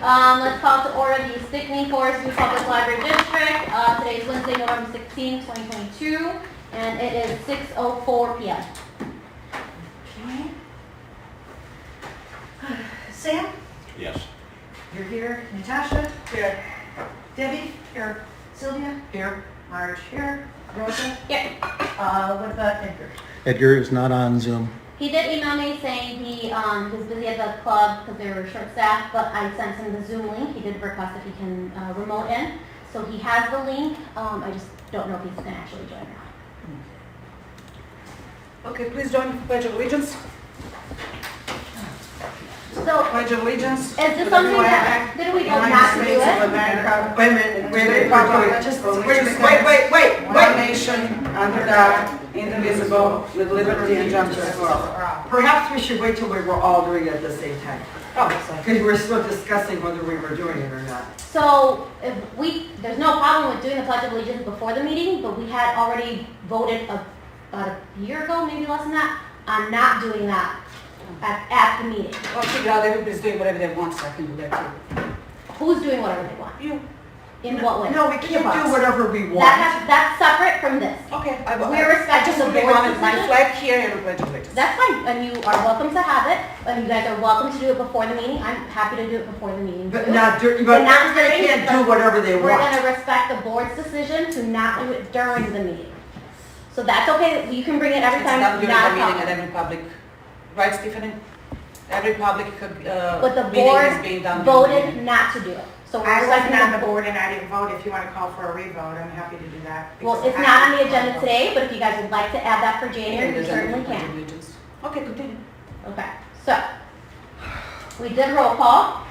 Let's call to order the Stickney-Forest Public Library District. Today is Wednesday, November 16, 2022, and it is 6:04 p.m. Okay. Sam? Yes. You're here. Natasha? Here. Debbie? Here. Sylvia? Here. Marge? Here. Rosa? Yep. What about Edgar? Edgar is not on Zoom. He did email me saying he was busy at the club because they were short-staffed, but I sent him the Zoom link. He did request if he can remote in. So he has the link. I just don't know if he's going to actually join or not. Okay, please join the Pledge of Allegiance. So, Pledge of Allegiance. is this something that, did we vote not to do it? Wait. One nation, under God, indivisible, with liberty and justice for all. Perhaps we should wait till we were all doing it at the same time. Oh, Because we're still discussing whether we were doing it or not. So, there's no problem with doing the Pledge of Allegiance before the meeting, but we had already voted about a year ago, maybe less than that, on not doing that at the meeting. okay, God, everybody's doing whatever they want, so I can do that too. Who's doing whatever they want? You. In what way? No, we can't do whatever we want. That's separate from this. Okay, We're respecting the I board's wanted my decision. flag here and a Pledge of Allegiance. That's fine, and you are welcome to have it, and you guys are welcome to do it before the meeting. I'm happy to do it before the meeting. But too. not during, But but not they during, can't but do whatever they We're want. gonna respect the board's decision to not do it during the meeting. So that's okay, you can bring it every It's time, done during not a the meeting at problem. every public, right, Stephanie? Every public But the meeting board is being done during the voted meeting. not to do it. So we're I respecting wasn't on the the board and I didn't vote. If you want to call for a revote, I'm happy to do that. Well, because it's I not on the didn't agenda vote. today, but if you guys would like to add that for January, you There's a certainly Pledge of can. Allegiance. Okay, continue. Okay, so, we did roll call,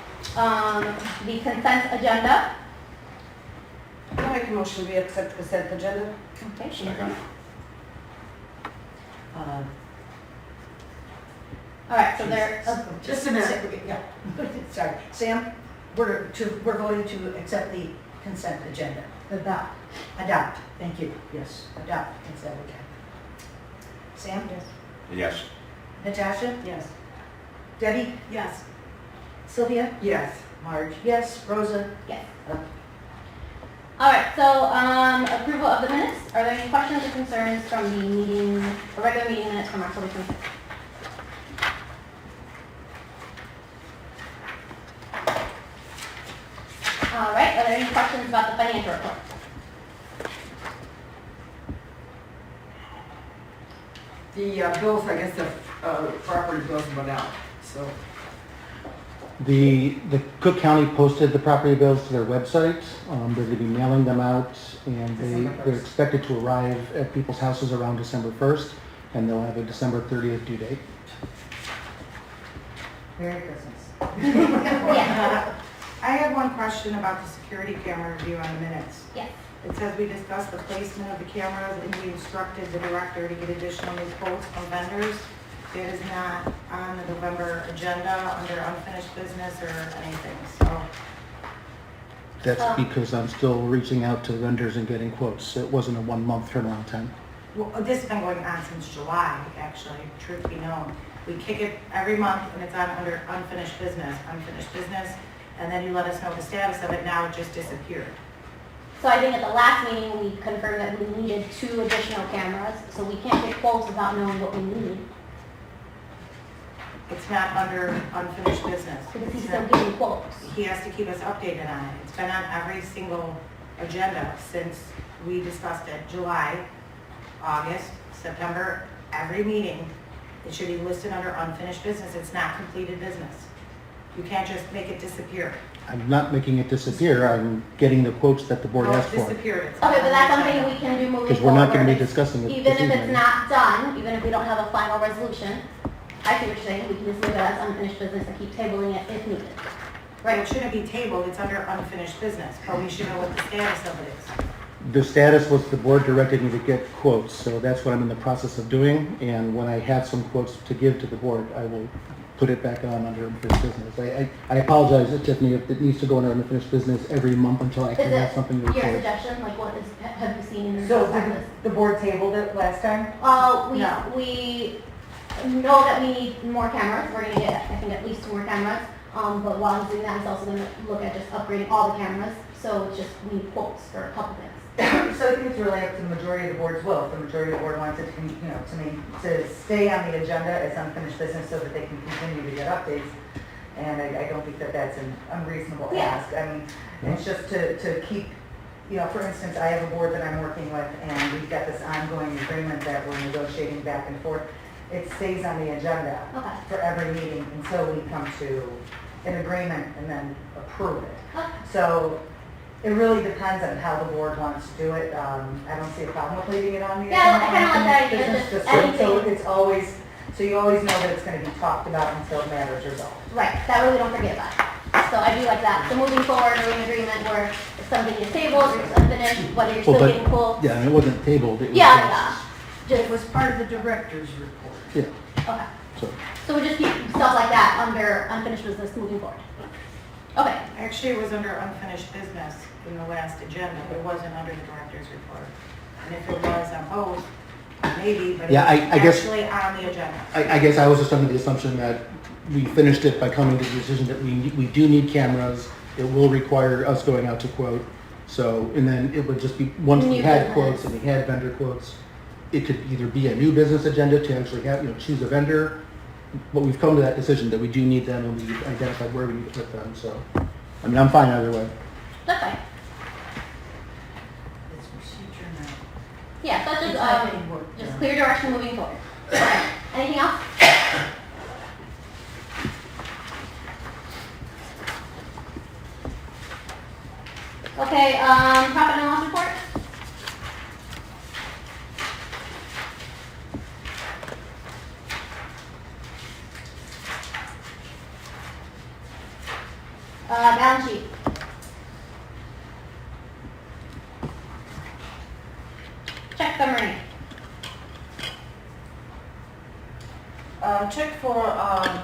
the consent agenda. I make a motion, we accept the consent agenda. Okay, Susan. All right, so there, Just a minute. Yeah. Sorry. Sam, we're voting to accept the consent agenda. adopt. Adopt. Thank you. Yes, adopt consent agenda. Sam? Yes. Yes. Natasha? Yes. Debbie? Yes. Sylvia? Yes. Marge? Yes. Rosa? Yes. Okay. All right, so, approval of the minutes. Are there any questions or concerns from the meeting, the regular meeting minutes from October 26th? All right, are there any questions about the financial report? The bills, I guess the property bills went out, so. The Cook County posted the property bills to their website. They're going to be mailing them out, and they're expected to arrive at people's houses around December 1st, and they'll have a December 30th due date. Merry Christmas. Yes, I had one question about the security camera review on the minutes. yes. It says we discussed the placement of the cameras and we instructed the director to get additional new quotes from vendors. It is not on the November agenda under unfinished business or anything, so. That's because I'm still reaching out to vendors and getting quotes. It wasn't a 1 month turnaround time. Well, this has been going on since July, actually, truth be known. We kick it every month and it's on under unfinished business, and then you let us know the status of it. Now it just disappeared. So I think at the last meeting, we confirmed that we needed 2 additional cameras, so we can't get quotes without knowing what we need. It's not under unfinished business. Because he's It's still not- giving quotes. He has to keep us updated on it. It's been on every single agenda since we discussed it, July, August, September, every meeting. It should be listed under unfinished business. It's not completed business. You can't just make it disappear. I'm not making it disappear. I'm getting the quotes that the board No, asked it's for. disappeared. It's Okay, not but on that's the something agenda. we can do moving forward. Because we're not going to be discussing it Even this if it's evening. not done, even if we don't have a final resolution, I see what you're saying, we can just leave it as unfinished business and keep tabling it if needed. Right, Right? it shouldn't be tabled. It's under unfinished business, but we should know what the status of it is. The status was the board directed me to get quotes, so that's what I'm in the process of doing. And when I have some quotes to give to the board, I will put it back on under unfinished business. I apologize, Tiffany, if it needs to go under unfinished business every month until I Is can have it something to your report. suggestion, like what is, have you seen in your So practice? the board tabled it last time? We know that we need more cameras, we're gonna get, I think, at least 2 more cameras. But while he's doing that, he's also gonna look at just upgrading all the cameras, so it's just we need quotes for a couple things. So I think it's really up to the majority of the board's will. If the majority of the board wants it to, to stay on the agenda as unfinished business so that they can continue to get updates. And I don't think that that's an unreasonable Yeah. ask. I mean, it's just to keep, for instance, I have a board that I'm working with and we've got this ongoing agreement that we're negotiating back and forth. It stays on the agenda Okay. for every meeting until we come to an agreement and then approve it. Okay. So it really depends on how the board wants to do it. I don't see a problem with leaving it on the Yeah, agenda. I kinda like that idea, Business just district, so anything. it's always, so you always know that it's gonna be talked about until the matter's resolved. Right, that way we don't forget about it. So I do like that. So moving forward, we're in agreement where if something is tabled or it's unfinished, whether you're Well, still but- getting quotes. Yeah, and it wasn't tabled, it was Yeah, just, yeah. It was part of the director's report. yeah, Okay. so. So we just keep stuff like that under unfinished business moving forward. Okay. Actually, it was under unfinished business in the last agenda, but it wasn't under the director's report. And if it was on both, maybe, but it Yeah, was I guess- actually on the agenda. I guess I was just under the assumption that we finished it by coming to the decision that we do need cameras. It will require us going out to quote. So, and then it would just be, once we New had business. quotes and we had vendor quotes, it could either be a new business agenda to actually have, choose a vendor. But we've come to that decision that we do need them and we've identified where we need to put them, so. I mean, I'm fine either way. That's fine. It's procedure now. Yeah, so it's It's just, not getting worked just on. clear direction moving forward. Okay. Anything else? Okay, profit and loss report? Balance sheet. Check summary. Check for,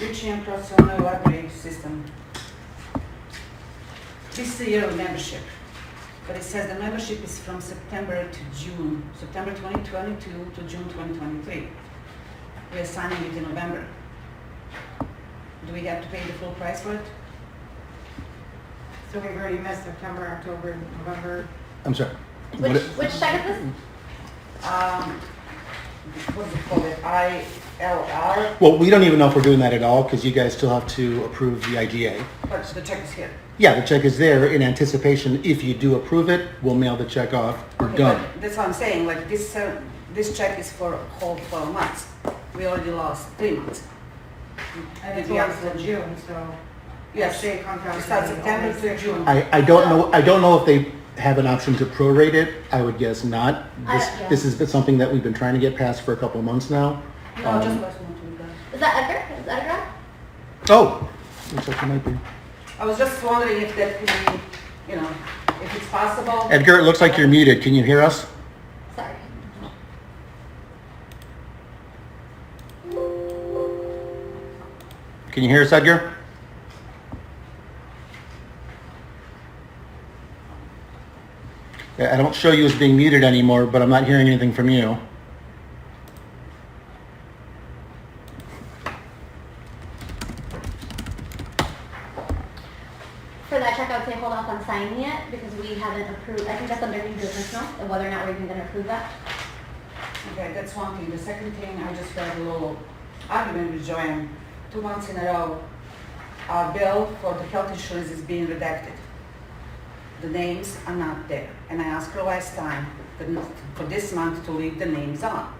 reaching across the new library system. This is a yearly membership, but it says the membership is from September to June, September 2022 to June 2023. We are signing it in November. Do we have to pay the full price for it? So we've already missed September, October, November. I'm sorry. Which check is this? What's it called? ILR, Well, we don't even know if we're doing that at all because you guys still have to approve the IGA. but the check is here. Yeah, the check is there in anticipation. If you do approve it, we'll mail the check off. We're Okay, done. but that's what I'm saying, like this check is for a whole 12 months. We already lost 3 months. And it's Did we also have- June, so. Yes, actually it comes out it to starts be September only to 6 June. months. I don't know if they have an option to prorate it. I would guess not. Yeah. This has been something that we've been trying to get past for a couple of months now. No, just last month we done. Is that Edgar? Is Edgar on? Oh, looks like it might be. I was just wondering if that could be, if it's possible. Edgar, it looks like you're muted. Can you hear us? Sorry. Can you hear us, Edgar? Yeah, I don't show you as being muted anymore, but I'm not hearing anything from you. For that check, I would say hold off on signing it because we haven't approved, I think that's under new business now, and whether or not we're even gonna approve that. Okay, that's one thing. The second thing, I just had a little argument with Joanne. 2 months in a row, our bill for the health insurance is being redacted. The names are not there. And I asked her last time for this month to leave the names on.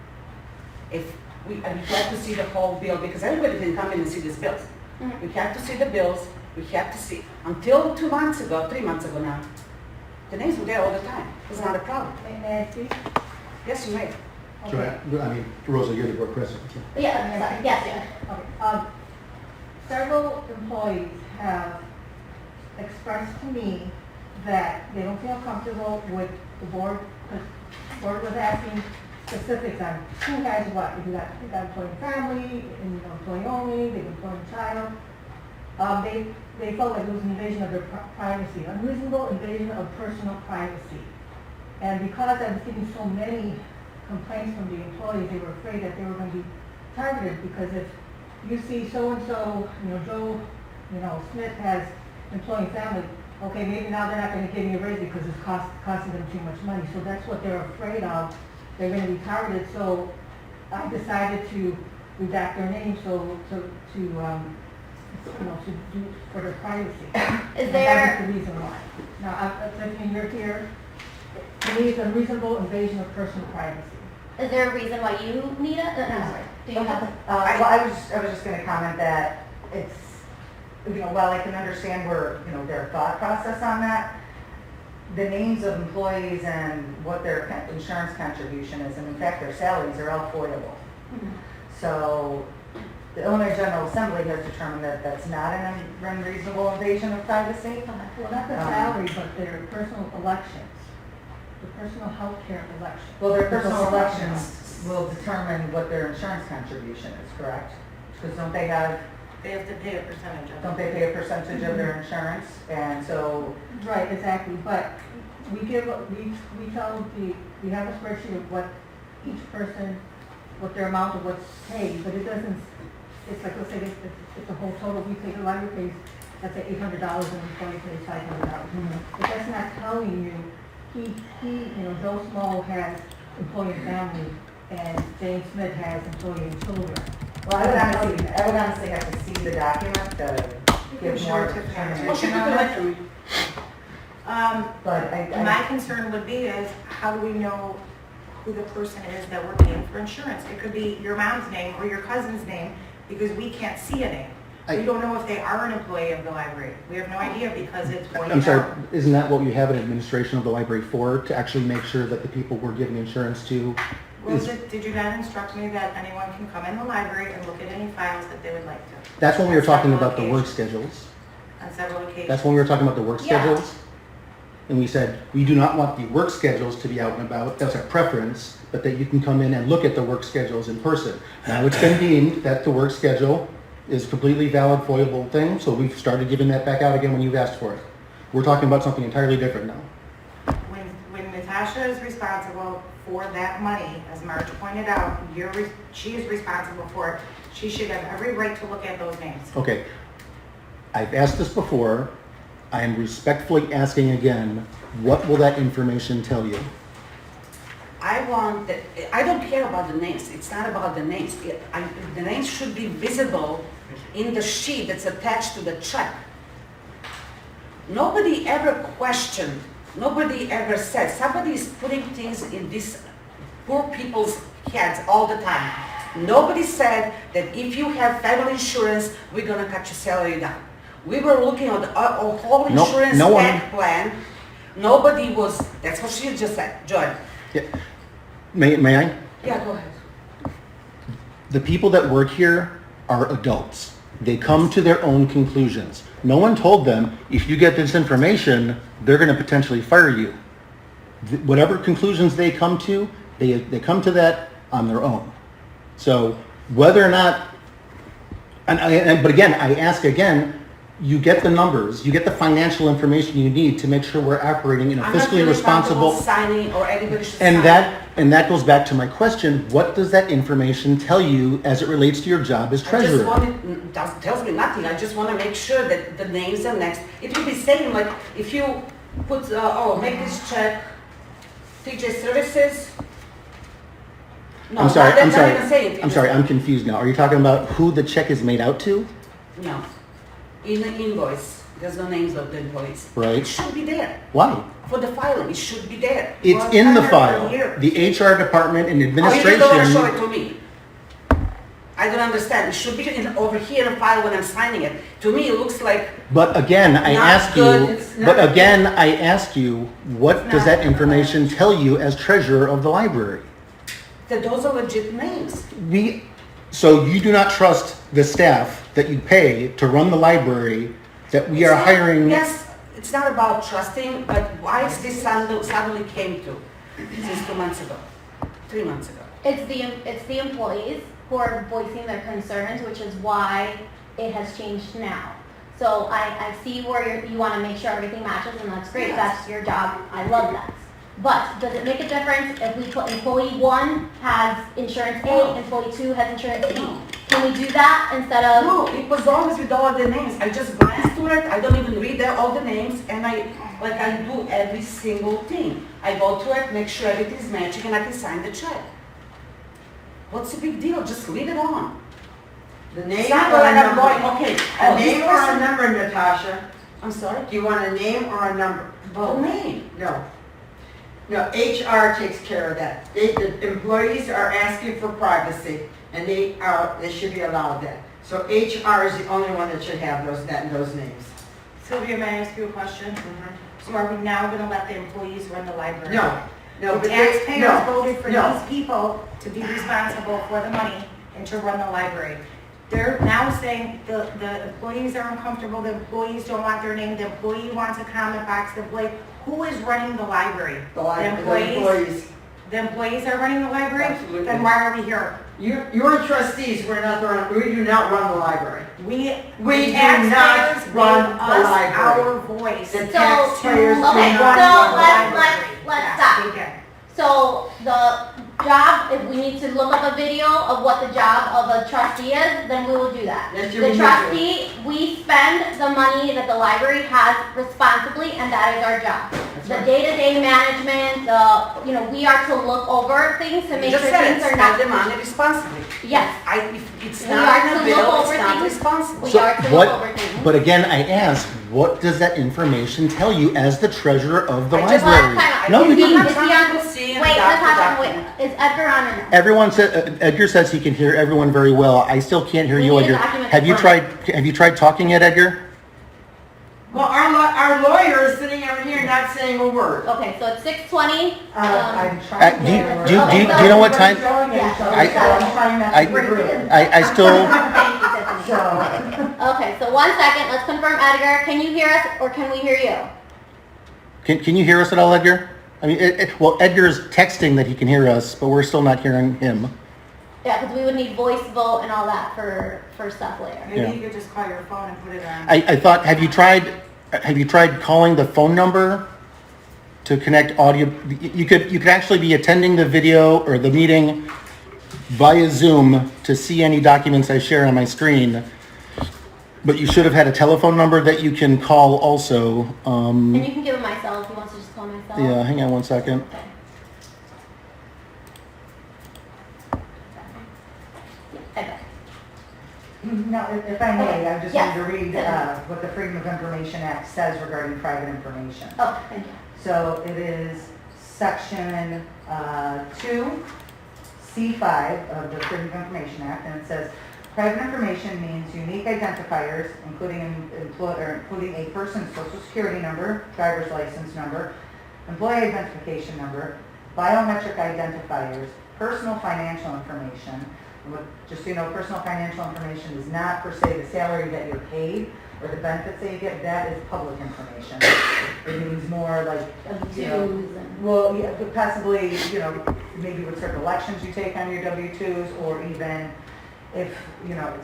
If we have to see the whole bill, because everybody can come in and see these bills. Mhm. We have to see the bills, we have to see, until 2 months ago, 3 months ago now, the names were there all the time. It's not a problem. May I speak? Yes, you may. Rosa, you're the board president. But yeah, sorry, yes, yeah. Okay, several employees have expressed to me that they don't feel comfortable with the board, because the board was asking specifics on who has what. If you got employee family, employee only, they employee child. They felt like it was an invasion of their privacy, unreasonable invasion of personal privacy. And because I was getting so many complaints from the employees, they were afraid that they were going to be targeted, because if you see so-and-so, Joe, Smith has employee and family, okay, maybe now they're not gonna give me a raise because it's costing them too much money. So that's what they're afraid of. They're gonna be targeted, so I decided to redact their name to do for their privacy. Is And there, that is the reason why. Now, Tiffany, you're here. To me, it's a reasonable invasion of personal privacy. is there a reason why you need it? No, sorry. Do you have? Well, I was just gonna comment that it's, while I can understand their thought process on that, the names of employees and what their insurance contribution is, and in fact, their salaries are all foilable. Mhm. So the Illinois General Assembly has determined that that's not an unreasonable invasion of privacy. Well, not the salary, but their personal elections, the personal health care elections. Well, their personal elections will determine what their insurance contribution is, correct? Because don't they have They have to pay a percentage of it. Don't they pay a percentage of their insurance? And so, Right, exactly, but we have a spreadsheet of what each person, what their amount of what's paid, but it doesn't, it's like, let's say it's a whole total, we pay, the library pays, let's say $800 and the employee pays $500. But that's not telling you, Joe Small has employee and family, and James Smith has employee and children. well, I would honestly have to see the document to give more Well, she determination could on do it. it for me. But My concern would be is, how do we know who the person is that we're paying for insurance? It could be your mom's name or your cousin's name, because we can't see a name. We don't know if they are an employee of the library. We have no idea because it's voided I'm sorry, out. isn't that what you have an administration of the library for, to actually make sure that the people we're giving insurance to Well, is, did you not instruct me that anyone can come in the library and look at any files that they would like to? that's when we were talking Several about the work occasions. schedules. On several occasions. That's when we were talking about the work Yeah. schedules. And we said, we do not want the work schedules to be out and about, that's our preference, but that you can come in and look at the work schedules in person. Now, it's been deemed that the work schedule is a completely valid, foilable thing, so we've started giving that back out again when you've asked for it. We're talking about something entirely different now. When Natasha is responsible for that money, as Marge pointed out, she is responsible for it. She should have every right to look at those names. Okay, I've asked this before, I am respectfully asking again, what will that information tell you? I don't care about the names, it's not about the names. The names should be visible in the sheet that's attached to the check. Nobody ever questioned, nobody ever said, somebody is putting things in these poor people's heads all the time. Nobody said that if you have family insurance, we're gonna cut your salary down. We were looking at a whole insurance no one- pack plan. Nobody was, that's what she just said, Joy. Yeah. May I? Yeah, go ahead. The people that work here are adults. They come to their own conclusions. No one told them, if you get this information, they're going to potentially fire you. Whatever conclusions they come to, they come to that on their own. So whether or not, but again, I ask again, you get the numbers, you get the financial information you need to make sure we're operating in a I'm not fiscally really responsible. comfortable signing or anybody should sign. And that goes back to my question, what does that information tell you as it relates to your job as I just treasurer? wanted, tells me nothing, I just want to make sure that the names are next. It will be saying like, if you put, make this check, TJ Services. No, I'm sorry, not even saying. I'm sorry, I'm confused now. Are you talking about who the check is made out to? No. In the invoice, there's no names of the employees. Right. It should be there. Why? For the filing, it should be there. It's was in the under file. a year. The HR department and Oh, you don't want to show administration. it to me. I don't understand. It should be over here in the file when I'm signing it. To me, it looks like, But again, I Not ask good. you, It's but not again, I ask you, what It's does not that information tell you as treasurer of the library? that those are legit names. So you do not trust the staff that you pay to run the library, that we are It's not- hiring? Yes, it's not about trusting, but why is this suddenly came to since 2 months ago, 3 months ago? It's the employees who are voicing their concerns, which is why it has changed now. So I see where you want to make sure everything matches, and that's great. Yes. That's your job. I love that. But does it make a difference if we put employee 1 has insurance A, No. employee 2 has insurance B? No. can we do that instead of? No, it was always with all the names. I just glanced to it, I don't even read all the names, and I do every single thing. I go to it, make sure everything's matching, and I can sign the check. What's the big deal? Just leave it on. The name It's or not a like I'm going, number? okay, A this name or a person- number, Natasha? I'm sorry? Do you want a name or a number? The name. No. No, HR takes care of that. The employees are asking for privacy, and they should be allowed that. So HR is the only one that should have those names. Sylvia, may I ask you a question? So are we now gonna let the employees run the library? No, no, The but taxpayers voted for no. these people to be responsible for the money and to run the library. They're now saying the employees are uncomfortable, the employees don't want their name, the employee wants a comment box, the employee, who is running the library? The employees. The employees are running the library? Absolutely. Then why are we here? You're trustees, we do not run the library. We We do taxpayers not gave run the us library. our voice. The So, taxpayers do okay, not so run the let's library. stop. They did. So the job, if we need to look up a video of what the job of a trustee is, then we will do that. Yes, you The will do. trustee, we spend the money that the library has responsibly, and that is our job. The right. day-to-day management, we are to look over things to You make just sure said it, things are spend not. the money responsibly. Yes, If it's We not are in to the look bill, over it's not things. responsible. we So are to look what- over things. But again, I ask, what does that information tell you as the treasurer of the I just- library? Time No, out. you Is he- didn't. is he on- See and Wait, adopt the Natasha, wait, document. is Edgar on or no? Everyone said, Edgar says he can hear everyone very well. I still can't hear We you, need a Edgar. document Have you confirmed. tried talking yet, Edgar? Well, our lawyer is sitting over here not saying a word. Okay, so it's 6:20. I'm trying. do you- to- do you- do you know what time- Showing it, so I- I'm trying not I- to be rude. I still, Thank you, Tiffany. So, Okay, so 1 second, let's confirm Edgar. Can you hear us or can we hear you? can you hear us at all, Edgar? I mean, well, Edgar's texting that he can hear us, but we're still not hearing him. Yeah, because we would need voice vote and all that for stuff later. Maybe Yeah. you could just call your phone and put it on. I thought, have you tried calling the phone number to connect audio? You could actually be attending the video or the meeting via Zoom to see any documents I share on my screen. But you should have had a telephone number that you can call also. And you can give him my cell if he wants to just call my cell. Yeah, hang on 1 second. Okay. Yeah, Edgar. now, if I may, I just Yes. wanted to read what the Freedom of Information Act says regarding private information. Oh, thank you. So it is section 2, C5 of the Freedom of Information Act, and it says, private information means unique identifiers, including a person's social security number, driver's license number, employee identification number, biometric identifiers, personal financial information. Just so you know, personal financial information is not per se the salary that you're paid or the benefits that you get. That is public information. It means more like, you know, Dues and- well, yeah, but possibly, maybe with certain elections you take on your W-2s, or even if,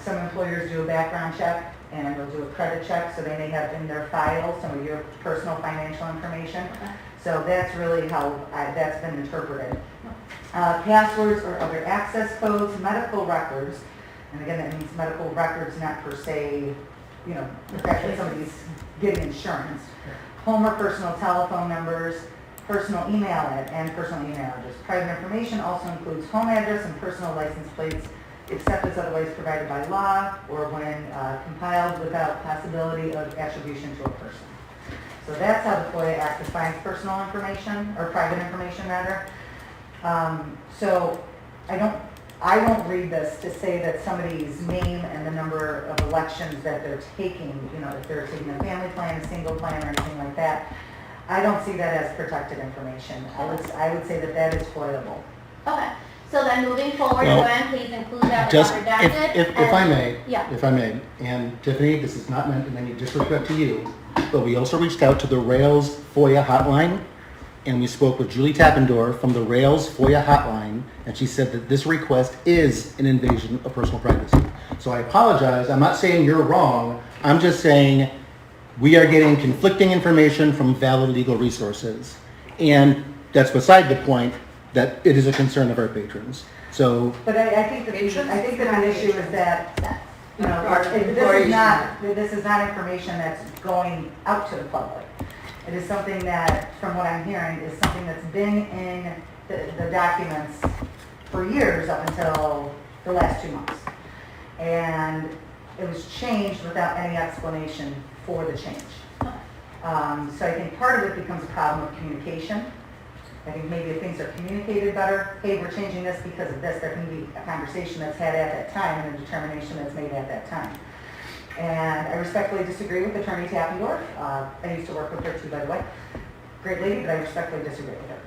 some employers do a background check and they'll do a credit check, so they may have in their file some of your personal financial information. Okay. So that's really how that's been interpreted. Passwords or other access codes, medical records, and again, that means medical records, not per se, the fact that somebody's getting insurance. Home or personal telephone numbers, personal email and personal email address. Private information also includes home address and personal license plates, except as otherwise provided by law or when compiled without possibility of attribution to a person. So that's how the FOIA Act defines personal information, or private information rather. So I don't read this to say that somebody's name and the number of elections that they're taking, if they're taking a family plan, a single plan, or anything like that. I don't see that as protected information. I would say that is FOIAble. Okay, so then moving forward, Well, Joanne, please include that Just, without redacted. if I may, Yeah. if I may, and Tiffany, this is not meant in any disrespect to you, but we also reached out to the Rails FOIA hotline, and we spoke with Julie Tappendorf from the Rails FOIA hotline, and she said that this request is an invasion of personal privacy. So I apologize, I'm not saying you're wrong, I'm just saying we are getting conflicting information from valid legal resources. And that's beside the point, that it is a concern of our patrons. So, But I think that, the issue is that, you know, Our this employees- is not information that's going out to the public. It is something that, from what I'm hearing, is something that's been in the documents for years up until the last 2 months. And it was changed without any explanation for the change. So I think part of it becomes a problem of communication. I think maybe if things are communicated better, hey, we're changing this because of this, there can be a conversation that's had at that time and a determination that's made at that time. And I respectfully disagree with Attorney Tappendorf. I used to work with her too, by the way. Great lady, but I respectfully disagree with her.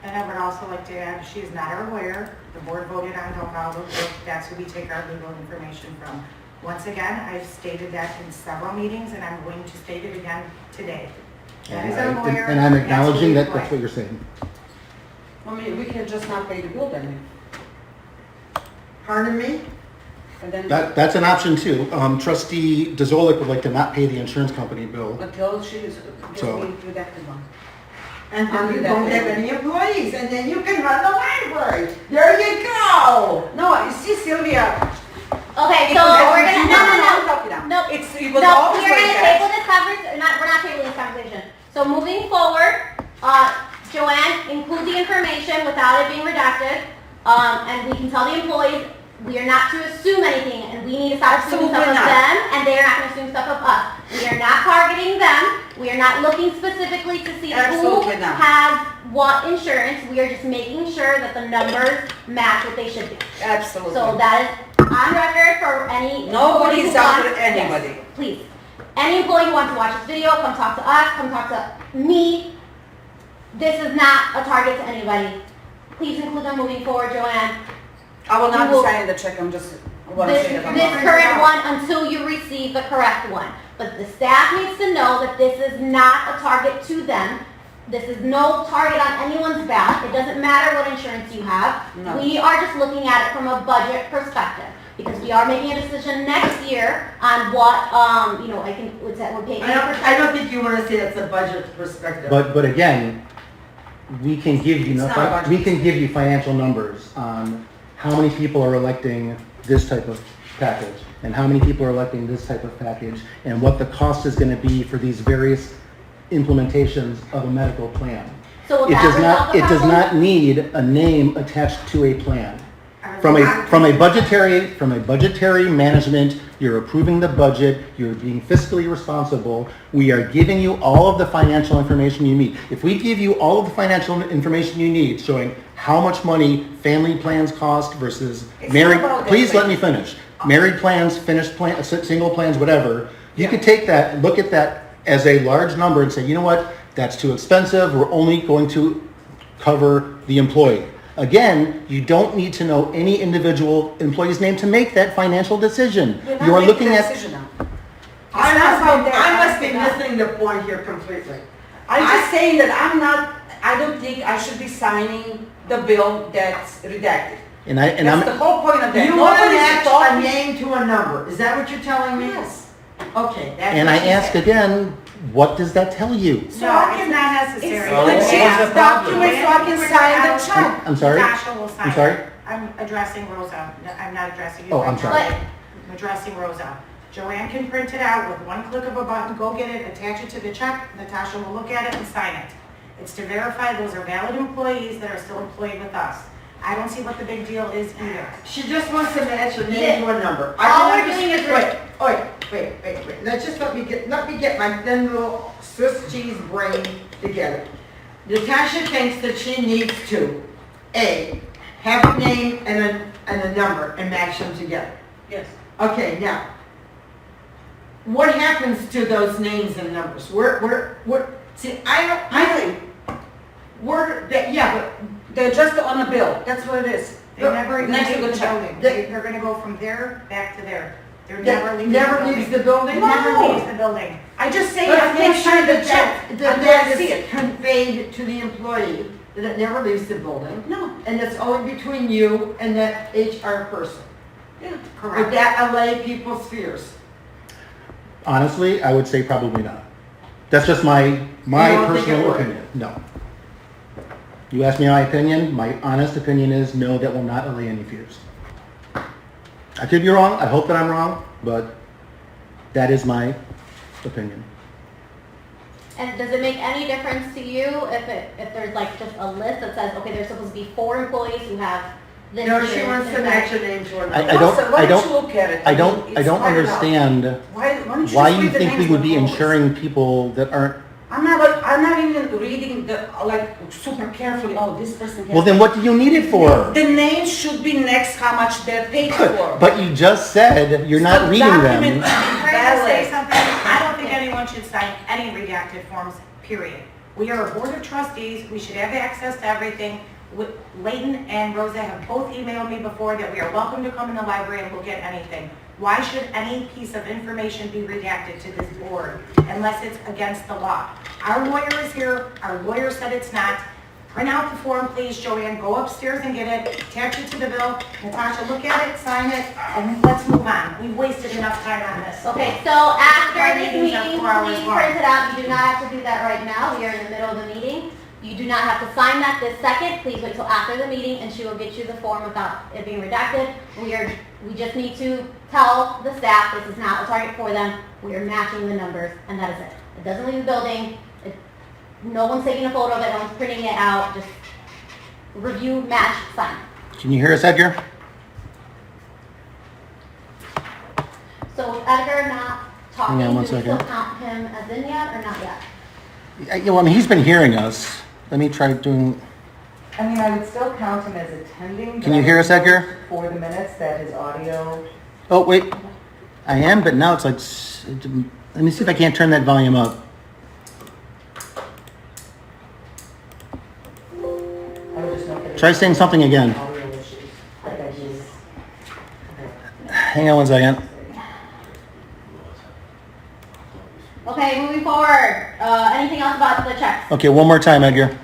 And I would also like to add, she is not our lawyer. The board voted on Donaldo. That's who we take our legal information from. Once again, I've stated that in several meetings, and I'm going to state it again today. That is our lawyer. and I'm acknowledging that That's that's what you're saying. I mean, we can just not pay the bill then. Pardon me? And then That's an option too. Trustee Dezolik would like to not pay the insurance company bill. until she is, gets So- me redacted one. And then you don't have any employees, and then you can run the library. There you go. No, you see Sylvia. Okay, it so was we're always- gonna, no, no. It was No, always we're like gonna that. table this we're not tabling this conversation. So moving forward, Joanne, include the information without it being redacted. And we can tell the employees, we are not to assume anything, and we need to stop assuming stuff Absolutely of not. them, and they are not gonna assume stuff of us. We are not targeting them, we are not looking specifically to see who Absolutely not. has what insurance, we are just making sure that the numbers match what they should be. Absolutely. So that is on record for any. Nobody employee is who after wants- anybody. yes, please. Any employee who wants to watch this video, come talk to us, come talk to me. This is not a target to anybody. Please include them moving forward, Joanne. I will not You will- be signing the check, I'm just, what I'm This, saying about this mine. current one until you receive the correct one. But the staff needs to know that this is not a target to them. This is no target on anyone's back. It doesn't matter what insurance you have. No. We are just looking at it from a budget perspective. Because we are making a decision next year on what, I think, what's that, we're paying. I don't think you want to say it's a budget perspective. But again, we can give you, It's not a budget. we can give you financial numbers on how many people are electing this type of package, and how many people are electing this type of package, and what the cost is gonna be for these various implementations of a medical plan. So will It that does resolve not, the it does problem? not need a name attached to a plan. From a budgetary management, you're approving the budget, you're being fiscally responsible. We are giving you all of the financial information you need. If we give you all of the financial information you need, showing how much money family plans cost versus It's married, not about that, please let like- me finish. Married plans, finished plan, single plans, whatever. You Yeah. could take that, look at that as a large number and say, you know what, that's too expensive, we're only going to cover the employee. Again, you don't need to know any individual employee's name to make that financial decision. We're not You are making looking that at, decision now. I It's not about that. I must be missing the point here completely. I'm just saying that I don't think I should be signing the bill that's redacted. and I'm, That's the whole point of that. You want to Nobody's match a talking- name to a number, is that what you're telling me? Yes. Okay, that's and what I she ask said. again, what does that tell you? No, it's not necessary. It's legit documents so I can sign the check. I'm sorry? Natasha will sign I'm sorry? it. I'm addressing Rosa. I'm not addressing you. Oh, I'm sorry. I'm addressing Rosa. Joanne can print it out with one click of a button, go get it, attach it to the check, Natasha will look at it and sign it. It's to verify those are valid employees that are still employed with us. I don't see what the big deal is either. She just wants to match a name to a number. All I we're can doing is wait. Let's just let me get my thin little Swiss cheese brain together. Natasha thinks that she needs to, A, have a name and a number and match them together. Yes. Okay, now, what happens to those names and numbers? See, They're just on a bill, that's what it is. They never even Next to leave the the check. building. They're gonna go from there back to there. They're never that leaving never the leaves building. the building? Never No. leaves the building. I just say Let's I make can't sure sign the that check that until I see is it. conveyed to the employee, that it never leaves the building. No, And it's only between you and that HR person. yeah. Would Correct. that allay people's fears? Honestly, I would say probably not. That's just my You don't think it personal would? opinion, no. You asked me my opinion. My honest opinion is no, that will not allay any fears. I could be wrong. I hope that I'm wrong, but that is my opinion. And does it make any difference to you if there's like just a list that says, okay, there's supposed to be 4 employees who have this? No, she this, wants and to that? match your name to her. I name. don't- Why don't you look at it? I mean, don't it's understand why don't you why just you read the think we names would of be the insuring people that aren't. I'm not even reading the, like, super carefully, oh, this person has. Well, then what do you need it for? The names should be next how much they're paid for. But you just said you're not So reading document- them. Can I just say Valid. something? I don't think anyone should sign any redacted forms, period. We are a board of trustees, we should have access to everything. Leighton and Rosa have both emailed me before that we are welcome to come in the library and look at anything. Why should any piece of information be redacted to this board unless it's against the law? Our lawyer is here, our lawyer said it's not. Print out the form, please, Joanne, go upstairs and get it, attach it to the bill. Natasha, look at it, sign it, and let's move on. We've wasted enough time on this. Okay, so after Our this meetings are meeting, 4 hours please long. print it out. You do not have to do that right now. We are in the middle of the meeting. You do not have to sign that this second. Please wait till after the meeting and she will get you the form without it being redacted. We just need to tell the staff this is not a target for them. We are matching the numbers and that is it. It doesn't leave the building. No one's taking a photo of it, no one's printing it out. Just review, match, sign. Can you hear us, Edgar? So with Edgar not talking, Hang on do one we still second. count him as in yet or not yet? Well, I mean, he's been hearing us. Let me try doing. I mean, I would still count him as attending. but Can you I hear us, would Edgar? note For the minutes that his audio, Oh, wait. I am, but now it's like. Let me see if I can't turn that volume up. I would just note that. Try saying something again. Audio issues. Like I just. Hang on one second. Okay, moving forward. Anything else about the checks? Okay, one more time, Edgar.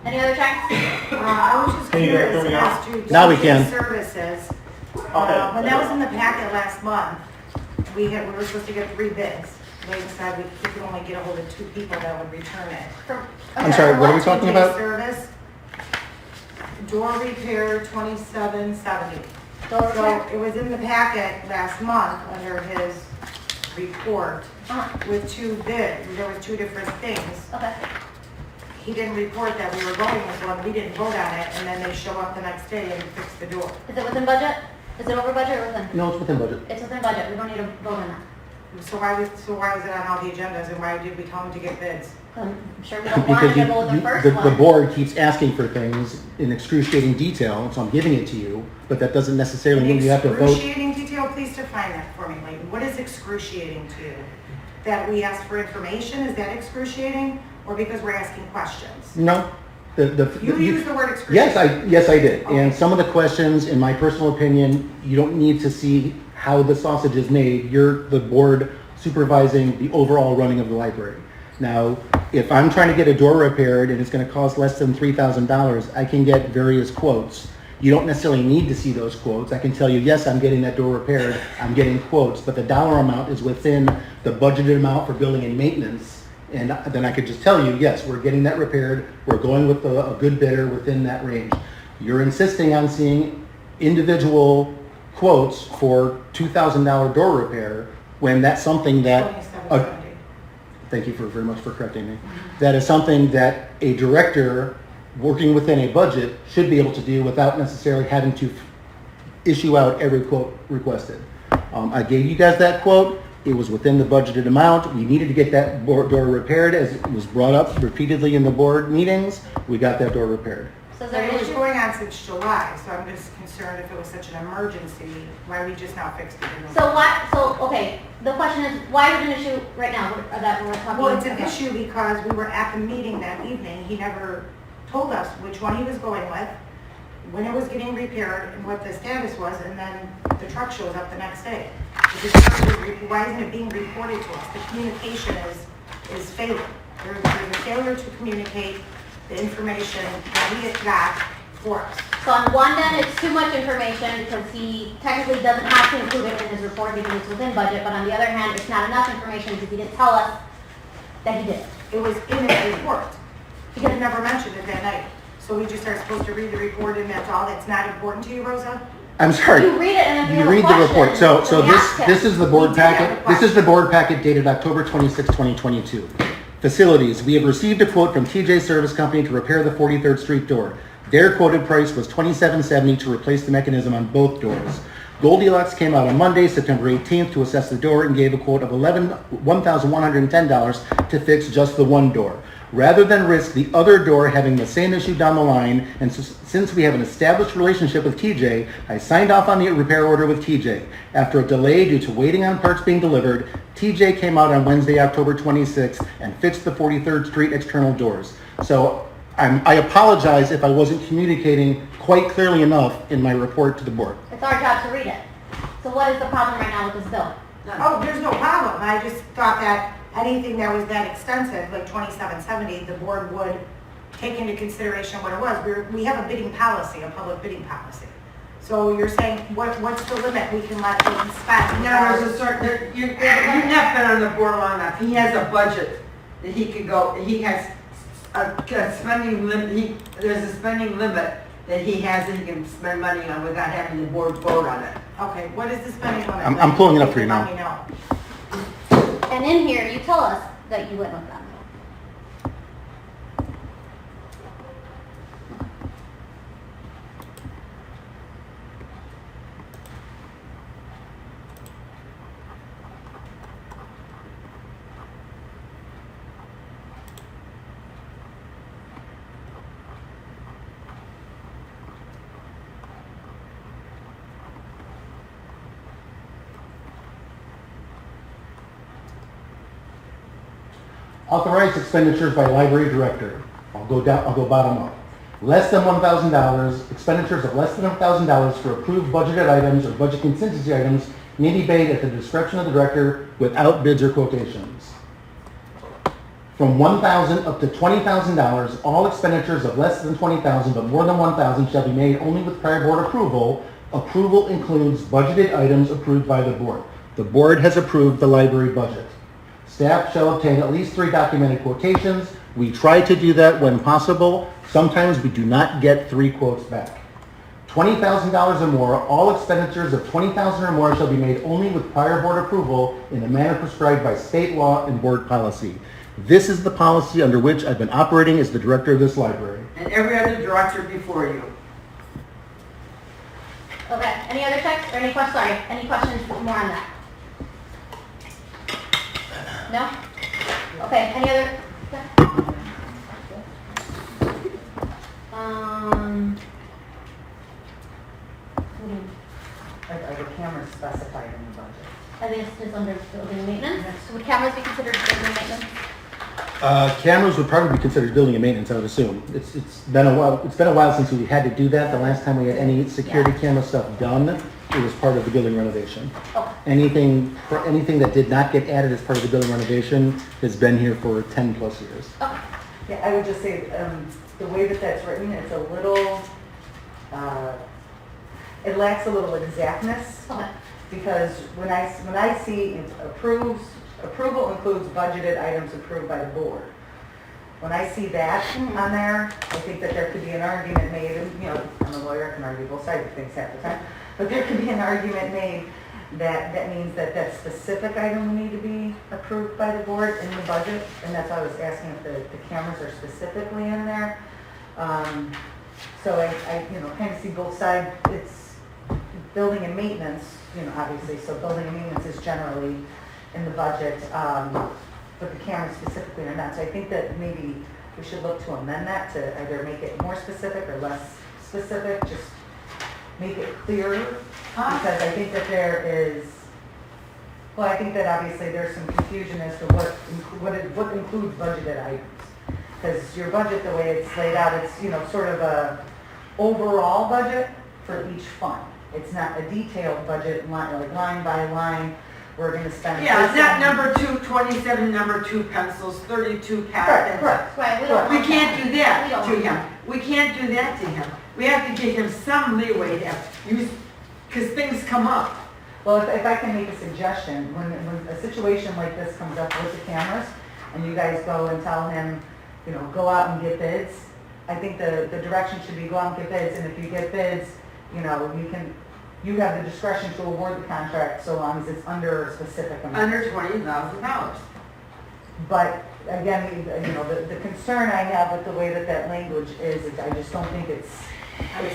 Any other checks? I was just Can you guys hear curious me as to Now we TRUSTEES can. services. Okay. When that was in the packet last month, we were supposed to get 3 bids. Leighton said we could only get a hold of 2 people that would return it. I'm sorry, what are we talking TJ about? Service, door repair 2770. Door So repair? it was in the packet last month under his report Uh-huh. with 2 bids. There was 2 different things. Okay. He didn't report that we were going with one, we didn't vote on it, and then they show up the next day and fix the door. Is it within budget? Is it over budget or within? No, it's within budget. It's within budget. We don't need to vote on that. So why was it on all the agendas, and why did we tell him to get bids? I'm sure we don't want to Because go with the first the one. board keeps asking for things in excruciating detail, so I'm giving it to you, but that doesn't necessarily mean you have to vote. Excruciating detail, please define that for me, Leighton. What is excruciating to you? That we asked for information, is that excruciating, or because we're asking questions? No. You used the word excruciating. Yes, I did. Okay. And some of the questions, in my personal opinion, you don't need to see how the sausage is made. You're the board supervising the overall running of the library. Now, if I'm trying to get a door repaired and it's going to cost less than $3,000, I can get various quotes. You don't necessarily need to see those quotes. I can tell you, yes, I'm getting that door repaired, I'm getting quotes, but the dollar amount is within the budgeted amount for building and maintenance. And then I could just tell you, yes, we're getting that repaired, we're going with a good bidder within that range. You're insisting on seeing individual quotes for $2,000 door repair when that's something that, 2770. thank you very much for correcting me. That is something that a director working within a budget should be able to do without necessarily having to issue out every quote requested. I gave you guys that quote. It was within the budgeted amount. We needed to get that door repaired as it was brought up repeatedly in the board meetings. We got that door repaired. So is So there it an was issue? going on since July, so I'm just concerned if it was such an emergency, why we just now fixed it? in November? Okay, the question is, why is it an issue right now that we're talking Well, it's an about? issue because we were at the meeting that evening, he never told us which one he was going with, when it was getting repaired, and what the status was, and then the truck shows up the next day. Why isn't it being reported to us? The communication is failing. There's a failure to communicate the information that he has got for us. So on one end, it's too much information because he technically doesn't have to include it in his report because it's within budget, but on the other hand, it's not enough information because he didn't tell us that he did. It was in his report. He had never mentioned it that night. So we just are supposed to read the report and that's all? That's not important to you, Rosa? I'm sorry. You read it and if you You have a read the report. question, So then ask him. this is the board We did have a packet. This is the board packet dated October 26, 2022. Facilities, we have received a quote from TJ Service Company to repair the 43rd Street door. Their quoted price was $27.70 to replace the mechanism on both doors. Goldilocks came out on Monday, September 18th to assess the door and gave a quote of $1,110 to fix just the one door. Rather than risk the other door having the same issue down the line, and since we have an established relationship with TJ, I signed off on the repair order with TJ. After a delay due to waiting on parts being delivered, TJ came out on Wednesday, October 26th and fixed the 43rd Street external doors. So I apologize if I wasn't communicating quite clearly enough in my report to the board. It's our job to read it. So what is the problem right now with this bill? Oh, there's no problem. I just thought that anything that was that extensive, like $27.70, the board would take into consideration what it was. We have a bidding policy, a public bidding policy. So you're saying, what's the limit we can let them spend? No, there's a certain, you've not been on the board long enough. He has a budget that he could go, he has a spending limit, there's a spending limit that he has that he can spend money on without having the board vote on it. Okay, what is the spending limit? I'm pulling it up for you now. Let me know. And in here, you tell us that you went with them. Authorized expenditures by library director. I'll go bottom up. Less than $1,000, expenditures of less than $1,000 for approved budgeted items or budget contingency items may be paid at the discretion of the director without bids or quotations. From $1,000 up to $20,000, all expenditures of less than $20,000 but more than $1,000 shall be made only with prior board approval. Approval includes budgeted items approved by the board. The board has approved the library budget. Staff shall obtain at least 3 documented quotations. We try to do that when possible. Sometimes we do not get 3 quotes back. $20,000 or more, all expenditures of $20,000 or more shall be made only with prior board approval in the manner prescribed by state law and board policy. This is the policy under which I've been operating as the director of this library. And every other director before you. Okay, any other checks or any questions? Sorry, any questions more on that? No? Okay, any other? Are the cameras specified in the budget? I think it's just under building maintenance. So would cameras be considered building maintenance? Cameras would probably be considered building and maintenance, I would assume. It's been a while. It's been a while since we had to do that. The last time we had any security camera stuff done, it was part of the building renovation. Okay. Anything that did not get added as part of the building renovation has been here for 10 plus years. Okay. Yeah, I would just say, the way that that's written, it's a little, it lacks a little exactness. Okay. Because when I see approval includes budgeted items approved by the board. When I see that on there, I think that there could be an argument made, and, you know, I'm a lawyer, I can argue both sides of things half the time, but there could be an argument made that means that specific item will need to be approved by the board in the budget, and that's why I was asking if the cameras are specifically in there. So I you know, kind of see both sides. It's building and maintenance, you know, obviously, so building and maintenance is generally in the budget, but the cameras specifically are not. So I think that maybe we should look to amend that to either make it more specific or less specific, just make it clearer. Because I think that there is, well, I think that obviously there's some confusion as to what includes budgeted items. Because your budget, the way it's laid out, it's, you know, sort of a overall budget for each fund. It's not a detailed budget, like line by line, we're gonna spend. Yeah, it's not number 227, number 2 pencils, 32 pens. Correct. Right, we don't We want can't that. do We that don't to want him. that. We can't do that to him. We have to give him some leeway to use, because things come up. Well, if I can make a suggestion, when a situation like this comes up with the cameras, and you guys go and tell him, go out and get bids. I think the direction should be go out and get bids, and if you get bids, you have the discretion to award the contract so long as it's under a specific amount. Under $20,000. But again, the concern I have with the way that language is I just don't think it's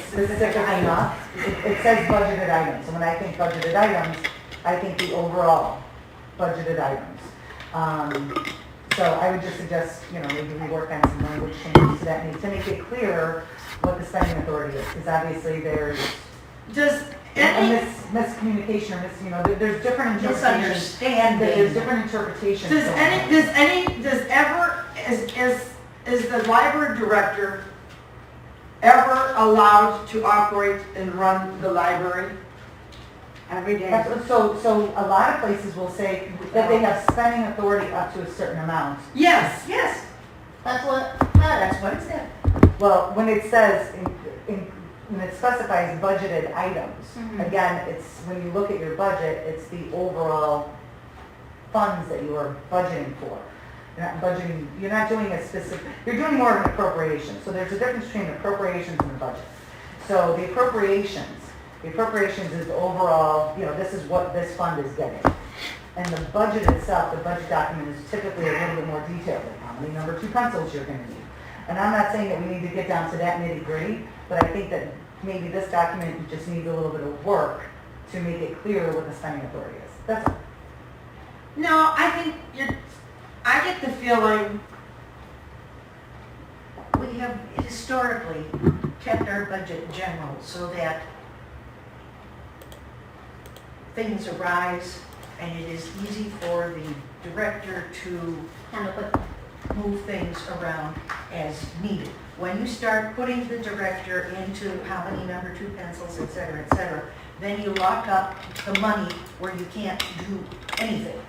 specific enough. It says budgeted items, and when I think budgeted items, I think the overall budgeted items. So I would just suggest, maybe we work on some language changes to that, to make it clear what the spending authority is, because obviously there's Does a any, miscommunication, or there's different interpretations. Misunderstanding. There's different interpretations. does going any, on. is the library director ever allowed to operate and run the library? Every day. So a lot of places will say that they have spending authority up to a certain amount. Yes. Yes, That's what, that's what it said. Well, when it says, when it specifies budgeted items, Mhm. again, it's, when you look at your budget, it's the overall funds that you are budgeting for. You're not doing a specific, you're doing more of an appropriation. So there's a difference between appropriations and the budget. So the appropriations is the overall, this is what this fund is getting. And the budget itself, the budget document is typically a little bit more detailed, like how many number 2 pencils you're going to need. And I'm not saying that we need to get down to that nitty gritty, but I think that maybe this document just needs a little bit of work to make it clear what the spending authority is. That's all. No, I think I get the feeling, We have historically kept our budget general so that things arise and it is easy for the director to handle quick. move things around as needed. When you start putting the director into how many number 2 pencils, et cetera, then you lock up the money where you can't do anything.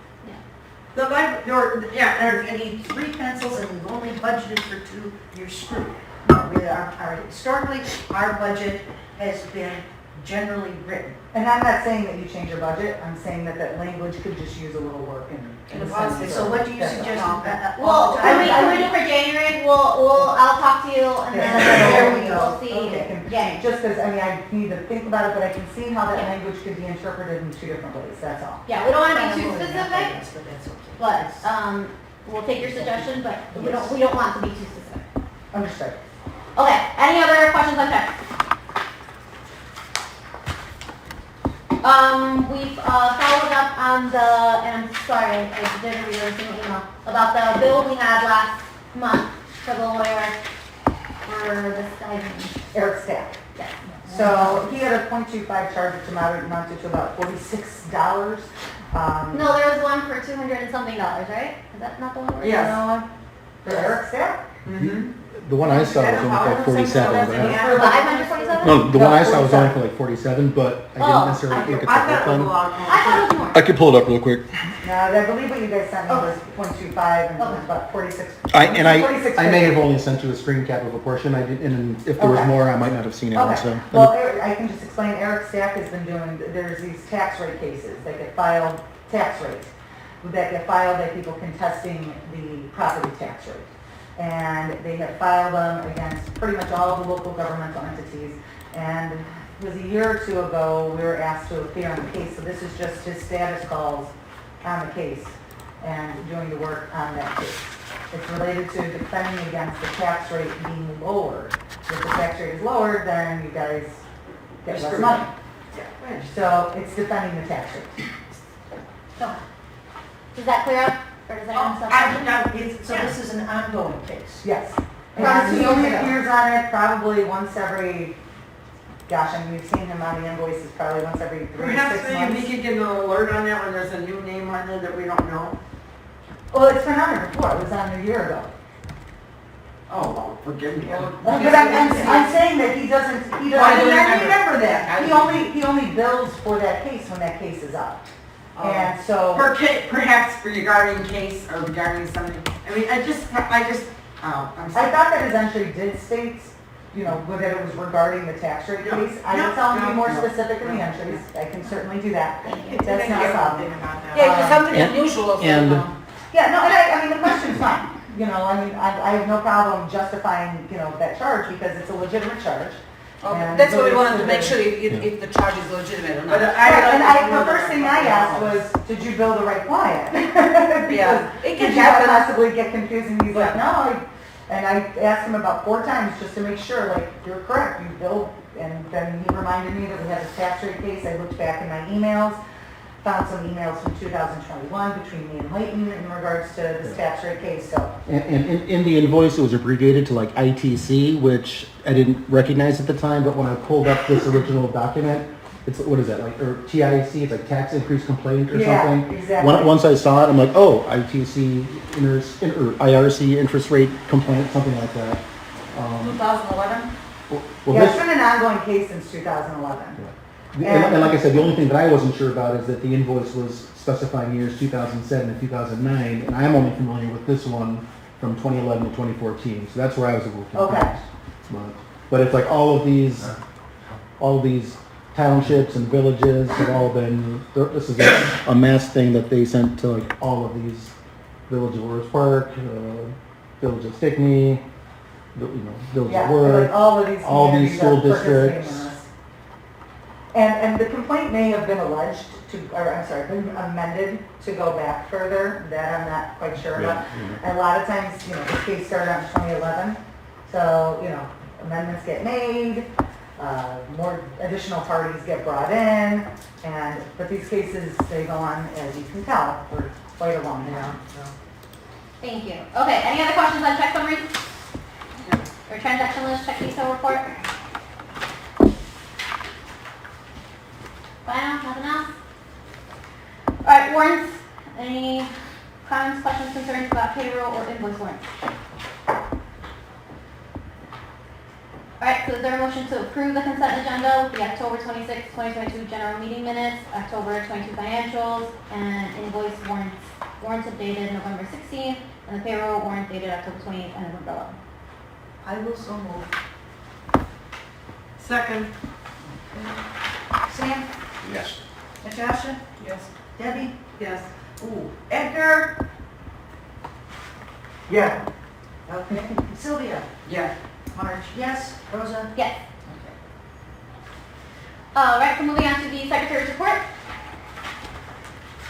the library, I need 3 pencils and we've only budgeted for 2, you're screwed. No, historically, our budget has been generally written. And I'm not saying that you change your budget, I'm saying that language could just use a little work in the Okay, sentence. so what do you That's all. suggest? Well, can we do for January? I'll talk to you and then There we we'll go. see. Okay. January. Just because, I need to think about it, but I can see how that Yeah. language could be interpreted in 2 different ways, that's all. Yeah, we don't want to be too But specific, that's okay. but, we'll take your suggestion, but we don't want to be too specific. Understood. Okay, any other questions on text? We've followed up on the, and I'm sorry, I didn't read this in the email, about the bill we had last month for the lawyer for this guy's name. Eric Stack. Yes. So he had a .25 charge, which amounted to about $46. No, there was one for 200 and something dollars, right? Is that not the one? Yes. For Eric Stack? The one I saw was only for like 47, but I- For 547? no, the one I saw was only 47. for like 47, but I Oh, didn't necessarily look at the I whole thought it was a thing. lot I thought it was more. I could pull it up real quick. Now, I believe what you guys sent me was .25 and it was about 46. I may have 46.50. only sent you a screen cap of a portion, I didn't, and if there was Okay. more, I might not have seen it also. Okay, well, I can just explain, Eric Stack has been doing, there's these tax rate cases that get filed, tax rates, that get filed by people contesting the property tax rate. And they have filed them against pretty much all of the local governmental entities. And it was a year or 2 ago, we were asked to appear on the case, so this is just his status calls on the case and doing the work on that case. It's related to defending against the tax rate being lowered. If the tax rate is lowered, then you guys get less money. So it's defending the tax rate. Does that clear up? Or does that answer? So this is an ongoing case. Yes. And he only appears on it probably once every, gosh, I mean, you've seen him on the invoices probably once every 3 to 6 Perhaps maybe we months. could get an alert on that when there's a new name on there that we don't know. Well, it's been on there before, it was on there a year ago. Oh, well, forgive me. But I'm saying that he doesn't, I remember that. he only bills for that case when that case is up. And so, Perhaps for regarding case or regarding something, I mean, I'm I sorry. thought that his entry did state, that it was regarding the tax rate Yeah. case. I will tell him to be more Yeah. specific in the entries, I can certainly do that. Thank you. That's not a problem. Yeah, it's something And- unusual. and- Yeah, no, and I mean, the question's fine. you know, I mean, I have no problem justifying, you know, that charge because it's a legitimate charge. Okay, And that's what we so wanted to it's- make sure if the charge is legitimate or But not. The first thing I asked was, did you bill the right client? Because Yeah, it can did you not happen. possibly get confused? And he's like, no, and I asked him about 4 times just to make sure, like, you're correct, you billed. And then he reminded me that we had a tax rate case. I looked back in my emails, found some emails from 2021 between me and Layton in regards to this tax rate case, so. And in the invoice, it was abbreviated to like ITC, which I didn't recognize at the time, but when I pulled up this original document, it's, what is that, like, or TIC, it's like tax increase complaint or Yeah, something? exactly. Once I saw it, I'm like, oh, ITC, or IRC interest rate complaint, something like that. 2011? Well, Yeah, it's this, been an ongoing case since 2011. and like I said, the only thing that I wasn't sure about is that the invoice was specifying years 2007 and 2009, and I'm only familiar with this one from 2011 to 2014, so that's where I was a little confused. Okay. But it's like all of these townships and villages have all been, this is a mass thing that they sent to like all of these Village of Forest Park, Village of Stickney, Village of Yeah, like Worth. all of these all these communities school are participating in districts. this. And the complaint may have been alleged to, or I'm sorry, been amended to go back further, that I'm not quite sure about. And a lot of times, you know, this case started out in 2011, so, you know, amendments get made, more additional parties get brought in, but these cases, they go on, as you can tell, for quite a long time, so. Thank you. Okay, any other questions on check summary? Or transaction list, check detail report? Final, nothing else? All right, warrants. Any comments, questions, concerns about payroll or invoice warrants? All right, so is there a motion to approve the consent agenda with the October 26, 2022 general meeting minutes, October 22 financials, and invoice warrants? Warrants updated November 16th, and the payroll warrant dated October 28th and November 11th. I will so move. Second. Sam? Yes. Natasha? Yes. Debbie? Yes. Ooh, Edgar? Yeah. Okay. Sylvia? Yeah. Marge, yes. Rosa? Yes. All right, so moving on to the secretary's report.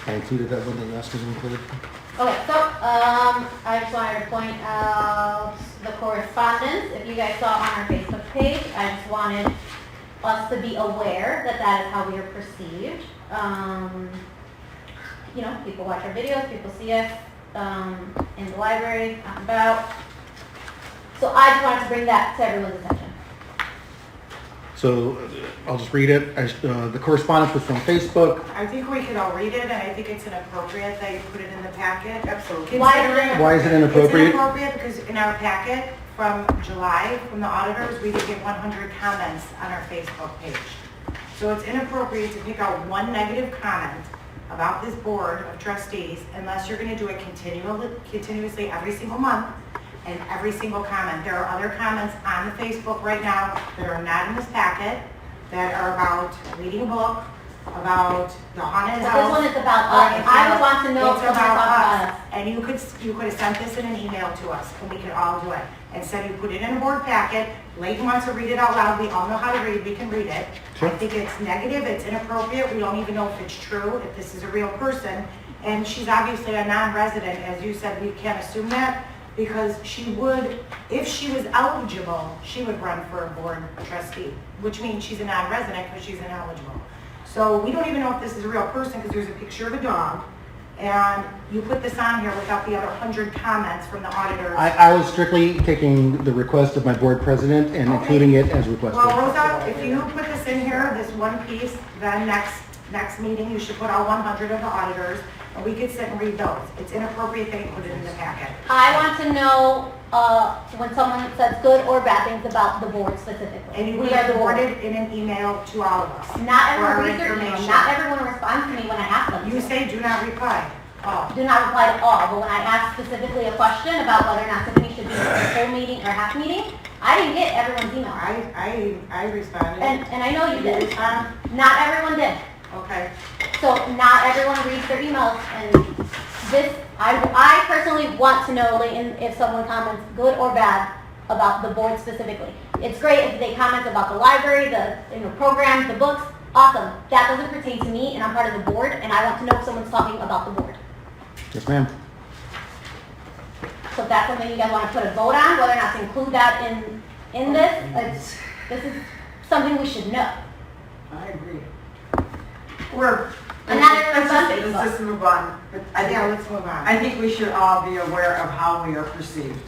I included that one, the last was included. Okay, so, I just wanted to point out the correspondence. If you guys saw on our Facebook page, I just wanted us to be aware that that is how we are perceived. You know, people watch our videos, people see us, in the library, out and about. So I just wanted to bring that to everyone's attention. So I'll just read it. The correspondence was from Facebook. I think we could all read it, and I think it's inappropriate that you put it in the packet. Absolutely. Why is it Considering- Why is it inappropriate? It's inappropriate because in our packet from July, from the auditors, we did get 100 comments on our Facebook page. So it's inappropriate to pick out one negative comment about this board of trustees unless you're going to do it continuously every single month and every single comment. There are other comments on the Facebook right now that are not in this packet that are about reading a book, about the haunted But house. this one is about or us. anything I would else. want to know if It's someone about talks about us. us. And you could have sent this in an email to us, and we could all do it. Instead, you put it in a board packet, Layton wants to read it out loud, we all know how to read, we can read it. Sure. I think it's negative, it's inappropriate, we don't even know if it's true, if this is a real person. And she's obviously a non-resident, as you said, we can't assume that, because she would, if she was eligible, she would run for a board trustee, which means she's a non-resident because she's ineligible. So we don't even know if this is a real person because there's a picture of a dog, and you put this on here without the other 100 comments from the auditors. I was strictly taking the request of my board president and including it as requested. Well, Rosa, if you put this in here, this one piece, then next meeting, you should put all 100 of the auditors, and we could sit and read those. It's inappropriate that you put it in the packet. I want to know, when someone says good or bad things about the board specifically. And you We would are the board. forward it in an email to all of us. Not for our everyone reads their email, information. not everyone responds to me when I ask them. You to. say do not reply. Oh. Do not reply to all, but when I ask specifically a question about whether or not Tiffany should be in a full meeting or half meeting, I didn't get everyone's email. I responded. And I know you Did you did. respond? Not everyone did. Okay. So not everyone reads their emails and I personally want to know, Leighton, if someone comments good or bad about the board specifically. It's great if they comment about the library, the programs, the books, awesome. That doesn't pertain to me, and I'm part of the board, and I want to know if someone's talking about the board. Yes, ma'am. So if that's something you guys want to put a vote on, whether or not to include that in this, this is something we should know. I agree. And not everyone's Let's just move on. But Let's move on. I think we should all be aware of how we are perceived,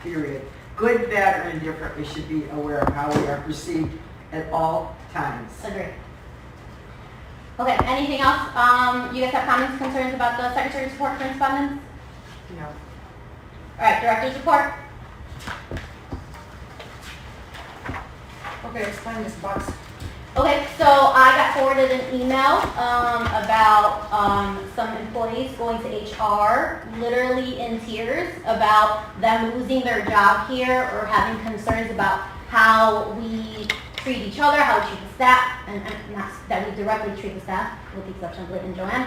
period. Good, bad, or indifferent, we should be aware of how we are perceived at all times. Agree. Okay, anything else? You guys have comments, concerns about the Secretary's report for respondents? No. All right, Director's report. Okay, explain this box. Okay, so I got forwarded an email about some employees going to HR, literally in tears, about them losing their job here or having concerns about how we treat each other, how we treat the staff, and not that we directly treat the staff, with the exception of Liz and Joanne.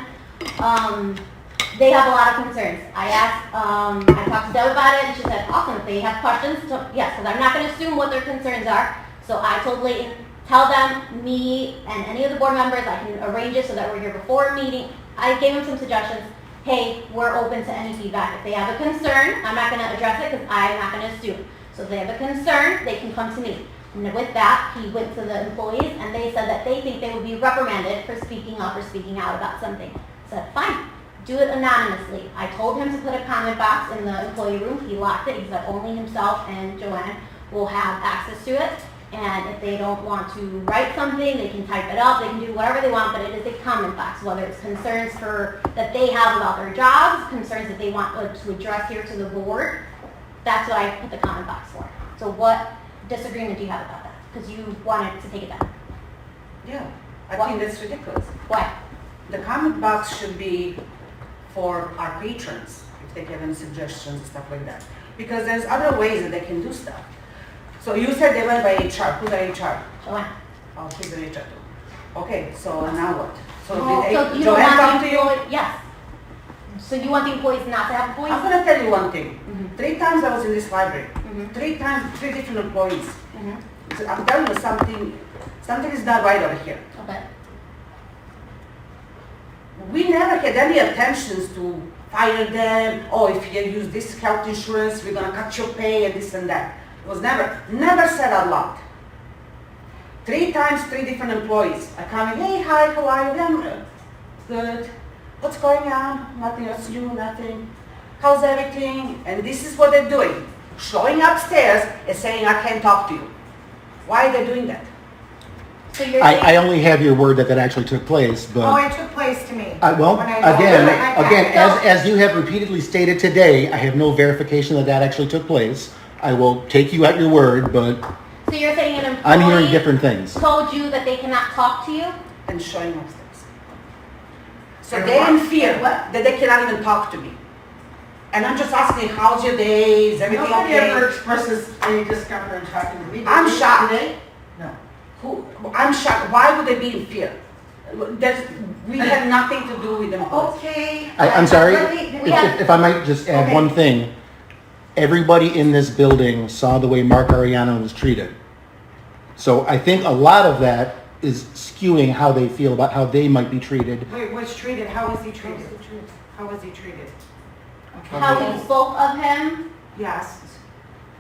They have a lot of concerns. I asked, I talked to Deb about it, and she said, awesome, if they have questions, yes, because I'm not going to assume what their concerns are. So I told Leighton, tell them, me, and any of the board members, I can arrange it so that we're here before a meeting. I gave them some suggestions. Hey, we're open to any feedback. If they have a concern, I'm not going to address it because I'm not going to assume. So if they have a concern, they can come to me. And with that, he went to the employees, and they said that they think they would be reprimanded for speaking up or speaking out about something. I said, fine, do it anonymously. I told him to put a comment box in the employee room. He locked it. He said only himself and Joanne will have access to it. And if they don't want to write something, they can type it up, they can do whatever they want, but it is a comment box, whether it's concerns that they have about their jobs, concerns that they want to address here to the board. That's what I put the comment box for. So what disagreement do you have about that? Because you wanted to take it down. Yeah, I What? think that's ridiculous. Why? The comment box should be for our patrons, if they have any suggestions and stuff like that. Because there's other ways that they can do stuff. So you said they went by HR. Who's the HR? Joanne. Oh, he's the HR too. Okay, so now what? So So did you don't Joanne come want to the you? employee, yes. So you want the employees not to have a voice? I'm gonna tell you one thing. Mhm. 3 times I was in this library. Mhm. 3 times, 3 different employees. Mhm. So I'm telling you something is not right over here. Okay. We never had any attentions to fire them, or if you use this health insurance, we're gonna cut your pay and this and that. It was never said out loud. 3 times, 3 different employees are coming, hey, hi, how are you? I'm good. What's going on? Nothing else new, nothing. How's everything? And this is what they're doing. Showing upstairs and saying, I can't talk to you. Why are they doing that? So you're I saying, only have your word that that actually took place, Oh, but, it took place to me. well, When I- again, So- as you have repeatedly stated today, I have no verification that that actually took place. I will take you at your word, but so you're saying an I'm hearing employee different things. told you that they cannot talk to you? And showing upstairs. So And they're in what? fear And what? that they cannot even talk to me. And I'm just asking, how's your day? Is everything Nobody okay? ever expresses any discomfort in talking to me. I'm Did you shocked. today? No. I'm shocked. Why would they be in fear? We had nothing to do with them. Okay. I'm sorry, Let me- if I might just add Okay. one thing. Everybody in this building saw the way Mark Ariano was treated. So I think a lot of that is skewing how they feel about how they might be treated. Wait, was treated, how was he treated? How was he treated? How we spoke of him? Yes.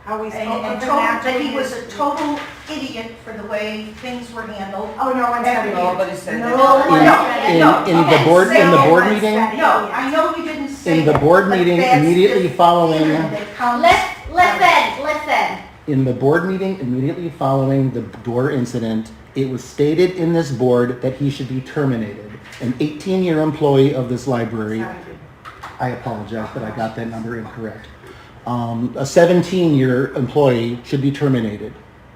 How we spoke And of him told after that he was a total idiot for the way things were handled. Oh, no one said it. Nobody said No, that. no, In- no. in the Okay, board- say in the no board one meeting? said- No, I know you didn't say In the that, board but meeting that's immediately the following- feeling that comes- Listen. In the board meeting immediately following the door incident, it was stated in this board that he should be terminated. An 18-year employee of this library, I apologize that I got that number incorrect. A 17-year employee should be terminated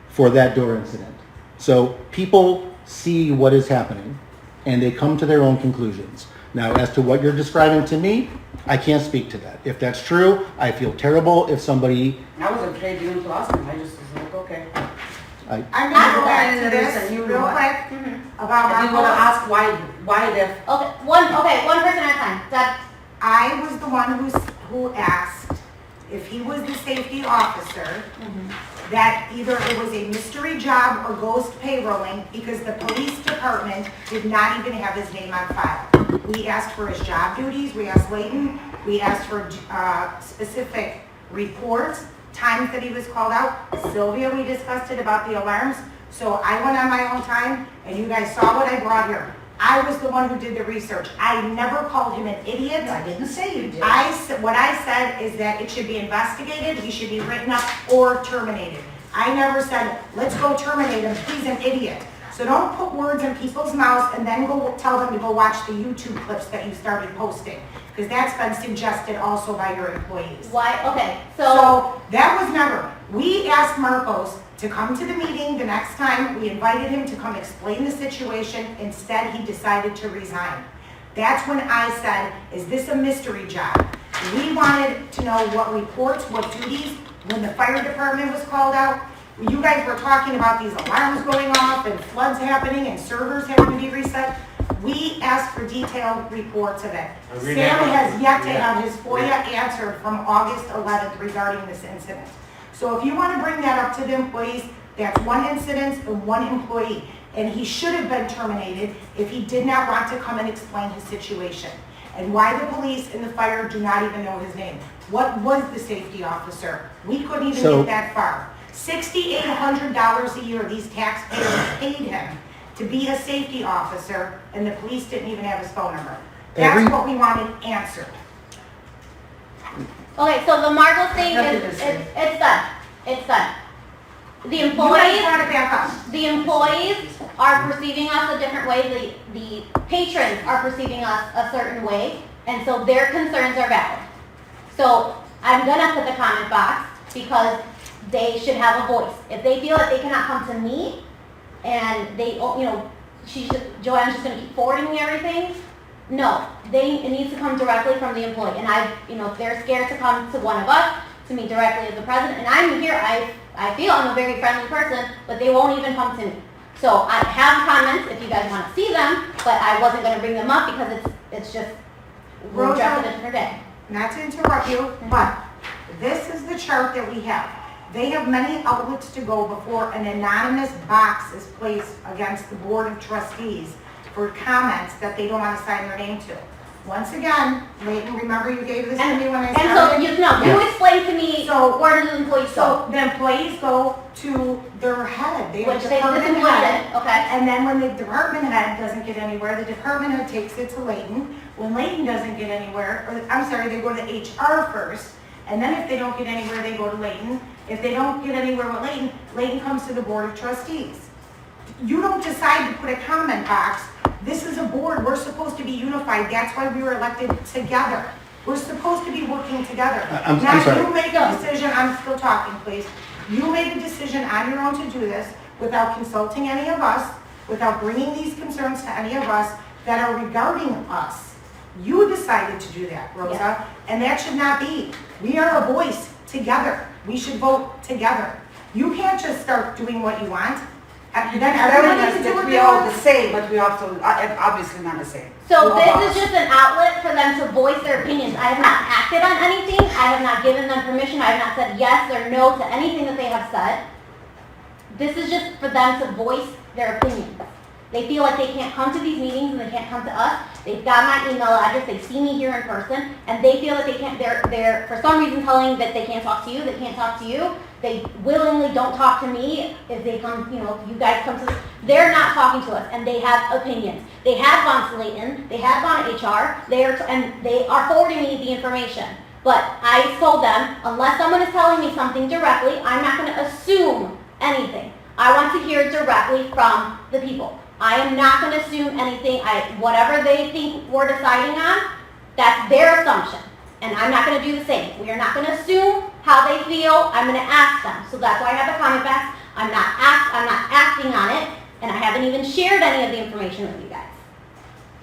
for that door incident. So people see what is happening and they come to their own conclusions. Now, as to what you're describing to me, I can't speak to that. If that's true, I feel terrible if somebody, I was afraid even to ask them. I just was like, okay. I'm Not gonna go that back to there this is a new real one. quick Mhm. about I didn't want to my ask why they're Okay, one person at a time. That, I was the one who asked if he was the safety officer, that either it was a mystery job or ghost payrolling, because the police department did not even have his name on file. We asked for his job duties, we asked Layton, we asked for specific reports, times that he was called out. Sylvia, we discussed it about the alarms. So I went on my own time, and you guys saw what I brought here. I was the one who did the research. I never called him an idiot. I didn't say you did. What I said is that it should be investigated, he should be written up or terminated. I never said, let's go terminate him, he's an idiot. So don't put words in people's mouths and then go tell them to go watch the YouTube clips that you started posting, because that's been suggested also by your employees. Why, okay, So that was never, we asked Marcos to come to the meeting the next time, we invited him to come explain the situation, instead he decided to resign. That's when I said, is this a mystery job? We wanted to know what reports, what duties, when the fire department was called out. You guys were talking about these alarms going off and floods happening and servers having to be reset. We asked for detailed reports of it. Sam has yet to have his FOIA answered from August 11th regarding this incident. So if you want to bring that up to the employees, that's one incident and one employee. And he should have been terminated if he did not want to come and explain his situation. And why the police and the fire do not even know his name. What was the safety officer? We couldn't even get that far. $6,800 a year these taxpayers paid him to be a safety officer, and the police didn't even have his phone number. That's what we wanted answered. okay, so the Margot thing Nothing is, to say. it's done, it's done. The You guys employees, brought it back up. the employees are perceiving us a different way, the patrons are perceiving us a certain way, and so their concerns are valid. So I'm gonna put the comment box, because they should have a voice. If they feel that they cannot come to me, and they, Joanne's just gonna keep forwarding me everything, no, it needs to come directly from the employee. And if they're scared to come to one of us, to me directly as the president, and I'm here, I feel I'm a very friendly person, but they won't even come to me. So I have comments if you guys want to see them, but I wasn't going to bring them up because it's just, we'll address it a different day. Not to interrupt you, but this is the chart that we have. They have many outlets to go before an anonymous box is placed against the Board of Trustees for comments that they don't want to sign their name to. Once again, Layton, remember you gave this to me when I And so, started? you explain to me, where do the employees go? So the employees go to their head, they have Which a they department disappointed, head. okay? And then when the department head doesn't get anywhere, the department head takes it to Layton. When Layton doesn't get anywhere, they go to HR first. And then if they don't get anywhere, they go to Layton. If they don't get anywhere with Layton, Layton comes to the Board of Trustees. You don't decide to put a comment box. This is a board, we're supposed to be unified, that's why we were elected together. We're supposed to be working together. I'm Now, sorry. you make a decision, I'm still talking, please. You made a decision on your own to do this without consulting any of us, without bringing these concerns to any of us that are regarding us. You decided to do that, Rosa, Yeah. and that should not be. We are a voice together. We should vote together. You can't just start doing what you want. Then everyone needs to do what we they are want. the same, but we have to, obviously not the same. So We're all this is just an outlet for them to voice their opinions. I have not acted on anything. I have not given them permission. I have not said yes or no to anything that they have said. This is just for them to voice their opinions. They feel like they can't come to these meetings and they can't come to us. They've got my email address. They see me here in person, and they feel that they can't. They're for some reason telling that they can't talk to you. They can't talk to you. They willingly don't talk to me if they come. If you guys come to. They're not talking to us, and they have opinions. They have gone to Layton. They have gone to HR. They are forwarding me the information. But I told them, unless someone is telling me something directly, I'm not going to assume anything. I want to hear directly from the people. I am not going to assume anything. Whatever they think we're deciding on, that's their assumption. And I'm not going to do the same. We are not going to assume how they feel. I'm going to ask them. So that's why I have the comment box. I'm not acting on it, and I haven't even shared any of the information with you guys.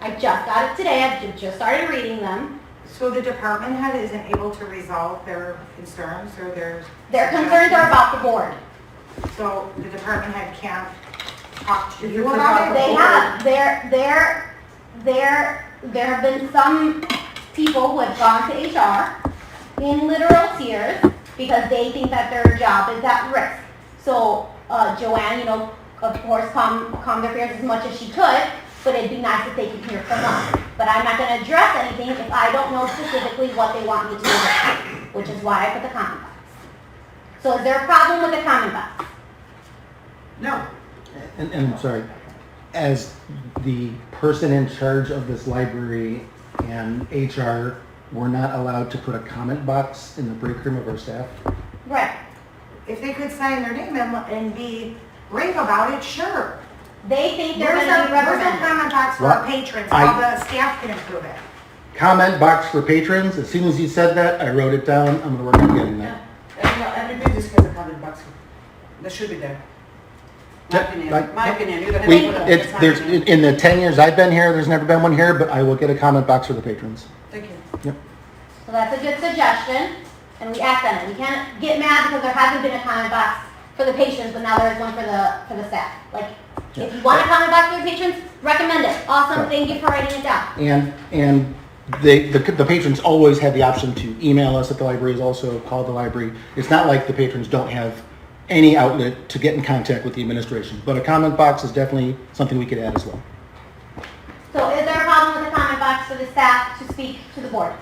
I just got it today. I just started reading them. So the department head isn't able to resolve their concerns or their Concerns are about the board. So the department head can't talk to If you it's about about it? They have. There have been some people who have gone to HR in literal tears because they think that their job is at risk. So Joanne, you know, of course, calm their fears as much as she could, but it'd be nice if they could hear from us. But I'm not going to address anything if I don't know specifically what they want me to do, which is why I put the comment box. So is there a problem with the comment box? No. And I'm sorry, as the person in charge of this library and HR, we're not allowed to put a comment box in the break room of our staff? Right. If they could sign their name and be brave about it, sure. They think they're There's going to be a represented. comment box for What? our patrons, I- all the staff can improve it. Comment box for patrons, as soon as you said that, I wrote it down, I'm gonna work on getting that. Every business has a comment box. That should be there. My Yeah, opinion, like- my opinion, you're gonna We, have to put it's, it's my there's, opinion. in the 10 years I've been here, there's never been one here, but I will get a comment box for the patrons. Thank you. Yep. So that's a good suggestion, and we act on it. We can't get mad because there hasn't been a comment box for the patrons, but now there is one for the staff. Like, if you want a comment box for the patrons, recommend it. Awesome, Right. thank you for writing it down. And the patrons always have the option to email us at the libraries, also call the library. It's not like the patrons don't have any outlet to get in contact with the administration, but a comment box is definitely something we could add as well. So is there a problem with the comment box for the staff to speak to the board?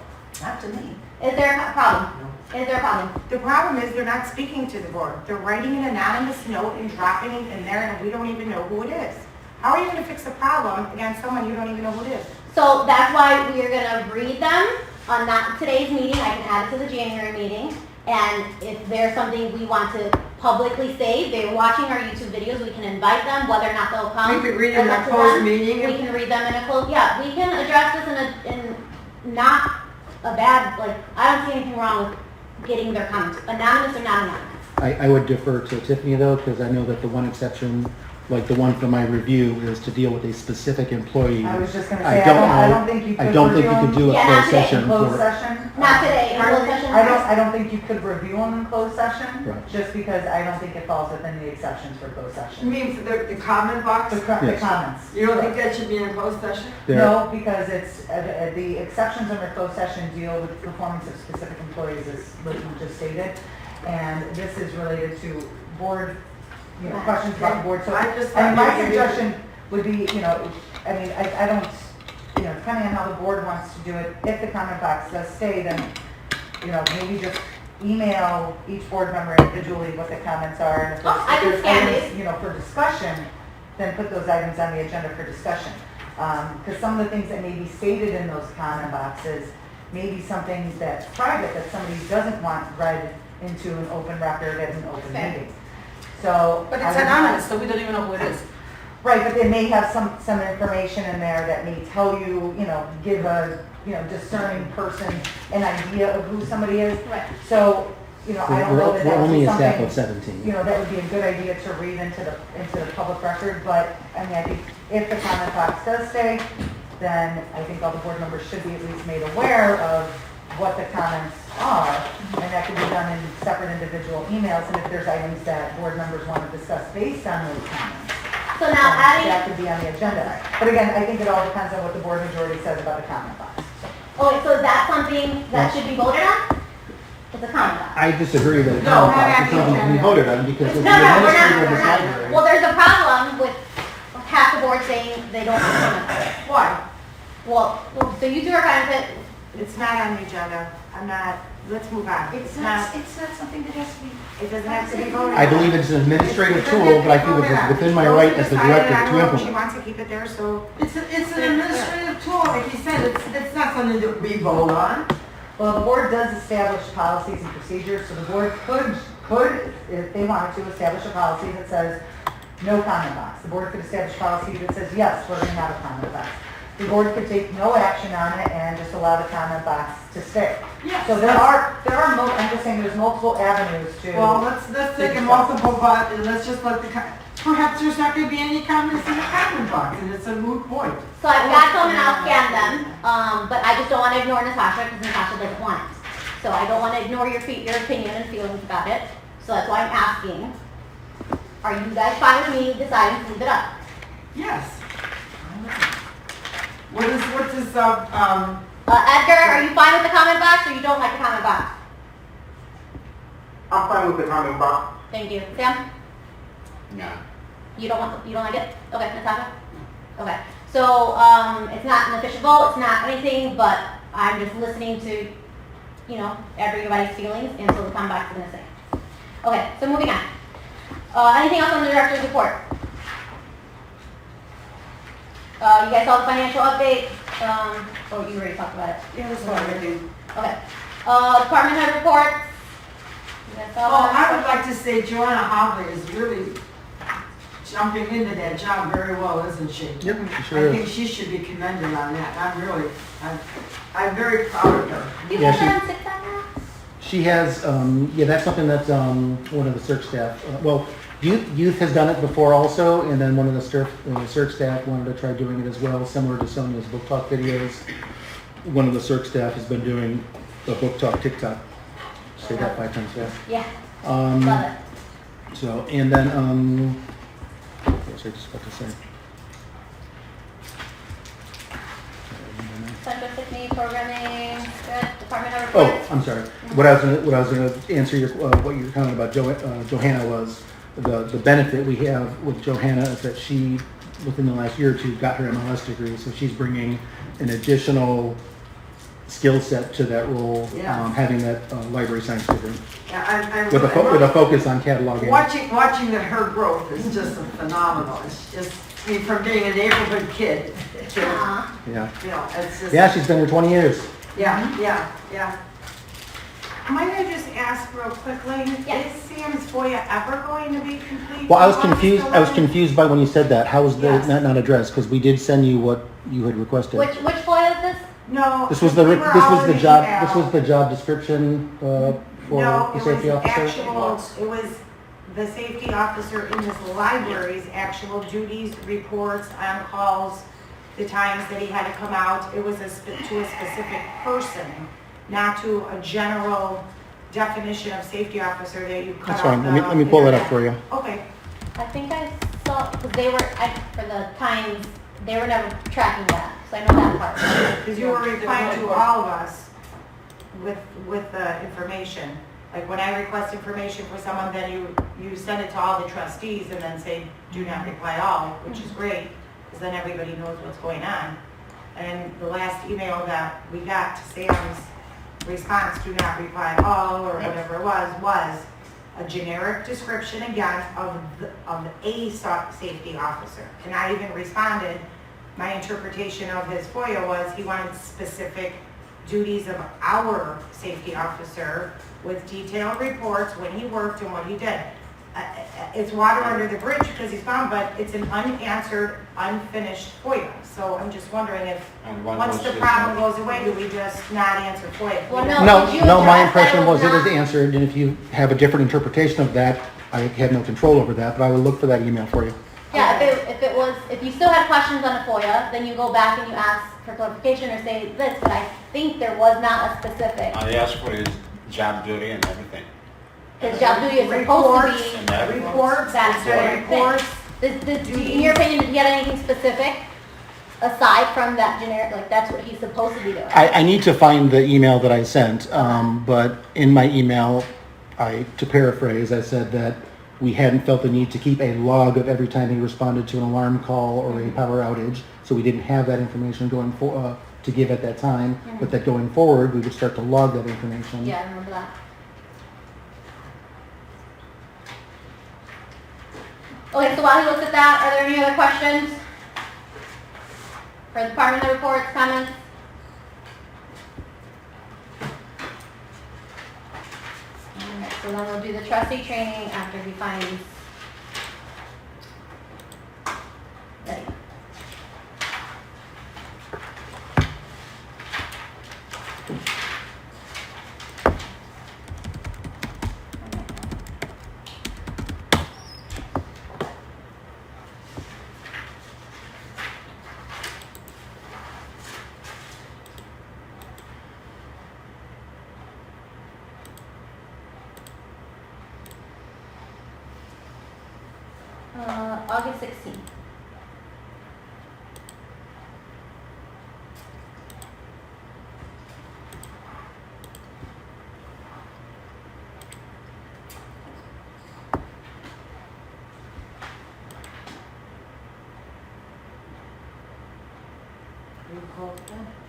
Not to me. Is there a problem? Is there a problem? The problem is they're not speaking to the board. They're writing an anonymous note and dropping it in there and we don't even know who it is. How are you gonna fix a problem against someone you don't even know who it is? So that's why we are gonna read them on not today's meeting. I can add it to the January meeting. And if there's something we want to publicly say, they're watching our YouTube videos, we can invite them, whether or not they'll come. We could read in It's a up to closed them. meeting. We can read them in a closed, yeah, we can address this in not a bad, like, I don't see anything wrong with getting their comments, anonymous or not anonymous. I would defer to Tiffany though, because I know that the one exception, like the one for my review, is to deal with a specific employee. I was just gonna I say, don't I know- don't think you could I don't think you review could them do a Yeah, closed not today. session in closed for, session. Not today, in closed session. I don't think you could review them in closed session, Right. just because I don't think it falls within the exceptions for closed You session. mean for the comment box? The Yes. comments. You don't think that should be in a closed session? there, No, because it's, the exceptions under closed session deal with performance of specific employees, as Liz just stated. And this is related to board, questions about the board. So, I just and thought my maybe- suggestion would be, I mean, I don't, depending on how the board wants to do it, if the comment box does stay, then, maybe just email each board member individually what the comments are. And if Oh, I can there's scan items, for discussion, then put those items on the agenda for discussion. Because some of the things that may be stated in those comment boxes may be something that's private, that somebody doesn't want read into an open record at an open Fair. meeting. So. But I it's would not- anonymous, so we don't even know who it is. Right, but they may have some information in there that may tell you, give a, discerning person an idea of who somebody is. Right. So, I don't know that we're that would only be a staff something, of 17. that would be a good idea to read into the public record, but, I mean, I think if the comment box does stay, then I think all the board members should be at least made aware of what the comments are, and that can be done in separate individual emails, and if there's items that board members want to discuss based on those comments, So now that adding, could be on the agenda. But again, I think it all depends on what the board majority says about the comment box. okay, so is that something that should be voted on? It's a comment box. I disagree that a No, comment box not is something to be voted on, because as the No, no, we're administrator of not, this we're not. library. Well, there's a problem with half the board saying they don't want to comment on it. Why? Well, so you two are kind of, It's not on the agenda. I'm not, let's move on. It's not something that has to be. It doesn't have to be voted on. I believe it's an administrative tool, but I feel it's within my right as the director to She implement. wants to keep it there, so It's an administrative tool, like you said, it's not something that we vote on. Well, the board does establish policies and procedures, so the board could, if they wanted to, establish a policy that says no comment box. The board could establish a policy that says, yes, we're going to have a comment box. The board could take no action on it and just allow the comment box to stay. Yes. So I'm just saying there's multiple avenues to. Well, let's take a multiple vote, and let's just let perhaps there's not gonna be any comments in the comment box, and it's a moot point. so I've got some and I'll scan them, but I just don't want to ignore Natasha because Natasha doesn't want it. So I don't want to ignore your opinion and feelings about it. So that's why I'm asking, are you guys fine with me deciding to leave it up? Yes. What is, Edgar, are you fine with the comment box or you don't like the comment box? I'm fine with the comment box. Thank you. Sam? No. You don't like it? Okay, Natasha? Okay. So, it's not an official vote, it's not anything, but I'm just listening to, you know, everybody's feelings and so the comment box is gonna say. Okay, so moving on. Anything else on the director's report? You guys saw the financial update? Oh, you already talked about it. Yeah, that's what everything. Okay. Department head reports? You guys saw Oh, that? I would like to say Joanna Hobley is really jumping into that job very well, isn't she? Yep, she I sure think is. she should be commended on that. I'm very proud of her. You Yeah, guys she- are on TikTok now? She has, yeah, that's something that one of the search staff, well, youth has done it before also, and then one of the search staff wanted to try doing it as well, similar to Sonia's book talk videos. One of the search staff has been doing the book talk TikTok. Say that 5 times fast. Yeah, love it. So, and then, what was I just about to say? Central Stickney programming, good. Department head Oh, reports? I'm sorry. What I was gonna answer your, what you were talking about Johanna was, the benefit we have with Johanna is that she, within the last year or two, got her MLS degree, so she's bringing an additional skill set to that role, Yeah. having that library science degree, Yeah, with a focus on cataloging. Watching her growth is just phenomenal. It's just, I mean, from being a neighborhood kid to, Aw. Yeah, you know, it's just. yeah, she's been here 20 years. Yeah. Might I just ask real quickly, Yes. is Sam's FOIA ever going to be complete? Well, I was for August confused, 11th? by when you said that. How was the, Yes. not addressed? Because we did send you what you had requested. Which FOIA is this? No. This was we were the already job, out. this was the job description, for No, the it safety was officer? actual, it was the safety officer in this library's actual duties, reports, on calls, the times that he had to come out. It was to a specific person, not to a general definition of safety officer that you cut That's off fine. the Let me pull that up internet. for you. Okay, I think I saw, because they were, for the times, they were never tracking that, so I know that part. because you were replying to all of us with the information. Like when I request information for someone, then you send it to all the trustees and then say, do not reply all, which is great, because then everybody knows what's going on. And the last email that we got to Sam's response, do not reply all, or whatever it was a generic description again of a safety officer. And I even responded, my interpretation of his FOIA was he wanted specific duties of our safety officer with detailed reports when he worked and what he did. It's water under the bridge because he's gone, but it's an unanswered, unfinished FOIA. So I'm just wondering if, once the problem goes away, do we just not answer FOIA? Well, no. No, did you no, my address that impression was it was not- answered, and if you have a different interpretation of that, I have no control over that, but I will look for that email for you. Yeah, if you still had questions on the FOIA, then you go back and you ask for clarification or say this, but I think there was not a specific. I asked for his job duty and everything. His job duty is supposed to be And that Reports, that sort of reports. thing. In your opinion, did he have anything specific aside from that generic, like that's what he's supposed to be doing? I need to find the email that I sent, but in my email, to paraphrase, I said that we hadn't felt the need to keep a log of every time he responded to an alarm call or a power outage, so we didn't have that information to give at that time, but that going forward, we would start to log that information. Yeah, I remember that. Okay, so while he looks at that, are there any other questions? For the department head reports, comments? Alright, so then we'll do the trustee training after he finds. Ready. August 16th.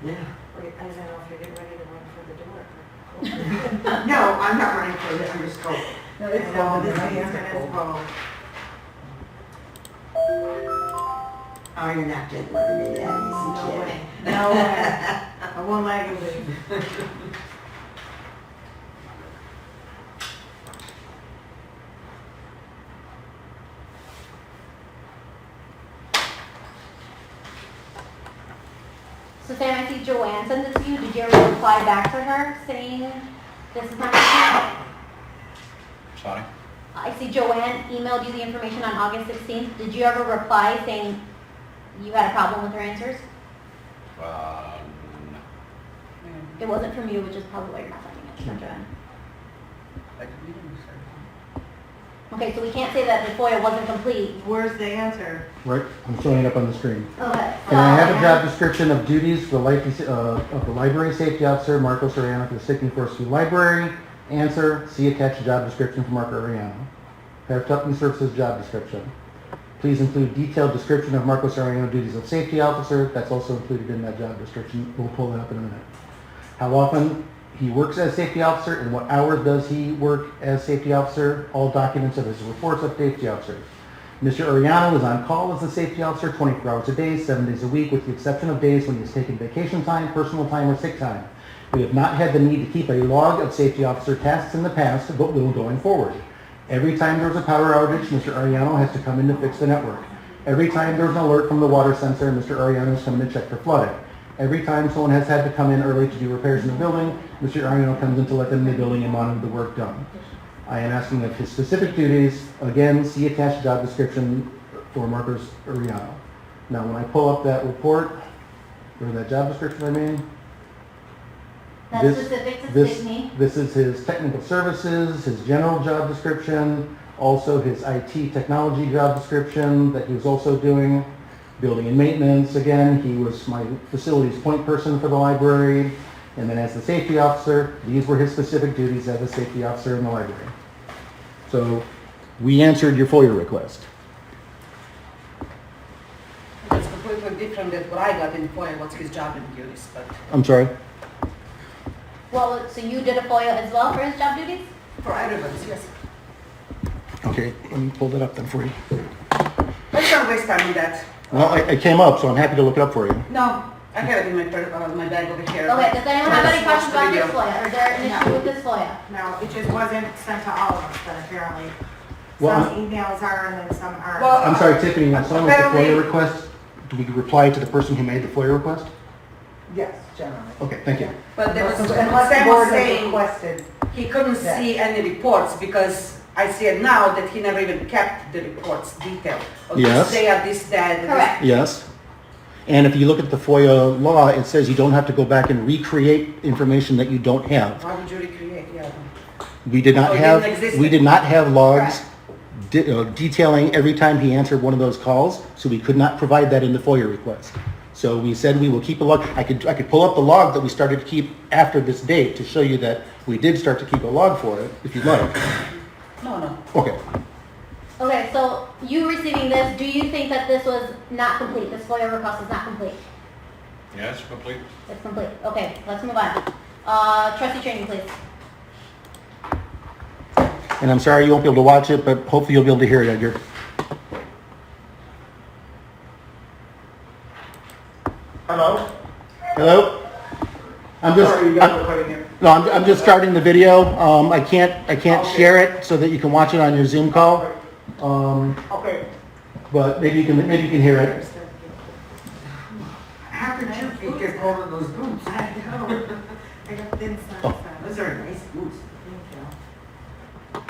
Yeah. Wait, I don't know if you're getting ready to run for the door. No, I'm not running for it, I'm just going. No, it's Well, down this there. is gonna vote. Oh, you're not getting rid of me that No easy, way, kid. no way. I won't let you leave. So Sam, I see Joanne sent this to you. Did you ever reply back to her saying this is not complete? Sorry? I see Joanne emailed you the information on August 16th. Did you ever reply saying you had a problem with her answers? No. It wasn't from you, which is probably why you're not finding it from Joanne. Okay, so we can't say that the FOIA wasn't complete. Where's the answer? Right, I'm showing it up on the screen. Okay. And I have a job description of duties for of the library safety officer, Marco Soriano, for the Stickney-Forest Library. Answer, see attached job description for Marco Soriano. Company Services job description. Please include detailed description of Marco Soriano duties of safety officer. That's also included in that job description. We'll pull that up in a minute. How often he works as safety officer and what hours does he work as safety officer. All documents of his reports of safety officer. Mr. Ariano is on call as a safety officer 24 hours a day, 7 days a week, with the exception of days when he has taken vacation time, personal time, or sick time. We have not had the need to keep a log of safety officer tasks in the past, but will going forward. Every time there's a power outage, Mr. Ariano has to come in to fix the network. Every time there's an alert from the water sensor, Mr. Ariano is coming to check for flooding. Every time someone has had to come in early to do repairs in the building, Mr. Ariano comes in to let them in the building and monitor the work done. I am asking of his specific duties. Again, see attached job description for Marcos Ariano. Now, when I pull up that report, or that job description, I mean, That's This- specific to this, Stickney. this is his technical services, his general job description, also his IT technology job description that he was also doing, building and maintenance. Again, he was my facilities point person for the library. And then as the safety officer, these were his specific duties as a safety officer in the library. So we answered your FOIA request. It's completely different than what I got in FOIA, what's his job and duties, but I'm sorry? Well, so you did a FOIA as well for his job duties? for everyone's, yes. Okay, let me pull that up then for you. Let's not waste time on that. Well, it came up, so I'm happy to look it up for you. No, I have it in my bag over here. Okay, does anyone have any Let's questions watch about the this video. FOIA? Or is there an issue with this FOIA? No, it just wasn't sent to all of us, but apparently Well, some emails are and then some aren't. Well, I'm sorry, Tiffany, when someone makes a Apparently- FOIA request, do we reply to the person who made the FOIA request? Yes, generally. Okay, thank you. But there was, Unless the Sam board was has saying requested. he couldn't Yeah. see any reports because I see it now that he never even kept the reports detailed. Or Yes. this day or this, that. Correct. Yes. And if you look at the FOIA law, it says you don't have to go back and recreate information that you don't have. Why would you recreate, yeah. We did not Oh, it have, didn't exist we did then. not have logs detailing every time he answered one of those calls, so we could not provide that in the FOIA request. So we said we will keep a log. I could pull up the log that we started to keep after this date to show you that we did start to keep a log for it, if you'd like. No. Okay. Okay, so you receiving this, do you think that this was not complete? This FOIA request is not complete? Yeah, it's complete. It's complete. Okay, let's move on. Trustee training, please. And I'm sorry you won't be able to watch it, but hopefully you'll be able to hear it, Edgar. Hello? Hello? I'm just, I'm just starting the video. I can't share it so that you can watch it on your Zoom call. Okay. But maybe you can hear it. How could your feet get cold in those boots? I know. I got thin socks on. Those are nice boots. Thank you.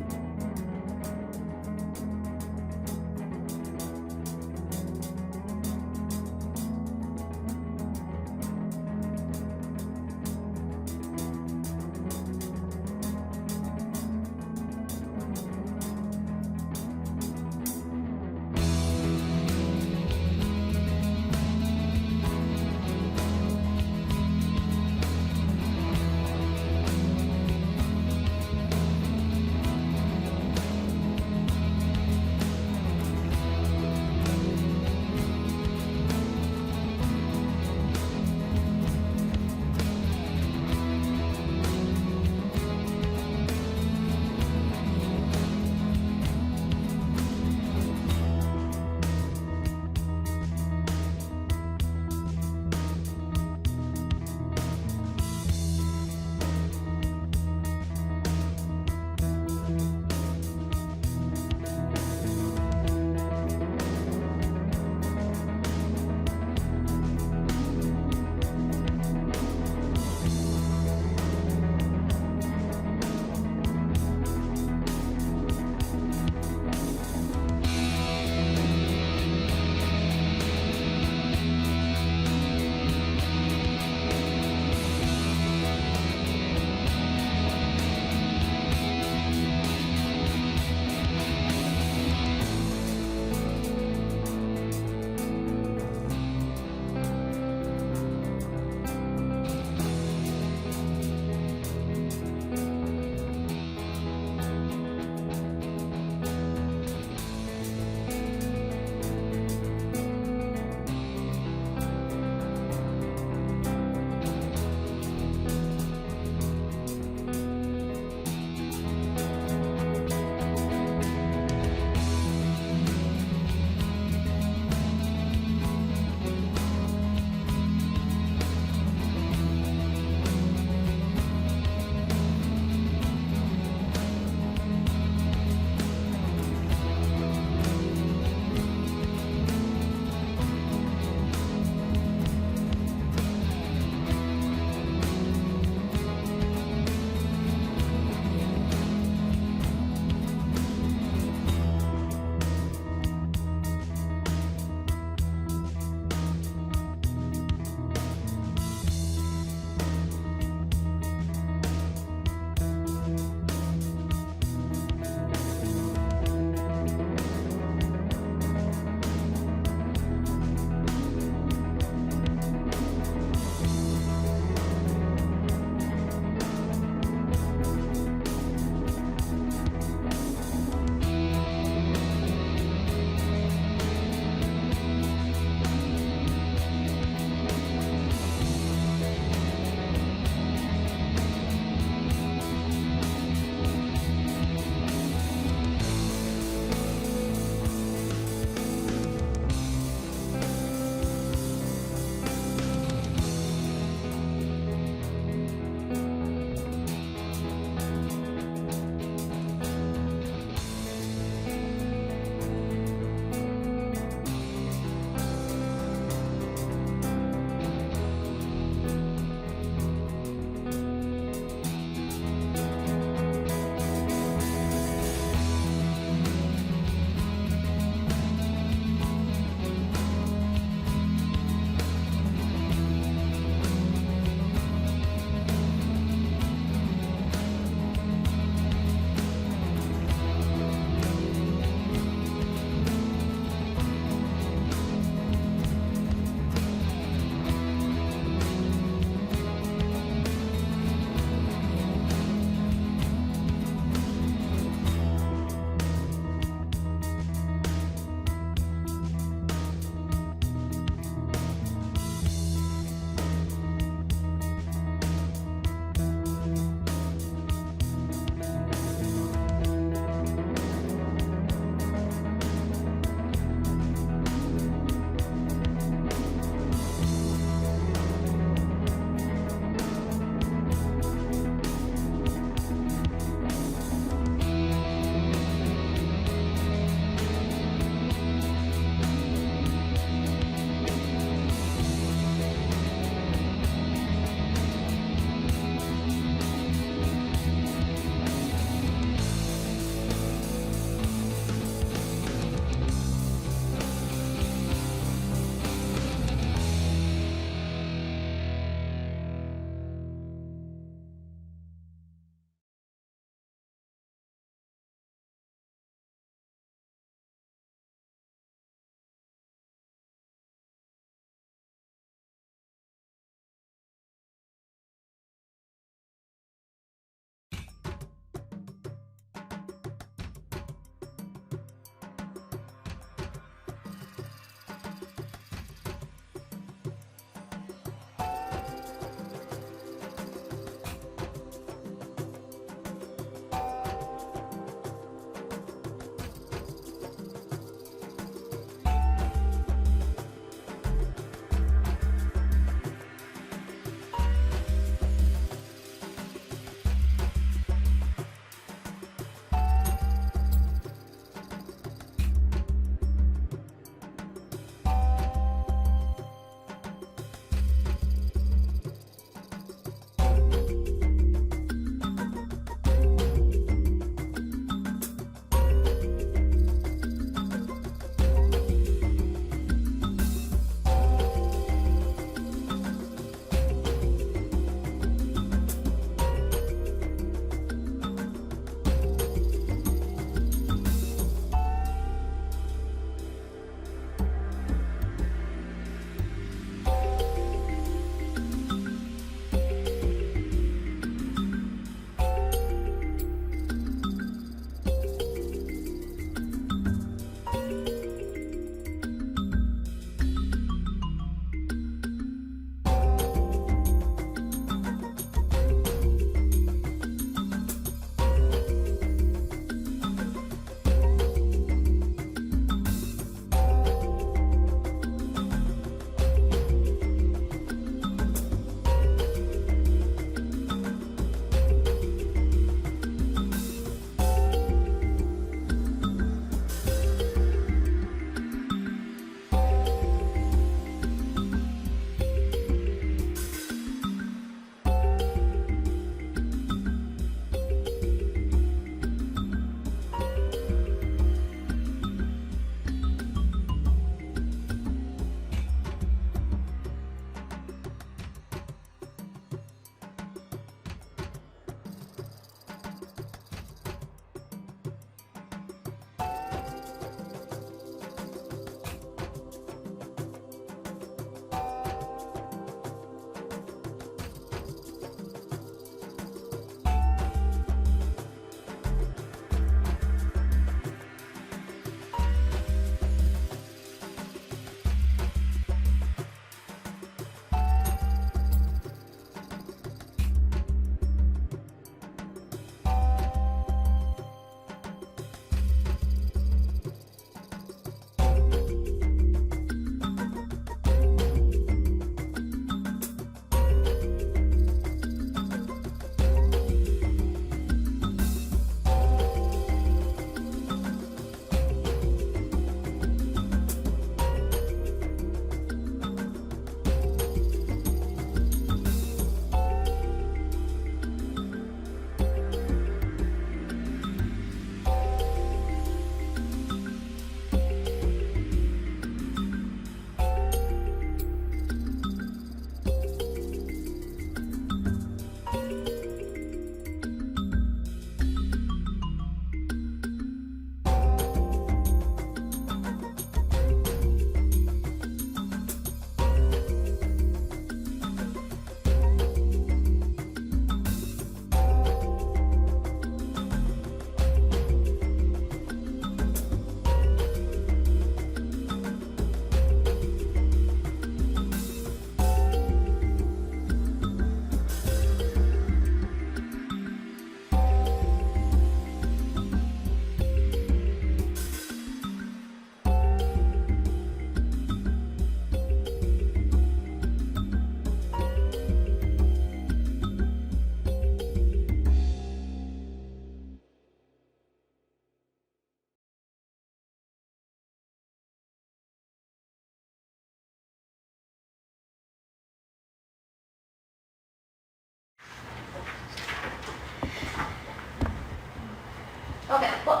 Okay, cool.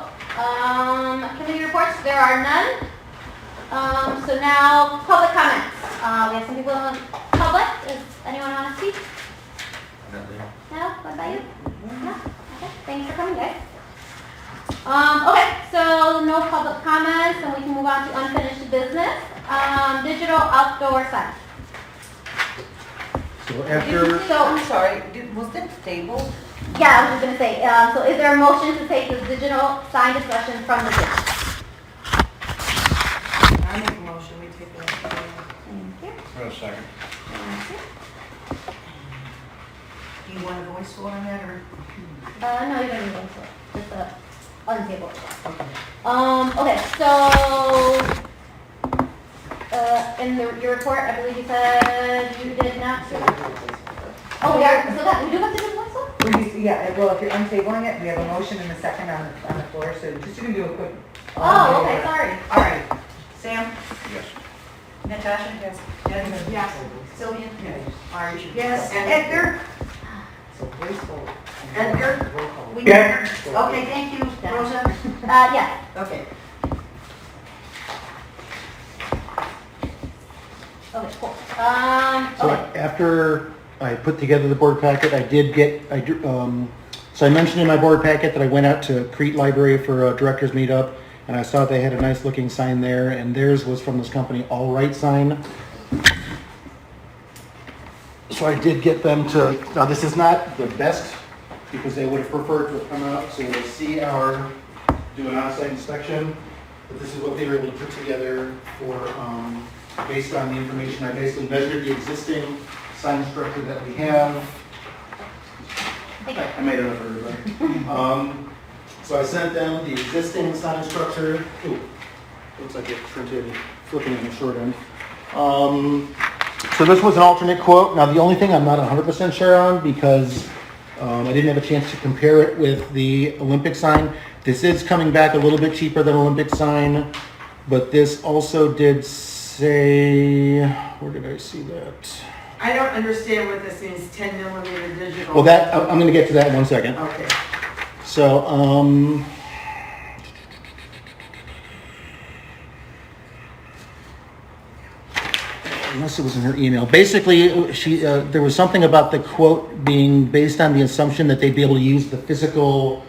Committee reports, there are none. So now, public comments. We have some people in the public. Does anyone want to speak? No? What about you? No? Okay, thanks for coming, guys. Okay, so no public comments, and we can move on to unfinished business. Digital outdoor sign. So after, So, I'm sorry, was that tabled? yeah, I was just gonna say, so is there a motion to take the digital sign discussion from the table? I make a motion, we take it. Thank you. For a second. Thank you. Do you want a voice vote on that, or? No, you don't need one for it. Just untable. Okay. Okay, so, in your report, I believe you said you did not. Oh, we are, so that, we do have to do one, so? Yeah, well, if you're untabling it, we have a motion and a second on the floor, so just you can do a quick. Oh, okay, sorry. All right, Sam? Yes. Natasha? Yes. Jennifer? Yes. Sylvia? Yes. Marge? Yes. And Edgar? So voice vote. Edgar? We Yes. Okay, thank you, Rosa. Yes. Okay. Okay, cool. so Okay. after I put together the board packet, I did get, so I mentioned in my board packet that I went out to Crete Library for a director's meetup, and I saw they had a nice looking sign there, and theirs was from this company, All Right Sign. So I did get them to, now this is not the best, because they would have preferred to have come out to see our, do an on-site inspection, but this is what they were able to put together for, based on the information. I basically measured the existing sign structure that we have. Thank you. I made it up for everybody. So I sent them the existing sign structure. Ooh, looks like it printed, flipping in the short end. So this was an alternate quote. Now, the only thing I'm not 100% sure on, because I didn't have a chance to compare it with the Olympic sign. This is coming back a little bit cheaper than Olympic sign, but this also did say, where did I see that? I don't understand what this means, 10 millimeter digital. Well, that, I'm going to get to that in 1 second. Okay. So, unless it was in her email. Basically, there was something about the quote being based on the assumption that they'd be able to use the physical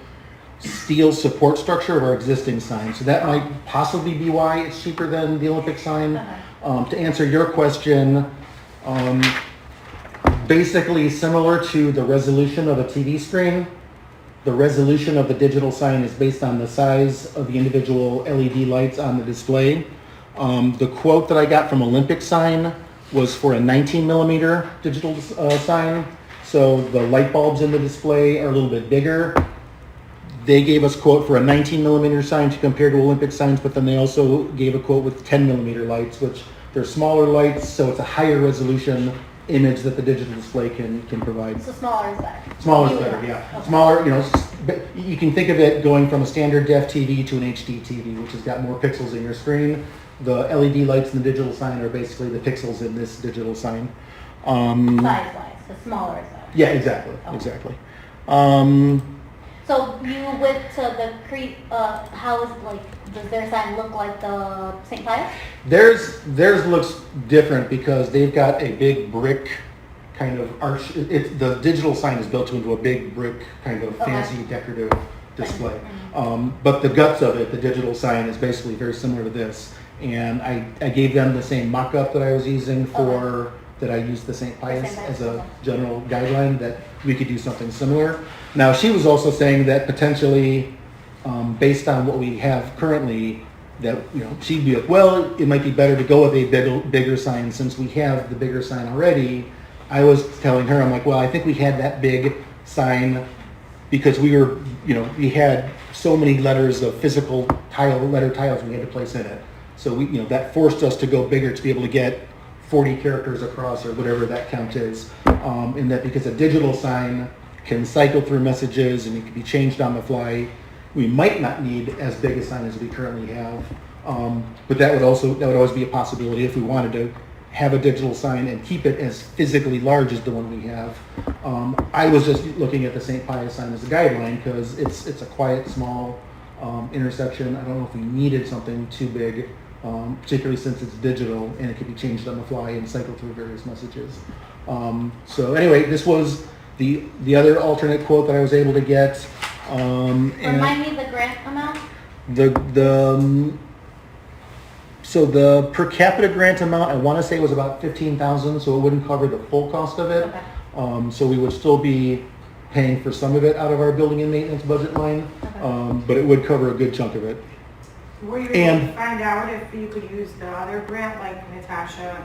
steel support structure of our existing sign. So that might possibly be why it's cheaper than the Olympic sign. To answer your question, basically similar to the resolution of a TV screen, the resolution of the digital sign is based on the size of the individual LED lights on the display. The quote that I got from Olympic sign was for a 19 millimeter digital sign. So the light bulbs in the display are a little bit bigger. They gave us quote for a 19 millimeter sign to compare to Olympic signs, but then they also gave a quote with 10 millimeter lights, which they're smaller lights, so it's a higher resolution image that the digital display can provide. So smaller is better. Smaller is better, yeah. Okay. Smaller, you can think of it going from a standard def TV to an HD TV, which has got more pixels in your screen. The LED lights in the digital sign are basically the pixels in this digital sign. Size-wise, so smaller is better. Yeah, exactly, Okay. exactly. So you went to the Crete, how is, does their sign look like the St. Pius? Theirs looks different because they've got a big brick kind of arch. The digital sign is built into a big brick kind of fancy decorative display. But the guts of it, the digital sign, is basically very similar to this. And I gave them the same mock-up that I was using for, that I used the St. Pius as a general guideline, that we could do something similar. Now, she was also saying that potentially, based on what we have currently, that, she'd be like, well, it might be better to go with a bigger sign since we have the bigger sign already. I was telling her, I'm like, well, I think we had that big sign because we were, we had so many letters of physical letter tiles we had to place in it. So we, that forced us to go bigger to be able to get 40 characters across or whatever that count is. And that because a digital sign can cycle through messages and it can be changed on the fly, we might not need as big a sign as we currently have. But that would always be a possibility if we wanted to have a digital sign and keep it as physically large as the one we have. I was just looking at the St. Pius sign as a guideline because it's a quiet, small intersection. I don't know if we needed something too big, particularly since it's digital and it can be changed on the fly and cycle through various messages. So anyway, this was the other alternate quote that I was able to get. And Remind me the grant amount? So the per capita grant amount, I want to say was about 15,000, so it wouldn't cover the full cost of it. Okay. So we would still be paying for some of it out of our building and maintenance budget line, Okay. but it would cover a good chunk of it. Were you And- able to find out if you could use the other grant, like Natasha?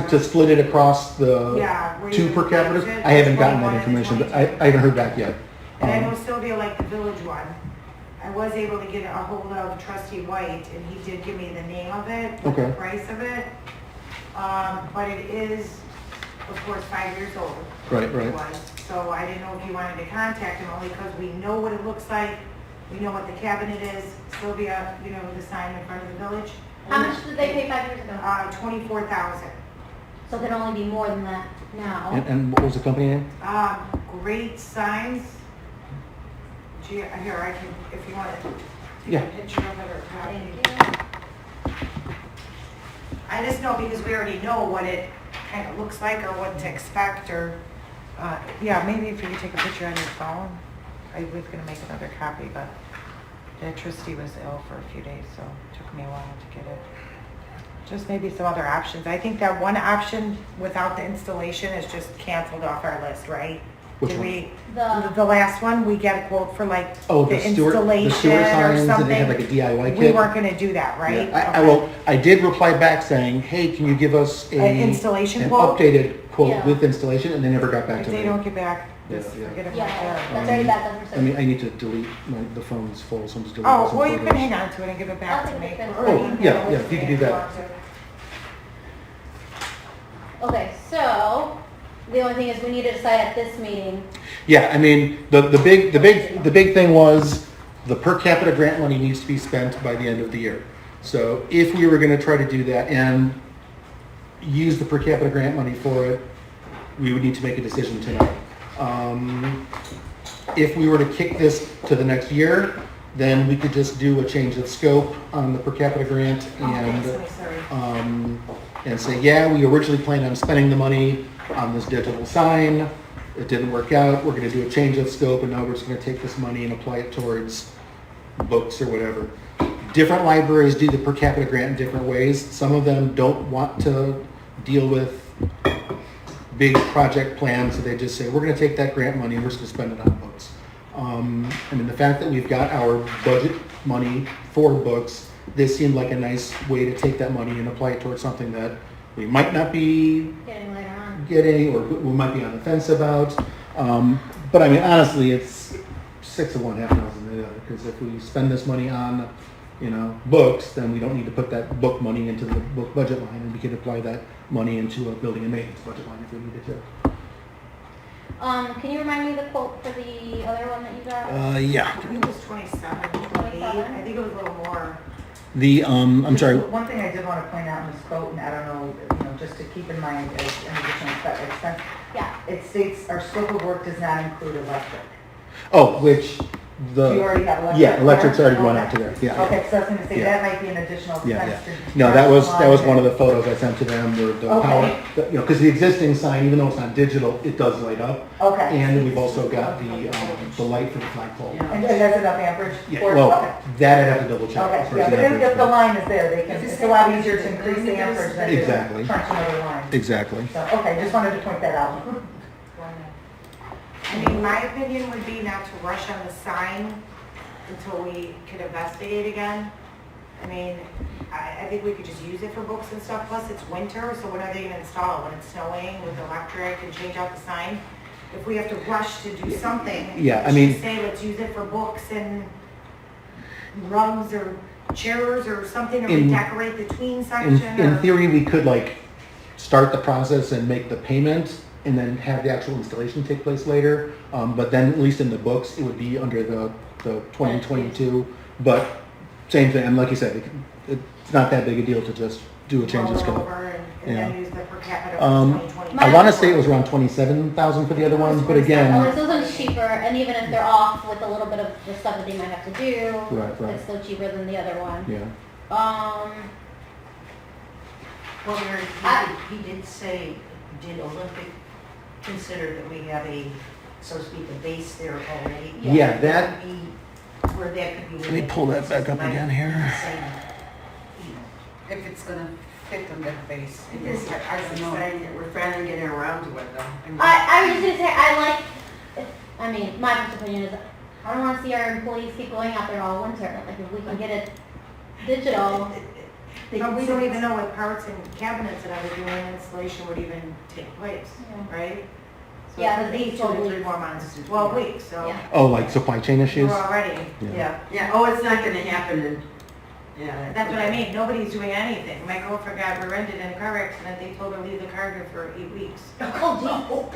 To split it across the Yeah. were two you per able to capita, use it? I haven't gotten 21 that and information, but 22? I haven't heard back yet. And I know Sylvia liked the village one. I was able to get a hold of Trustee White, and he did give me the name of it, with the Okay. price of it. But it is, of course, 5 years old. Right, It right. was. So I didn't know if you wanted to contact him, only because we know what it looks like, we know what the cabinet is. Sylvia, you know, the sign in front of the village. How much did they pay 5 years ago? 24,000. So it can only be more than that now. And what was the company name? Great signs. Gee, here, I can, if you want to take Yeah. a picture of it or Thank copy. you. I just know because we already know what it kind of looks like or what to expect or, yeah, maybe if you could take a picture on your phone. I was gonna make another copy, but the trustee was ill for a few days, so it took me a while to get it. Just maybe some other options. I think that one option without the installation is just canceled off our list, right? Which Did one? we, The, the last one, we get a quote for like Oh, the the sewer installation or signs, and something. they had like a DIY kit. We weren't gonna do that, right? Yeah, I Okay. will. I did reply back saying, "Hey, can you give us An installation an quote? updated quote Yeah. with installation?" And they never got back If to they me. don't get back, Yeah, just yeah. forget about yeah, that. that's already back on I mean, I need to delete the phone's full, so I'm just deleting Oh, some well, you photos. can hang on to it and give it back I'll to take me. a picture. Or Oh, email yeah, it yeah, to if you me could do if that. want to. Okay, so the only thing is we need to decide at this meeting. Yeah, I mean, the big thing was the per capita grant money needs to be spent by the end of the year. So if we were going to try to do that and use the per capita grant money for it, we would need to make a decision tonight. If we were to kick this to the next year, then we could just do a change of scope on the per capita grant and say, yeah, we originally planned on spending the money on this digital sign. It didn't work out. We're going to do a change of scope, and now we're just going to take this money and apply it towards books or whatever. Different libraries do the per capita grant in different ways. Some of them don't want to deal with big project plans, so they just say, we're going to take that grant money and we're just going to spend it on books. I mean, the fact that we've got our budget money for books, this seemed like a nice way to take that money and apply it towards something that we might not be Getting later on. getting, or we might be on the fence about. But I mean, honestly, it's 6 of one, half a dozen of the other, because if we spend this money on, books, then we don't need to put that book money into the book budget line, and we could apply that money into a building and maintenance budget line if we needed to. Can you remind me the quote for the other one that you got? Yeah. I think it was 27, 28. I think it was a little more. I'm sorry. One thing I did want to point out in this quote, and I don't know, just to keep in mind as an additional expense, Yeah. it states our scope of work does not include electric. Oh, which Do you already have electric? yeah, electric's already run Okay. out to there. Yeah. Okay, so I was going to say, Yeah. that might be an additional Yeah, expense. yeah. No, that was one of the photos I sent to them, where the Okay. power, because the existing sign, even though it's not digital, it does light up. Okay. And we've also got the light for the flagpole. And it has enough amperage? Yeah, for- well, okay. that I'd have to double check. Okay, as far yeah, as but the if amperage, the line is there, it's a lot easier to increase the amperage than to Exactly. crunch another line. Exactly. So, okay, just wanted to point that out. I mean, my opinion would be not to rush on the sign until we could investigate again. I mean, I think we could just use it for books and stuff, plus it's winter, so when are they gonna install it? When it's snowing with electric and change out the sign? If we have to rush to do something, Yeah, I let's mean- just say let's use it for books and rugs or chairs or something, or In- redecorate the tween section, In or. theory, we could start the process and make the payment and then have the actual installation take place later. But then, at least in the books, it would be under the 2022. But same thing, and like you said, it's not that big a deal to just do a change of roll it scope. over and then Yeah. use the per capita for Um, 2020. I want to say it was around 27,000 for the other ones, but Oh, again, this one's cheaper. and even if they're off with a little bit of the stuff that they might have to do, Right, right. it's still cheaper than the other one. Yeah. Well, he did say, did Olympic consider that we have a, so to speak, a base there already? Yeah, that- Could be- Where that could be. Let me pull that back up again here. If it's gonna fit on that base. It is, I was saying that we're finally getting around to it though. I was just gonna say, I mean, my personal opinion is, I don't wanna see our employees keep going out there all winter, like if we can get it digital. But we don't even know what parts and cabinets and everything, when installation would even take place, Yeah. right? So Yeah, it could be 2 to 3 more months, 12 weeks, so Yeah. Oh, like supply chain issues? we're already, Yeah. yeah. Yeah, oh, it's not gonna happen in, yeah. That's what I mean, nobody's doing anything. My girlfriend got rear-ended in a car accident, they told her to leave the car here for 8 weeks. Oh,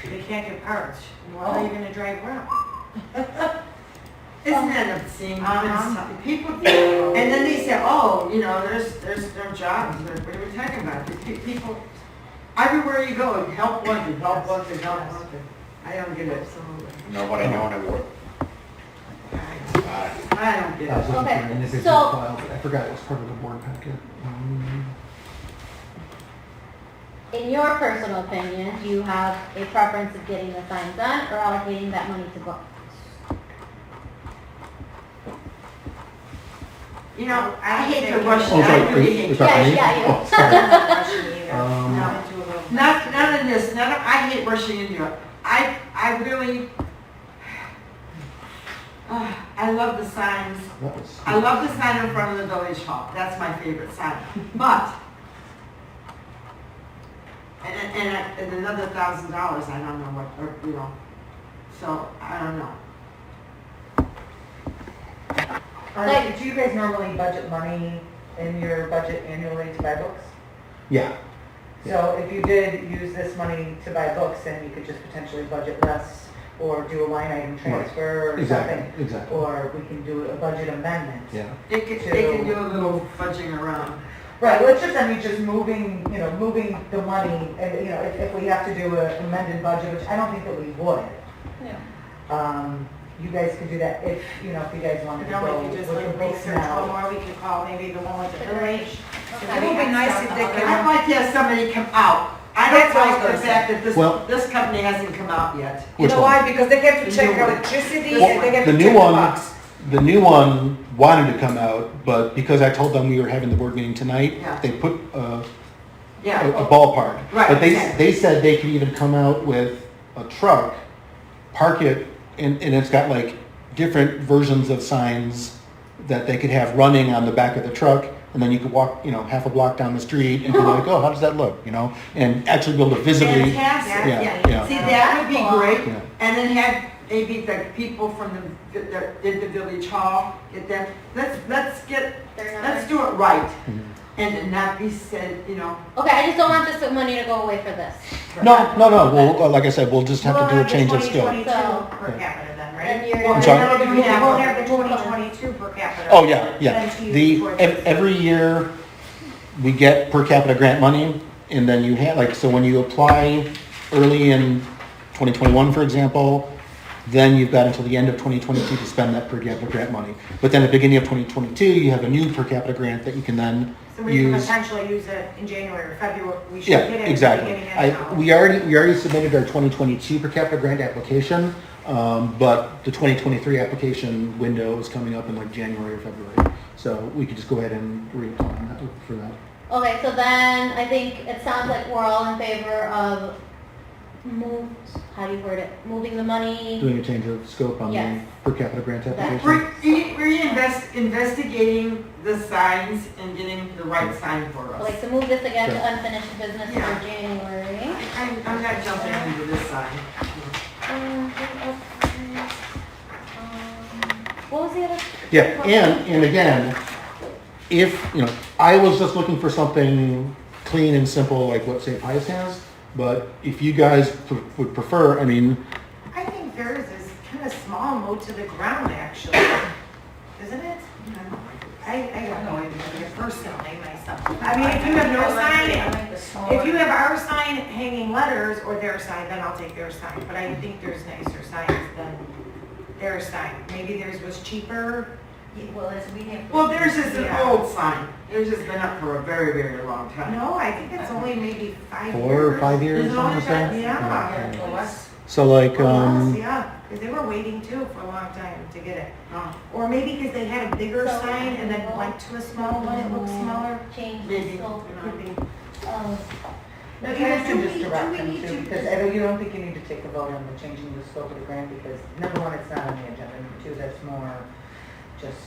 They can't get parts. Well, how are you gonna drive around? Isn't that obscene? Uh-huh. People, and then they say, oh, you know, there's no jobs, what are we talking about? People, everywhere you go, help wanted, help wanted, help wanted. I don't get it. Nobody knowing it would. I don't get I was it. looking for Okay, an individual so- file, but I forgot it was part of the board packet. In your personal opinion, do you have a preference of getting the signs done or allocating that money to books? You know, I hate to rush, Oh, sorry, I are really you, hate. is that me? Yeah, yeah. Oh, sorry. Not rushing either. Um, Not into a little. None of this, I hate rushing into it. I really, I love the signs. That was- I love the sign in front of the village hall. That's my favorite sign. But, and another $1,000, I don't know what, or, you know, so, I don't know. Like- Do you guys normally budget money in your budget annually to buy books? Yeah, So if you did use this money to buy books, then you could just potentially budget less or do a line item transfer or exactly, something. exactly. Or we can do a budget amendment. Yeah. They can do a little fudging around. Right, well, it's just, I mean, just moving the money, and, if we have to do an amended budget, which I don't think that we would. Yeah. You guys could do that if you guys wanted to You know, go we with could the just like books research one now. more, we could call maybe the one with the village. It would be nice if they could- I'd like to have somebody come out. I That's don't what I was like the gonna say. fact that Well- this company hasn't come out yet. You Which know one? why? Because they have to The check new one. electricity Well, and they have the to new check the one- box. The new one wanted to come out, but because I told them we were having the board meeting tonight, Yeah. they put Yeah. a ballpark. Right, But exactly. they said they could even come out with a truck, park it, and it's got like different versions of signs that they could have running on the back of the truck, and then you could walk, half a block down the street and be like, oh, how does that look, and actually be able to visibly. Fantastic, Yeah, yeah. yeah. See, that would be great. Yeah. And then have maybe the people from that did the village hall, get them, let's do it right. Mhm. And not be said, Okay, I just don't want this money to go away for this. No, well, like I said, we'll just have to do a change of scope. 2022 So- per capita then, And right? you're. Well, I'm sorry? then We Yeah. won't have the 2022 per capita. Oh, yeah. Then to use The, towards every year, we get per capita grant money, and then you have, so when you apply early in 2021, for example, then you've got until the end of 2022 to spend that per capita grant money. But then at the beginning of 2022, you have a new per capita grant that you can then So we can use. potentially use it in January or February. We should Yeah, get it at the exactly. beginning of now. We already submitted our 2022 per capita grant application, but the 2023 application window is coming up in like January or February. So we could just go ahead and reapply on that for that. Okay, so then I think it sounds like we're all in favor of moving the money. Doing a change of scope on the Yes. per capita grant application. Investigating the signs and getting the right sign for I'd us. like to move this again to Sure. unfinished business Yeah. for January. I'm not jumping into this sign. What was the other? Yeah, and again, if, I was just looking for something clean and simple like what St. Pius has, but if you guys would prefer, I think theirs is kind of small, mowed to the ground actually, isn't it? I don't know anything personally myself. I I mean, if you have no sign, like the smaller. if you have our sign hanging letters or their sign, then I'll take their sign. But I think there's nicer signs than their sign. Maybe theirs was cheaper. Well, as we have. Well, theirs is an Yeah. old sign. Theirs has been up for a very, very long time. No, I think it's only maybe 5 years. 4 or 5 years, Is it I want only to say. five? Yeah. So like, Yeah, because they were waiting too for a long time to get it. Or maybe because they had a bigger So- sign and then went to a small one, it looked smaller. Change Maybe. the scope. Could be. No, you guys can just direct them to, because I don't, you don't think you need to take a vote on the changing the scope of the grant, because number one, it's not on the agenda, number two, that's more just,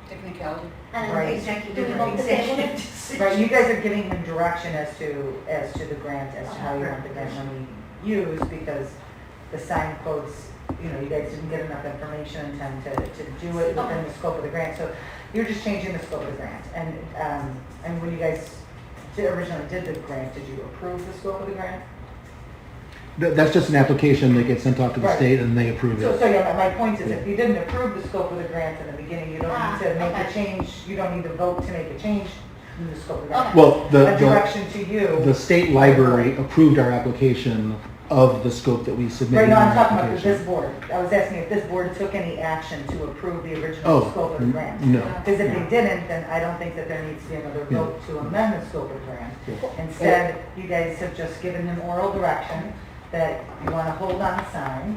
Technicality. And Right. then Executive do we or vote the table? executive decision. right, you guys are giving them direction as to the grant, as to how you want the grant money used, because the sign quotes, you know, you guys didn't get enough information in time to do it within the scope of the grant, so you're just changing the scope of the grant, and when you guys originally did the grant, did you approve the scope of the grant? that's just an application that gets sent off to the Right. state and they approve So, it. so yeah, my point is, if you didn't approve the scope of the grant in the beginning, you don't need to make a okay. change, you don't need to vote to make a change in the scope of the grant. Okay. Well, A direction to you. the state library approved our application of the scope that we submitted. Right, no, in I'm our talking about application. this board. I was asking if this board took any action to approve the original Oh, scope of the grant. no. Because if they didn't, then I don't think that there needs to be another Yeah. vote to amend the scope of the grant. Yeah. Instead, you guys have just given him oral direction that you want to hold on the sign,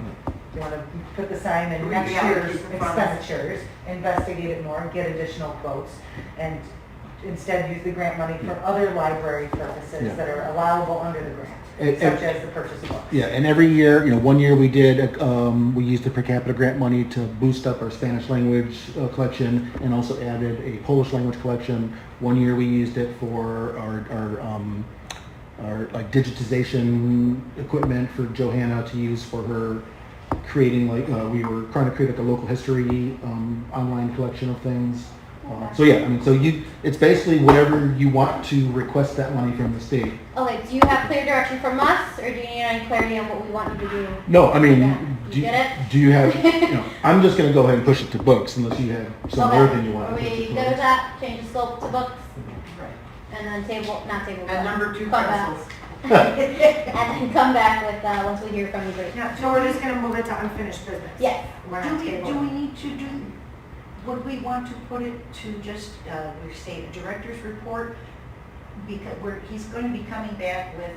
you want to put the sign in next Yeah, year's keep it funded. expenditures, investigate it more, get additional quotes, and instead use the grant money for other library Yeah. purposes that are allowable under the grant, And- such as the purchase of books. Yeah, and every year, 1 year we did, we used the per capita grant money to boost up our Spanish language collection and also added a Polish language collection. 1 year we used it for our like digitization equipment for Johanna to use for her creating we were trying to create like a local history online collection of things. So yeah, I mean, it's basically whatever you want to request that money from the state. Okay, do you have clear direction from us, or do you need any clarity on what we want you to do? No, I mean, Yeah. do, You get it? do you have, I'm just gonna go ahead and push it to books unless you have some Okay. other thing you want Are to push we it good to with books. that? Change the scope to books, Right. and then table, not table. And number 2 come back. pencils. And then come back with, once we hear from you, great. No, so we're just gonna move it to unfinished business. Yes. We're Do not we tabling. need to do, would we want to put it to just, we say, a director's report? Because he's going to be coming back with,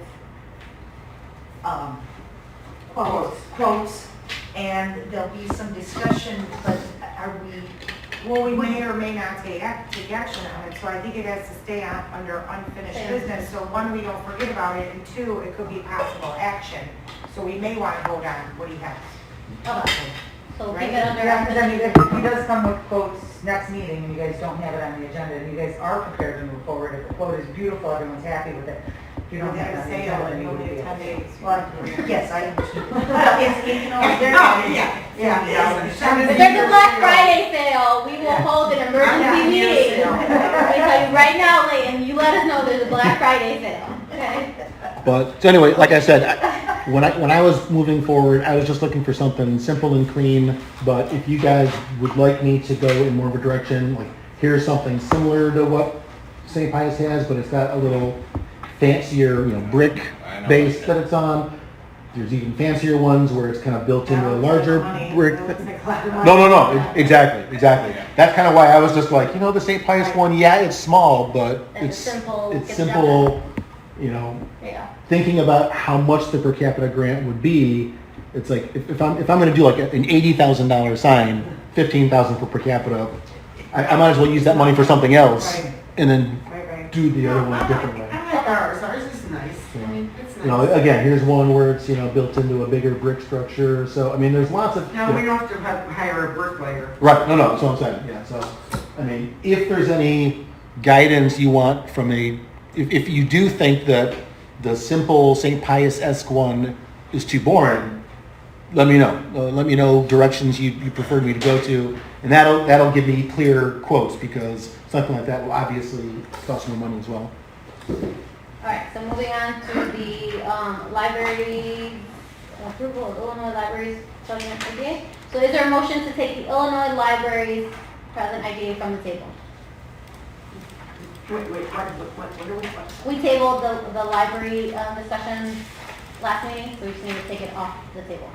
quotes, and there'll be some discussion, but are we, Well, we may or may not take action on it, so I think it has to stay on, under unfinished Stay business. So one, we don't forget about it, and two, it could be possible action. So we may want to vote on what he has. Okay, so keep Right. it under. Yeah, because I mean, if he does come with quotes next meeting and you guys don't have it on the agenda, and you guys are prepared to move forward, if the quote is beautiful, everyone's happy with it, if you don't We have it have on a the sale, agenda, then and you you'll would be get 10 able to. days. well, yes, I, If there's a Black Friday sale, we will hold an emergency meeting. Let me tell you right now, Leighton, you let us know there's a Black Friday sale, okay? But, so anyway, like I said, when I was moving forward, I was just looking for something simple and clean, but if you guys would like me to go in more of a direction, like, here's something similar to what St. Pius has, but it's got a little fancier, brick I know. base that it's on. There's even fancier ones where it's kind of built into a larger brick. No, exactly. That's kind of why I was just like, the St. Pius one, yeah, it's small, but And it's simple, it's gets it simple, Yeah. thinking about how much the per capita grant would be. It's like, if I'm going to do like an $80,000 sign, $15,000 for per capita, I might as well use that money for something else Right. and then Right. do the other one a different way. I like ours. Ours is nice. It's nice. Again, here's one where it's, built into a bigger brick structure. So, I mean, there's lots of... Now, we don't have to hire a bricklayer. Right, no, that's what I'm saying, yeah, so, I mean, if there's any guidance you want from if you do think that the simple St. Pius-esque one is too boring, let me know. Let me know directions you prefer me to go to, and that'll give me clear quotes, because something like that will obviously cost more money as well. All right, so moving on to the library approval of Illinois Libraries present IGA. So is there a motion to take the Illinois Libraries present IGA from the table? What are we? We tabled the library discussion last meeting, so we just need to take it off the table.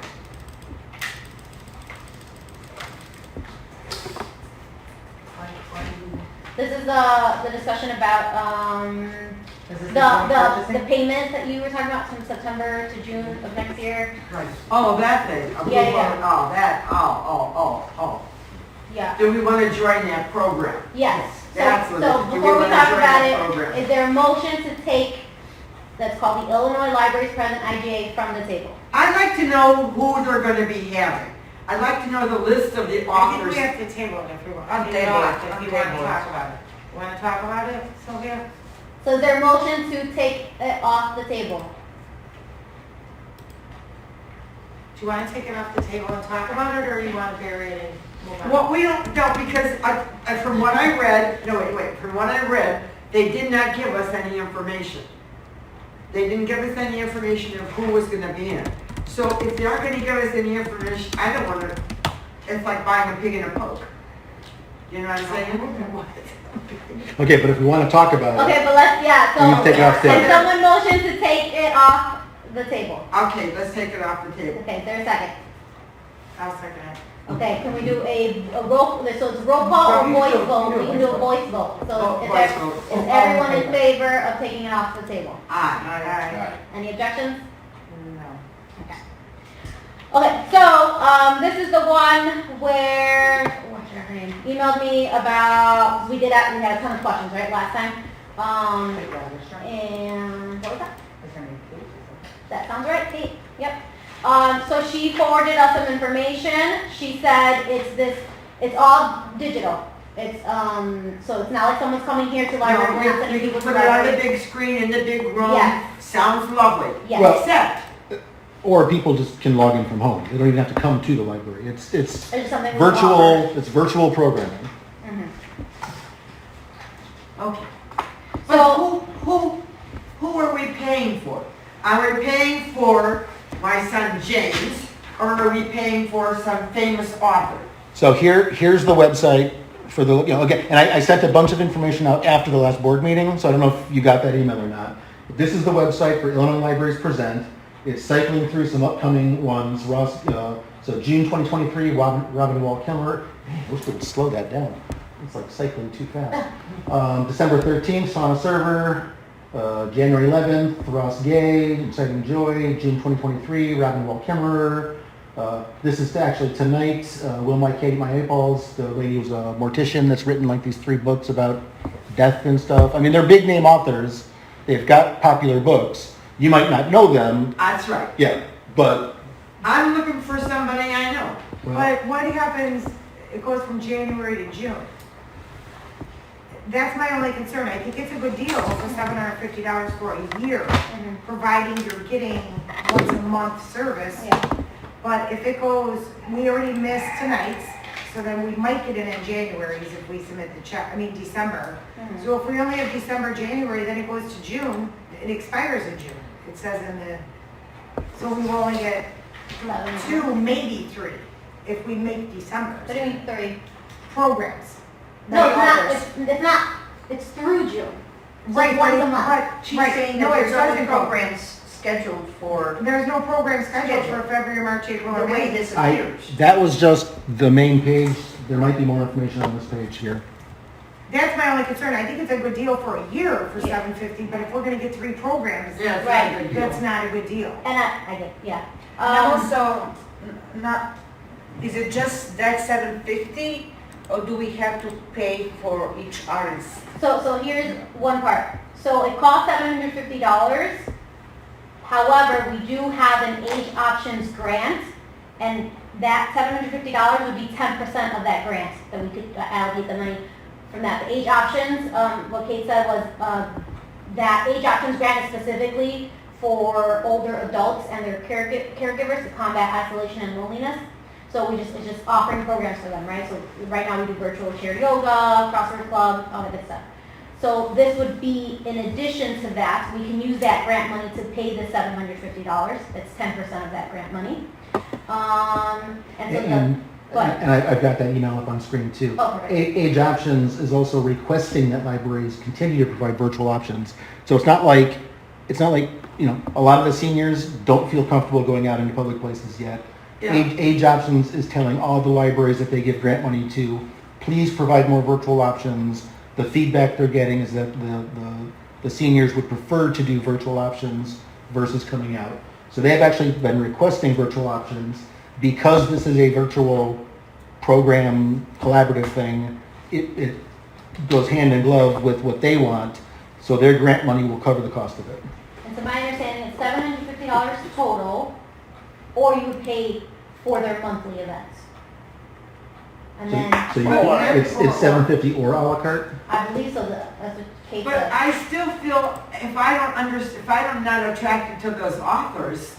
This is the discussion about Is this the joint purchasing? payment that you were talking about from September to June of next year. Oh, that thing. Yeah. Oh, that, oh. Yeah. Do we want to join that program? Yes. That's So, what so it is. Do we before we wanna talk join about that it, program? is there a motion to take, that's called the Illinois Libraries Present IGA from the table? I'd like to know who they're going to be having. I'd like to know the list of the I think authors. we have to table it if we want. Untable If it, you want to untable it. talk about it. Want to talk about it, Sylvia? So is there a motion to take it off the table? Do you want to take it off the table and talk about it, or you want to bury it and move on? Well, we don't, no, because from what I read, from what I read, they did not give us any information. They didn't give us any information of who was going to be in it. So if they aren't going to give us any information, I don't want to, it's like buying a pig in a poke. You know what I'm saying? Okay, but if we want to talk about it, Okay, but let's, yeah, so, We can take it off the can table. someone motion to take it off the table? Okay, let's take it off the table. Okay, is there a second? I'll second it. Okay, can we do a roll, so it's roll call or You voice do- vote? you We do can do a voice vote. So Vote- is voice there- vote. is everyone in favor of taking it off the table? Aye. Aye. Any objections? No. Okay. Okay, so, this is the one where, what's her name? Emailed me about, we had a ton of questions, right, last time? And what was that? Is her name Kate? Is it? That sounds right, Kate? Yep. So she forwarded us some information. She said it's all digital. It's, so it's not like someone's coming here to library, we're not No, sending we people to put it on the library. big screen in the big room. Yes. Sounds lovely. Yes. Well- Except, or people just can log in from home. They don't even have to come to the library. It's It's just something we offer. virtual programming. Mhm. okay. So, But who are we paying for? Are we paying for my son James, or are we paying for some famous author? So here's the website for the, again, and I sent a bunch of information out after the last board meeting, so I don't know if you got that email or not. This is the website for Illinois Libraries Present. It's cycling through some upcoming ones. So June 2023, Robin Wall Kimmerer. Man, I wish they would slow that down. It's like cycling too fast. December 13th, Sauna Server. January 11th, Ross Gay, Exciting Joy. June 2023, Robin Wall Kimmerer. This is actually tonight. Will My Kate My Eyeballs, the lady who's a mortician that's written like these 3 books about death and stuff. I mean, they're big name authors. They've got popular books. You might not know them. That's right. Yeah, but I'm looking for somebody I know. well, But what happens, it goes from January to June. That's my only concern. I think it's a good deal for $750 for a year, providing you're getting once a month service. yeah. But if it goes, we already missed tonight's, so then we might get it in January's if we submit the check, December. Mhm. So if we only have December, January, then it goes to June, it expires in June. It says in the, so we will only get 2, maybe 3, if we make December. What do you mean 3? Programs. No, it's not, Others. it's not, it's through June. So Right, it's once a but, month. but, She's right, saying no, that it there's other doesn't go. programs scheduled for There's no program scheduled for February, March, April, the or way May. this I, appears. that was just the main page. There might be more information on this page here. That's my only concern. I think it's a good deal for a year for $750, but if we're gonna get 3 programs, Yeah, it's Right. not a good deal. that's not a good deal. And I get, yeah. And also, not, is it just that 750, or do we have to pay for each artist? So here's one part. So it costs $750. However, we do have an age options grant, and that $750 would be 10% of that grant, that we could allocate the money from that. The age options, what Kate said was, that age options grant is specifically for older adults and their caregivers to combat isolation and loneliness. So it's just offering programs for them, right? So right now we do virtual chair yoga, crossword club, all that good stuff. So this would be in addition to that. We can use that grant money to pay the $750. That's 10% of that grant money. And so But, And I've got that email up on screen too. oh, perfect. Age Options is also requesting that libraries continue to provide virtual options. So it's not like, you know, a lot of the seniors don't feel comfortable going out into public places yet. Yeah. Age Options is telling all the libraries that they give grant money to, please provide more virtual options. The feedback they're getting is that the seniors would prefer to do virtual options versus coming out. So they have actually been requesting virtual options. Because this is a virtual program collaborative thing, it goes hand in glove with what they want, so their grant money will cover the cost of it. And so my understanding is $750 total, or you would pay for their monthly events. And then, So it's $750 or a la carte? I believe so, that's what Kate But said. I still feel, if I'm not attracted to those authors,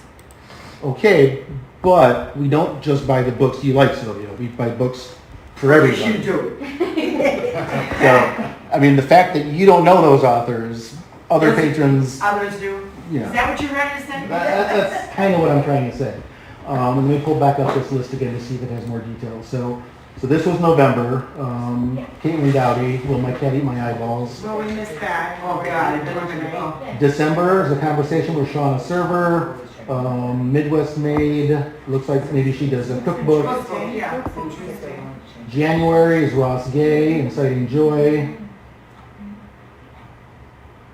Okay, but we don't just buy the books you like, Sylvia. We buy books for everybody. you do. So, I mean, the fact that you don't know those authors, other Yes. patrons, Others do. you Is know. that what you're trying to say? That's kind of what I'm trying to say. And let me pull back up this list again to see if it has more details. So this was November. Caitlin Dowdy, Will My Cat Eat My Eyeballs. Well, we missed that. Oh, God, I don't even know. December is a conversation with Shauna Server. Midwest Made, looks like maybe she does a cookbook. Yeah. January is Ross Gay, Inciting Joy.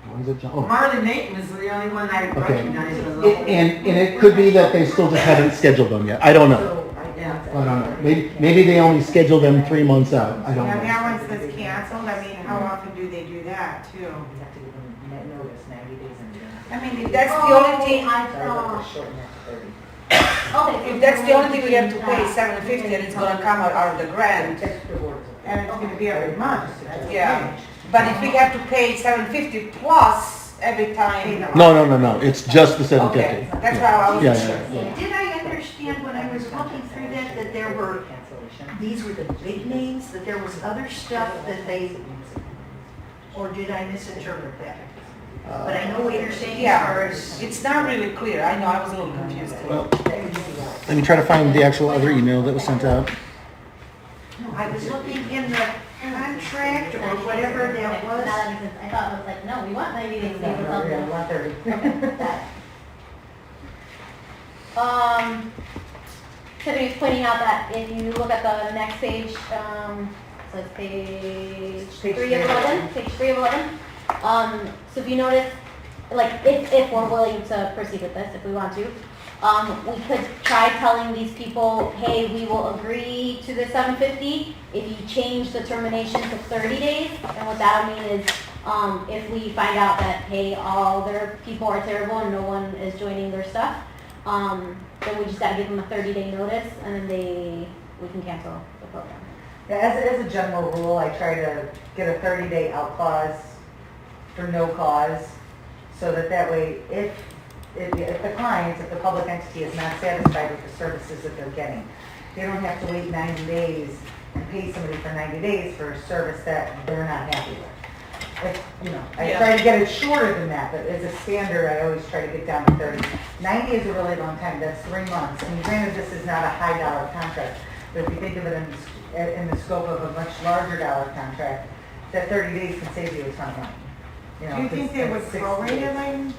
When is it? Oh. Marley Nathan is the only one I Okay. recognize as a And it could be that they still just haven't scheduled them yet. I don't know. Yeah. I don't know. Maybe they only schedule them 3 months out. I don't Now, know. that one says canceled, I mean, how often do they do that too? You have to give them notice 90 days in advance. I mean, if that's the only thing, I So I thought, would shorten that to 30. okay. if that's the only thing we have to pay, $750, and it's gonna come out of the grant. Text the board. And it's gonna be every month, that's Yeah. But if we have to pay $750 plus every time. No. It's just the 750. Okay, that's why I Yeah, wasn't yeah. sure. Did I understand when I was looking through that there were, Cancellation. these were the big names, that there was other stuff that they, or did I misinterpret that? But I know what you're saying as far Yeah, as. it's not really clear, I know, I was a little confused. Well, let me try to find the actual other email that was sent out. I was looking in the contract or whatever that Now was. that makes sense. I thought it was like, no, we want 90 days to stay with Yeah, something. 130. Tiffany's pointing out that if you look at the next page, so it's page 3 of 11, page 3 of 11. So if you notice, like, if we're willing to proceed with this, if we want to, we could try telling these people, hey, we will agree to the 750 if you change the termination to 30 days. And what that'll mean is, if we find out that, hey, all their people are terrible and no one is joining their stuff, then we just gotta give them a 30-day notice, and then we can cancel the program. Yeah, as a general rule, I try to get a 30-day out clause for no cause, so that way, if the client, if the public entity is not satisfied with the services that they're getting, they don't have to wait 90 days and pay somebody for 90 days for a service that they're not happy with. I try to get it shorter than that, but as a standard, I always try to get down to 30. 90 is a really long time, that's 3 months. I mean, granted, this is not a high dollar contract, but if you think of it in the scope of a much larger dollar contract, that 30 days can save you a ton of money. Do you think they would prorate it, like?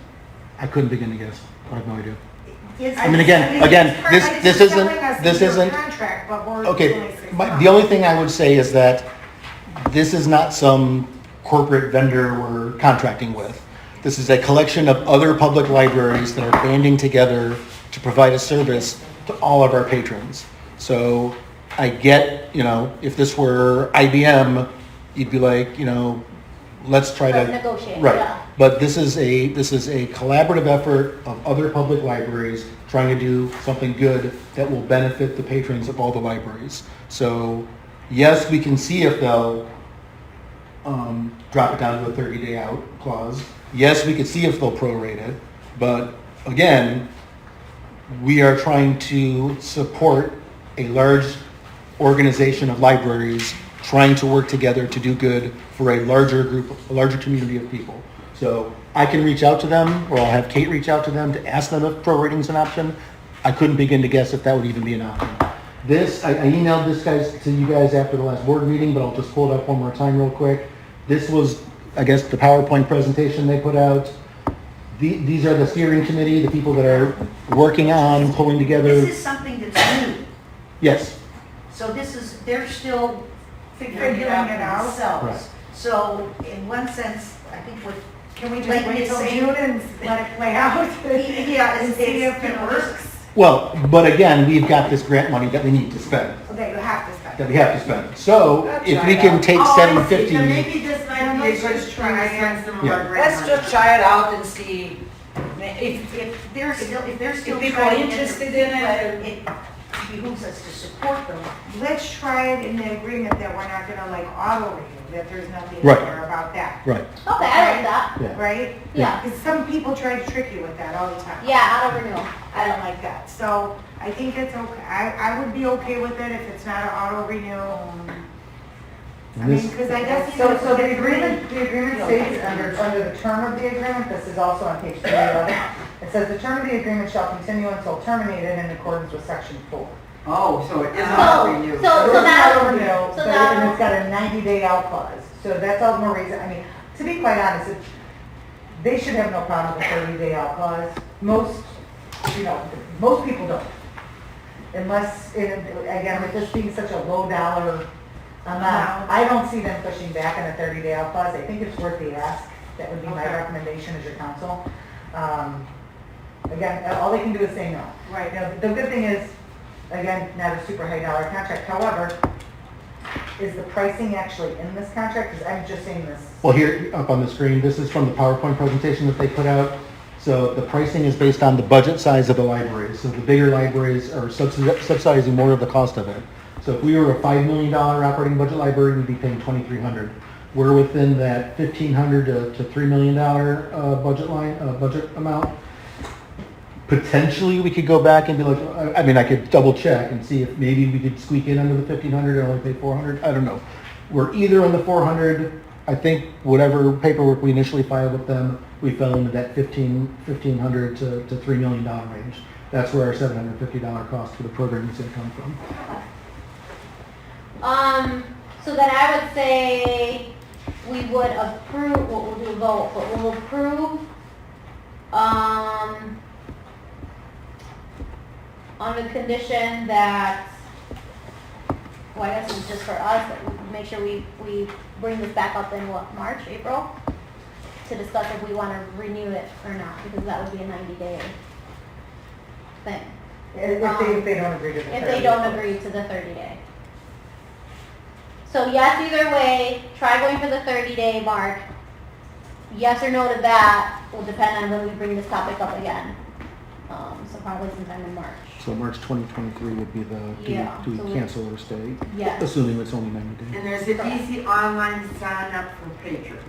I couldn't begin to guess. I have no idea. Is- I mean, again, this isn't, Contract, but we're. okay, doing 6 the months. only thing I would say is that this is not some corporate vendor we're contracting with. This is a collection of other public libraries that are banding together to provide a service to all of our patrons. So I get, if this were IBM, you'd be like, let's try Let's to negotiate, right. yeah. But this is a collaborative effort of other public libraries trying to do something good that will benefit the patrons of all the libraries. So yes, we can see if they'll drop it down to a 30-day out clause. Yes, we could see if they'll prorate it. But again, we are trying to support a large organization of libraries trying to work together to do good for a larger group, a larger community of people. So I can reach out to them, or I'll have Kate reach out to them to ask them if prorating is an option. I couldn't begin to guess if that would even be an option. This, I emailed this to you guys after the last board meeting, but I'll just pull it up one more time real quick. This was, I guess, the PowerPoint presentation they put out. These are the steering committee, the people that are working on pulling together. This is something that's new, Yes, so they're still figuring it Figuring out it out. themselves. Right. So in one sense, I think what, Can we just Like wait you till say- June and let it play out? yeah, And it's, see if it's, you it know, works? well, but again, we've got this grant money that we need to spend, Okay, you have to spend. that we have to spend. So if we Try it can out. take Oh, I see. 750. Then maybe this might be a Let's good just try try against some of Yeah. our grant Let's money. just try it out and see if they're still If people trying are to get interested their in feet it, wet, it behooves us to support them. Let's try it in the agreement that we're not gonna like auto renew, that there's nothing in Right. there about that, Right, Okay, I like that. yeah. right? Yeah. Because some people try to trick you with that all the time. Yeah, auto renewal. I don't like that, so I think it's okay, I would be okay with it if it's not an auto renew. I And mean, this, because I guess. So the agreement states under the term of the agreement, this is also on page 311. It says the term of the agreement shall continue until terminated in accordance with section 4. Oh, so it is So- not renewed. so- It's not now- over now, so but now- and it's got a 90-day out clause. So that's all the more reason, I mean, to be quite honest, they should have no problem with a 30-day out clause. Most people don't. Unless, again, with this being such a low dollar amount, I don't see them pushing back on a 30-day out clause. I think it's worth the ask. That would be my Okay. recommendation as your counsel. Again, all they can do is say no. Right. Now, the good thing is, again, not a super high dollar contract. However, is the pricing actually in this contract? Because I'm just seeing this. well, here, up on the screen, this is from the PowerPoint presentation that they put out. So the pricing is based on the budget size of the libraries. So the bigger libraries are subsidizing more of the cost of it. So if we were a $5 million operating budget library, we'd be paying $2,300. We're within that $1,500 to $3 million budget amount. Potentially, we could go back and be like, I mean, I could double check and see if maybe we could squeak in under the $1,500 and only pay $400. I don't know. We're either in the 400. I think whatever paperwork we initially filed with them, we fell into that $1,500 to $3 million range. That's where our $750 cost for the program is going to come from. So then I would say we would approve, well, we'll do a vote, but we'll approve, on the condition that, well, I guess it's just for us, that we make sure we bring this back up in what, March, April? To discuss if we want to renew it or not, because that would be a 90-day thing. If they don't agree to the 30. If they don't agree to the 30-day. So yes, either way, try going for the 30-day mark. Yes or no to that will depend on when we bring this topic up again. So probably sometime in March. So March 2023 would be the, Yeah, do so we we- cancel or stay? Yes. Assuming it's only 90 days. And there's an easy online sign up for patrons.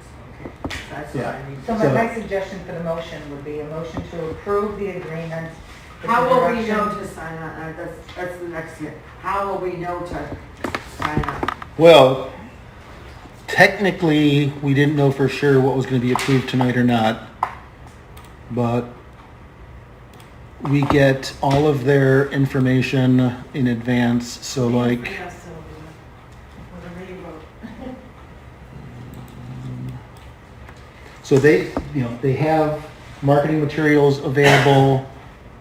Okay, that's what I need. So So- my suggestion for the motion would be a motion to approve the agreement. with How the will we direction- know to sign up? That's the next thing. How will we know to sign up? Well, technically, we didn't know for sure what was going to be approved tonight or not, but we get all of their information in advance, so like, Yes, Sylvia. Whatever you vote. so they have marketing materials available,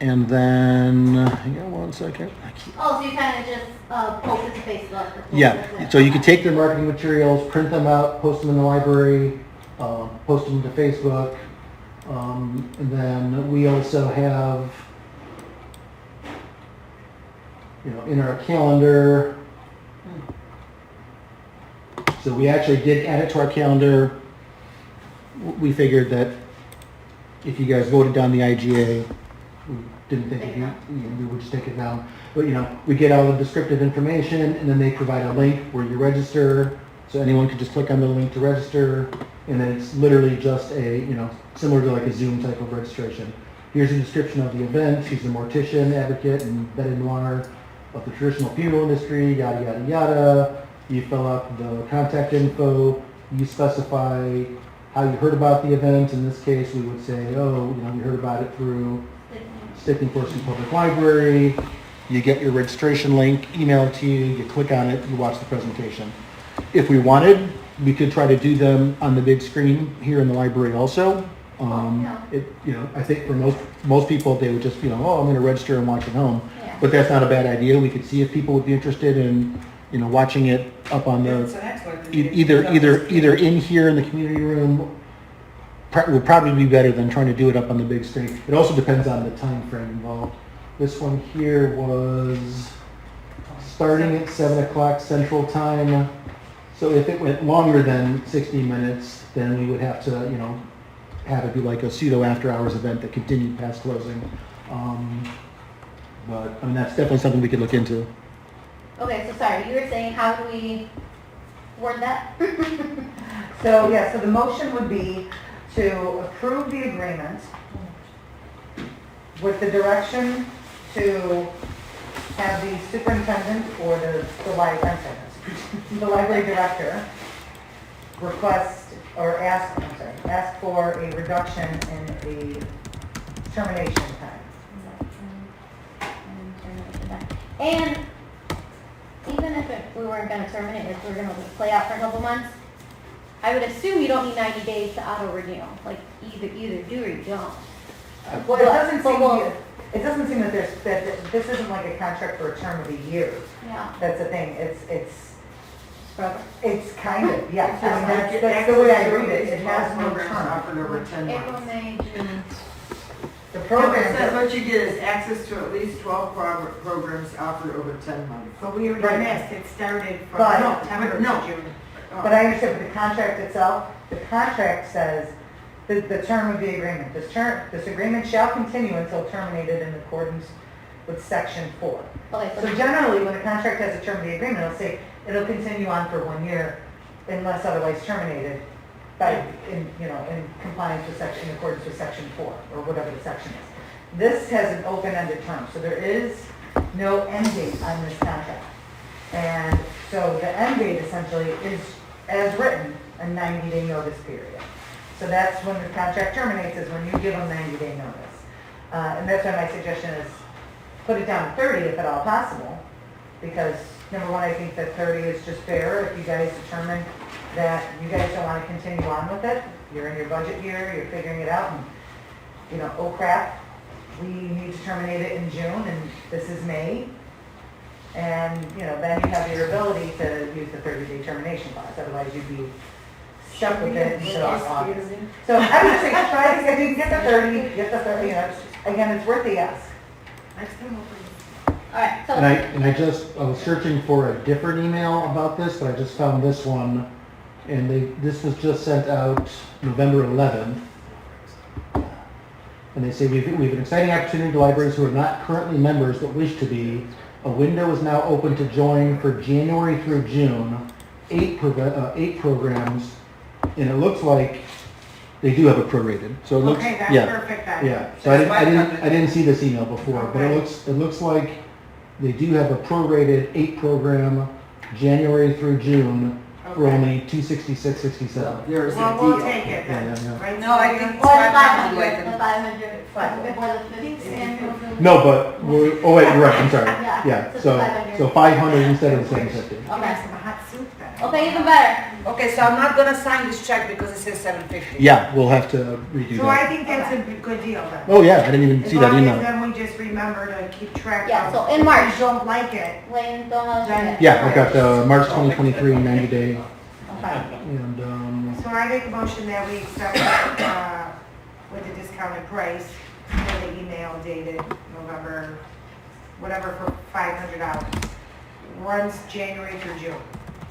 and then, hang on one second. Oh, so you kind of just post it to Facebook? or post it Yeah, to- so you can take their marketing materials, print them out, post them in the library, post them to Facebook. And then we also have, in our calendar, so we actually did add it to our calendar. We figured that if you guys voted down the IGA, we didn't think we would just take it down. But, we get all the descriptive information, and then they provide a link where you register, so anyone can just click on the link to register, and then it's literally just a, similar to like a Zoom type of registration. Here's a description of the event. She's a mortician, advocate, and bed and noir of the traditional funeral industry, yada, yada, yada. You fill out the contact info, you specify how you heard about the event. In this case, we would say, we heard about it through Stickney-Forest Public Library. you get your registration link emailed to you, you click on it, you watch the presentation. If we wanted, we could try to do them on the big screen here in the library also. I think for most people, they would just, oh, I'm going to register and watch at home. Yeah. But that's not a bad idea. We could see if people would be interested in, watching it up on It's the, an excellent idea. either in here in the community room would probably be better than trying to do it up on the big screen. It also depends on the time frame involved. This one here was starting at 7 o'clock Central Time. So if it went longer than 60 minutes, then we would have to, have it be like a pseudo after-hours event that continued past closing. But, that's definitely something we could look into. Okay, so sorry, you were saying how do we word that? So the motion would be to approve the agreement with the direction to have the superintendent or the library director request or ask for a reduction in the termination time. And even if we weren't going to terminate, if we were going to play out for a couple months, I would assume you don't need 90 days to auto-renew. Like either do or you don't. Well, it doesn't seem that this isn't like a contract for a term of a year. Yeah. That's the thing. It's Forever. It's kind of, yes. It's That's the way I read it. It has no programs term. offered over 10 April, months. May, June. The It program, says what you get is access to at least 12 programs offered over 10 months. But we already Right. missed, it started from But- September but no. to June. but I understand, but the contract itself, the contract says the term of the agreement. This agreement shall continue until terminated in accordance with section 4. Okay, So generally, when a contract has a term of the agreement, it'll say it'll continue on for 1 year unless otherwise terminated in compliance with in accordance with section 4 or whatever the section is. This has an open-ended term, so there is no end date on this contract. And so the end date essentially is, as written, a 90-day notice period. So that's when the contract terminates, is when you give them 90-day notice. And that's why my suggestion is put it down to 30 if at all possible, because number one, I think that 30 is just fair. If you guys determine that you guys don't want to continue on with it, you're in your budget year, you're figuring it out, and, oh crap, we need to terminate it in June, and this is May, and, then you have your ability to use the 30-day termination clause, otherwise you'd be stuck with it until August. So I would just say, try to get the 30, again, it's worth the ask. Next time we'll Alright, so. And I was searching for a different email about this, but I just found this one, and this was just sent out November 11th. And they say, we have an exciting opportunity to libraries who are not currently members but wish to be. A window is now open to join for January through June, 8 programs, and it looks like they do have a prorated. So it looks, Okay, that's yeah, perfect then. yeah. So I didn't see this email before, but it looks like they do have a prorated 8 program, January through June, for Okay. only $266.67. There's a Well, we'll deal. take it then. Yeah. Right, No, I think Sylvia? it's Or the 500 like 500, the 500, before the 50th. No, but oh wait, you're right, I'm sorry. Yeah, Yeah, it's so 500. 500 instead of the 750. Give Okay, us some hot soup then. okay, even better. Okay, so I'm not gonna sign this check because it says 750. Yeah, we'll have to redo So I that. think that's a good deal then. Oh yeah, I didn't even see that As long email. as then we just remember to keep track of. Yeah, so in if March. you don't like it, Wayne, don't know. Then- Yeah, I've got the March 2023 90 day, okay. and So I make a motion that we accept, with the discounted price for the email dated November, whatever, for $500. Runs January through June.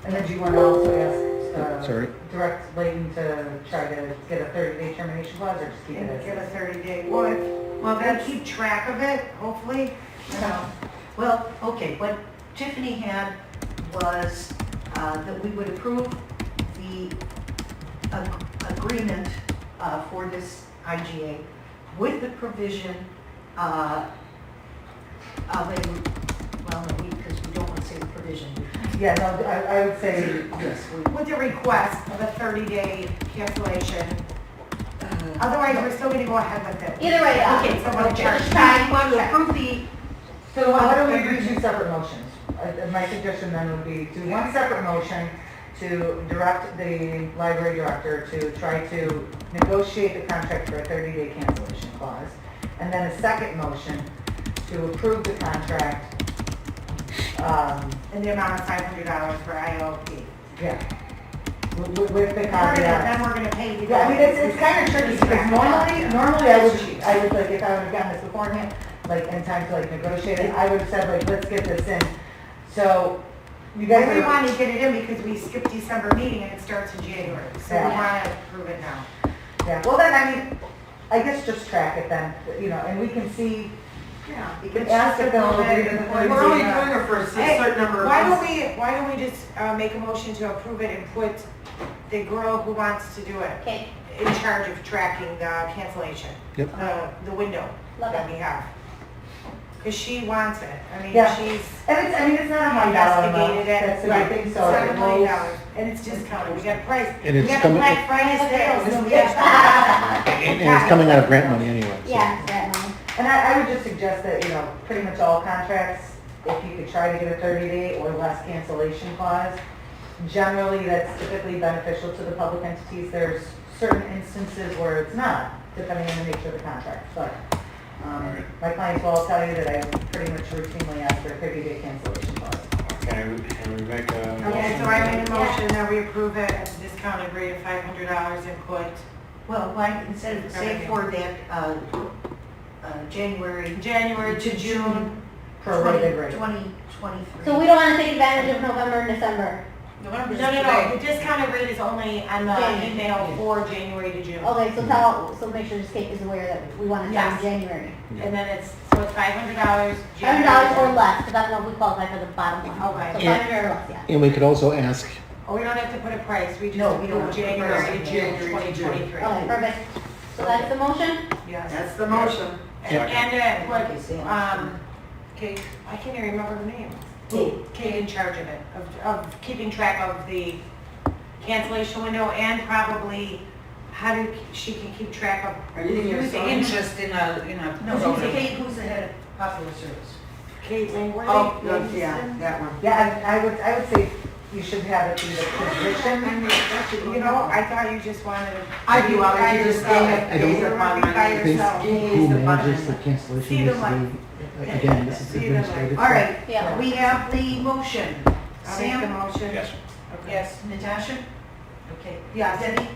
And then do you want to also ask, sorry. direct Layton to try to get a 30-day termination clause, or just keep it And as get a is? 30-day, well, they'll keep track of it, hopefully. Well, okay, what Tiffany had was that we would approve the agreement for this IGA with the provision of because we don't want to say the provision. Yeah, no, I would say, yes, With the request of a 30-day cancellation. Otherwise, we're still gonna go ahead with it. Either way, yeah. Okay, So we'll okay, charge. let's try, we want to approve the So why don't we do two separate motions? My suggestion then would be do one separate motion to direct the library director to try to negotiate the contract for a 30-day cancellation clause. And then a second motion to approve the contract, In the amount of $500 for IOP. yeah, with the Then caveat. we're gonna pay you. Yeah, I mean, it's kind of tricky because normally I would like, if I would have gotten this beforehand, like in time to like negotiate it, I would have said like, let's get this in. So you guys And we are, want to get it in because we skipped December meeting and it starts in January, so we Yeah. want to approve it now. yeah, well then, I mean, I guess just track it then, you know, and we can see, Yeah. you can ask if they'll agree to the 30 We're only days. doing it for a Hey, certain number of why months. don't we just make a motion to approve it and put the girl who wants to do it Okay, in charge of tracking the cancellation? Yep. The window love that it. we have. Because she wants it. I mean, Yeah. she's And it's, I mean, it's not a high dollar amount, investigated it. that's the good thing, so it $7 million. rolls. And it's discounted. We got a price. And We it's got a coming- Black Friday sales. And it's coming out of grant money anyway. so- Yeah, that one. And I would just suggest that, you know, pretty much all contracts, if you could try to get a 30-day or less cancellation clause, generally that's typically beneficial to the public entities. There's certain instances where it's not, depending on the nature of the contract, but my clients will all tell you that I pretty much routinely ask for a 30-day cancellation clause. Can we make a Okay, so I motion? made a motion that we approve it at a discounted rate of $500 and put Well, why, instead of, say for that, January January to June. Prorated rate. 2023. So we don't want to take advantage of November and December. No, the discounted rate is only on the January. email for January to June. Okay, so make sure Kate is aware that we want to Yes. start in January. And then it's $500. $100 or less, because I don't know if we qualify for the bottom one. Okay. So Yeah. 500 or less, yeah. And we could also ask, Oh, we don't have to put a price, we just No, we don't approve have to put a January price. to June January to June. 2023. Okay, perfect. So that's the motion? Yes. That's the motion. And Okay, put, Sam. Kate, I can't even remember her name. Who? Kate in charge of it, of keeping track of the cancellation window and probably how she can keep track of Anything you're who's saying? in. Interest in a No, who's the program. Kate, who's the head of popular service? Kate Langworthy. Oh, yeah, that one. Yeah, I would say you should have it be the position. You know, I thought you just wanted to. I do, I would just By gain yourself. it based upon my By needs. yourself. who manages the See cancellation the needs light. to be, again, this is See the administrative. All right, Yeah. we have the motion. I'll make the Sam? motion. Yes. Okay. Yes. Natasha? Okay. Yes. Debbie?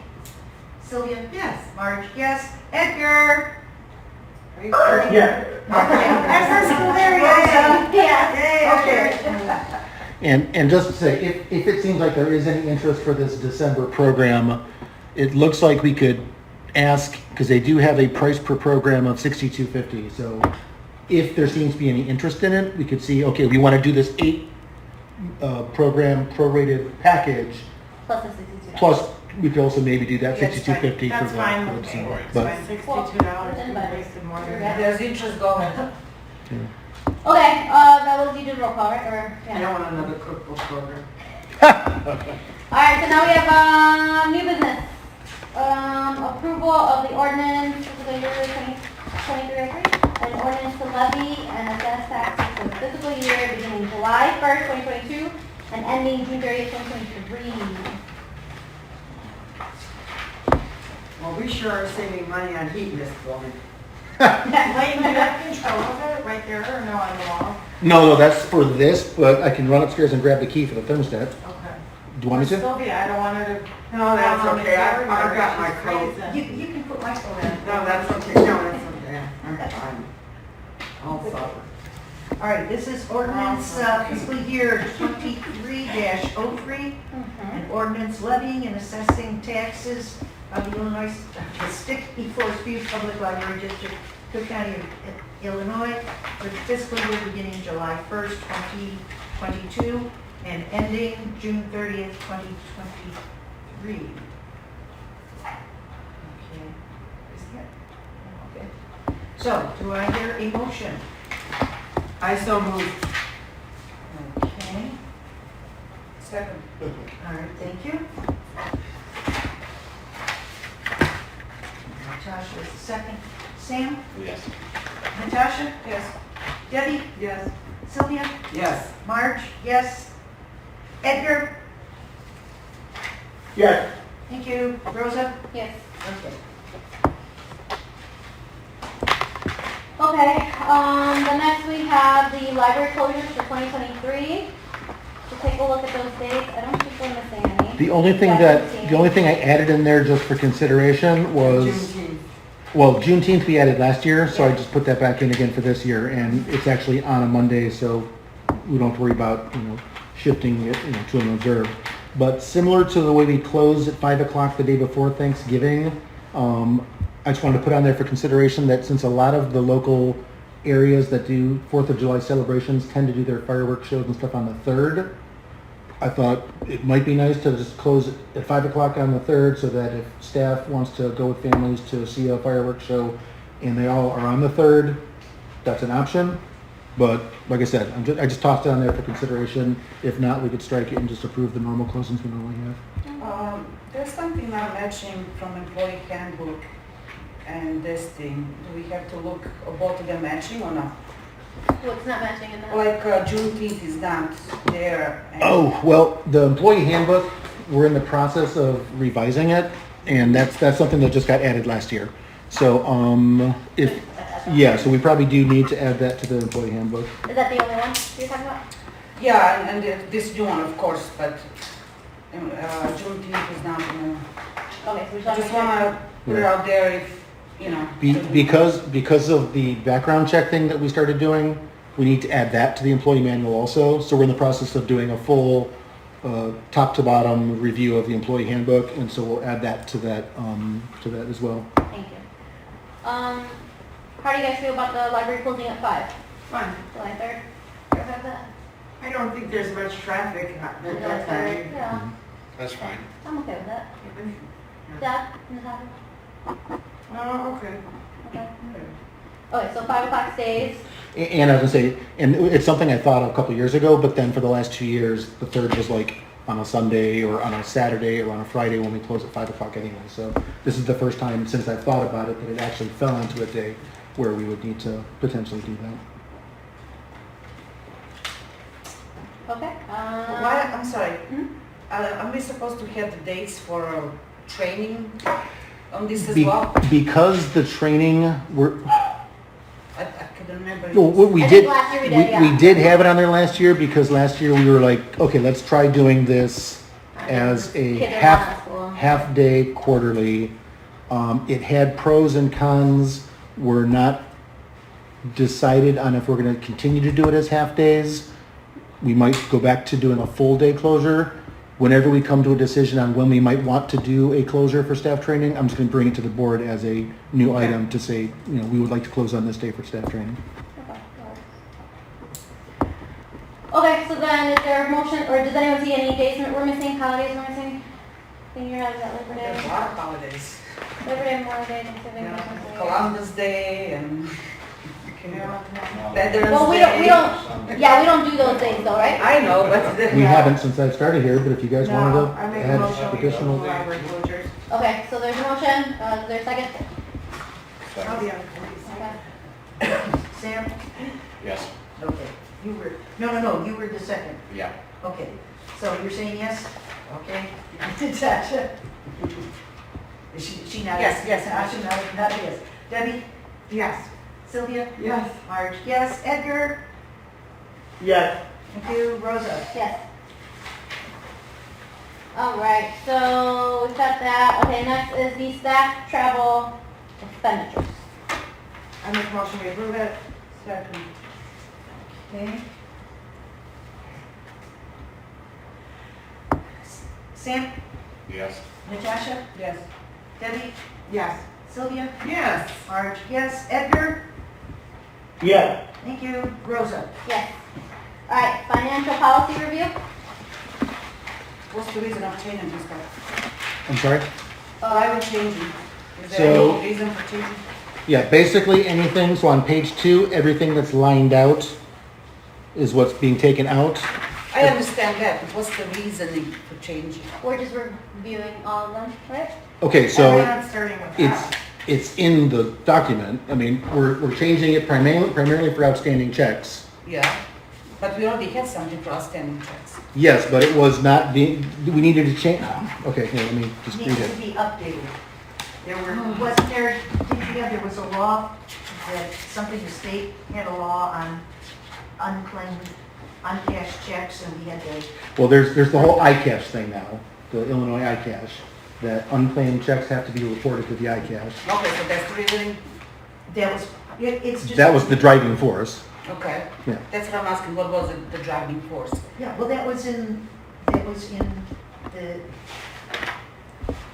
Sylvia? Yes. Marge, yes. Edgar? Are you? Yeah. Edgar's still there, yeah. Yeah. Okay. And just to say, if it seems like there is any interest for this December program, it looks like we could ask, because they do have a price per program of $62.50. So if there seems to be any interest in it, we could see, okay, we want to do this 8 program prorated package, Plus the 62. plus we could also maybe do that That's fine. $62.50 for That's fine the with me. December. It's But fine. $62, we wasted more than that. There's interest going. Okay, that was, you did roll call, right? Or, I yeah. don't want another cookbook program. Alright, so now we have, new business. Approval of the ordinance, fiscal year 2023, an ordinance to levy and assess taxes for the fiscal year beginning July 1st, 2022, and ending June 30th, 2023. Well, we sure are saving money on heat in this building. Layton, do you have control of it right there or no on the wall? no, that's for this, but I can run upstairs and grab the key for the thermostat. Okay. Do you want me to? Sylvia, I don't want her to. No, that's down on the okay. floor I've got here. my She's coat. freezing. You can put my phone in. No, that's okay. No, that's okay. I'm fine. I'll suffer. All right, this is ordinance fiscal year 23-03, an ordinance levying and assessing taxes of the Illinois, the Stickney-Forest Public Library District, Cook County, Illinois, for the fiscal year beginning July 1st, 2022, and ending June 30th, 2023. Okay. Is that- okay. So, do I hear a motion? I so moved. Okay, Second. all right, thank you. Natasha is the second. Sam? Yes. Natasha? Yes. Debbie? Yes. Sylvia? Yes. Marge? Yes. Edgar? Yes. Thank you. Rosa? Yes. Okay. Okay, the next we have the library closures for 2023. To take a look at those dates, I don't think we're missing any. The only thing I added in there just for consideration was, Juneteenth. well, Juneteenth we added last year, so I just put that back in again for this year, and it's actually on a Monday, so we don't have to worry about, shifting it, to an observed. But similar to the way we close at 5 o'clock the day before Thanksgiving, I just wanted to put on there for consideration that since a lot of the local areas that do 4th of July celebrations tend to do their fireworks shows and stuff on the 3rd, I thought it might be nice to just close it at 5 o'clock on the 3rd so that if staff wants to go with families to see a fireworks show and they all are on the 3rd, that's an option. But like I said, I just tossed it on there for consideration. If not, we could strike it and just approve the normal closings we normally have. There's something not matching from employee handbook and this thing. Do we have to look both of them matching or not? What's not matching in that? Like Juneteenth is not there. and- Oh, well, the employee handbook, we're in the process of revising it, and that's something that just got added last year. So, so we probably do need to add that to the employee handbook. Is that the only one you're talking about? Yeah, and this June, of course, but Juneteenth is not, Okay, so we I just wanna put it out there if, Because of the background check thing that we started doing, we need to add that to the employee manual also. So we're in the process of doing a full top to bottom review of the employee handbook, and so we'll add that to that as well. Thank you. How do you guys feel about the library closing at 5? Fine. July 3rd? You have that? I don't think there's much traffic at July that 3rd, time. yeah. That's fine. I'm okay with that. Dad, Natasha? Oh, okay. Okay. Okay, so 5 o'clock stays. And I was gonna say, and it's something I thought a couple years ago, but then for the last 2 years, the 3rd was like on a Sunday or on a Saturday or on a Friday when we close at 5 o'clock anyway. So this is the first time since I've thought about it that it actually fell into a day where we would need to potentially do that. Okay. Why, I'm sorry, Mhm. are we supposed to have the dates for training on this as Be- well? Because the training, I couldn't remember. no, we I did, think last year we did, yeah. we did have it on there last year because last year we were like, okay, let's try doing this as a Kids are not at school. half day quarterly. It had pros and cons. We're not decided on if we're going to continue to do it as half days. We might go back to doing a full day closure. Whenever we come to a decision on when we might want to do a closure for staff training, I'm just going to bring it to the board as a new item to say, we would like to close on this day for staff training. Okay, so then is there a motion, or does anyone see any days that we're missing, holidays we're missing? In your head, is that Labor There's a Day? lot of holidays. Labor Day, Memorial Day, Thanksgiving, Yeah, Christmas, New Year's. Columbus Day and Well, Veterans we Day. don't do those days though, right? I know, but. We haven't since I've started here, but if you guys wanted No, to I make a add motion, we additional. go to library closures. Okay, so there's a motion, is there a second? I'll be on. Okay. Sam? Yes. Okay. You were, no, you were the second. Yeah. Okay. So you're saying yes? Okay. Natasha? Is she not? Yes, yes. Natasha, not yes. Debbie? Yes. Sylvia? Yes. Marge, yes. Edgar? Yes. Thank you. Rosa? Yes. All right, so we've got that. Okay, next is the staff travel expenditures. I make a motion, we approve it. Second. Okay. Sam? Yes. Natasha? Yes. Debbie? Yes. Sylvia? Yes. Marge, yes. Edgar? Yes. Thank you. Rosa? Yes. All right, financial policy review. What's the reason of changing this stuff? I'm sorry? Why are we changing? Is there So- any reason for changing? Yeah, basically anything, so on page 2, everything that's lined out is what's being taken out. I understand that, but what's the reasoning for changing? We're just reviewing all of them, right? Okay, We're so not starting with it's, that. It's in the document. I mean, we're changing it primarily for outstanding checks. Yeah, but we already had something for outstanding checks. Yes, but it was not being, we needed to change, okay, here, let me just read Needs it. to be updated. Wasn't there, there was a law that something, the state had a law on unclaimed, uncashed checks, and we had to, Well, there's the whole iCash thing now, the Illinois iCash, that unclaimed checks have to be reported to the iCash. Okay, so that's the reason, that was, it's just. That was the driving force. okay. Yeah. That's what I'm asking, what was the driving force? Yeah, well, that was in the,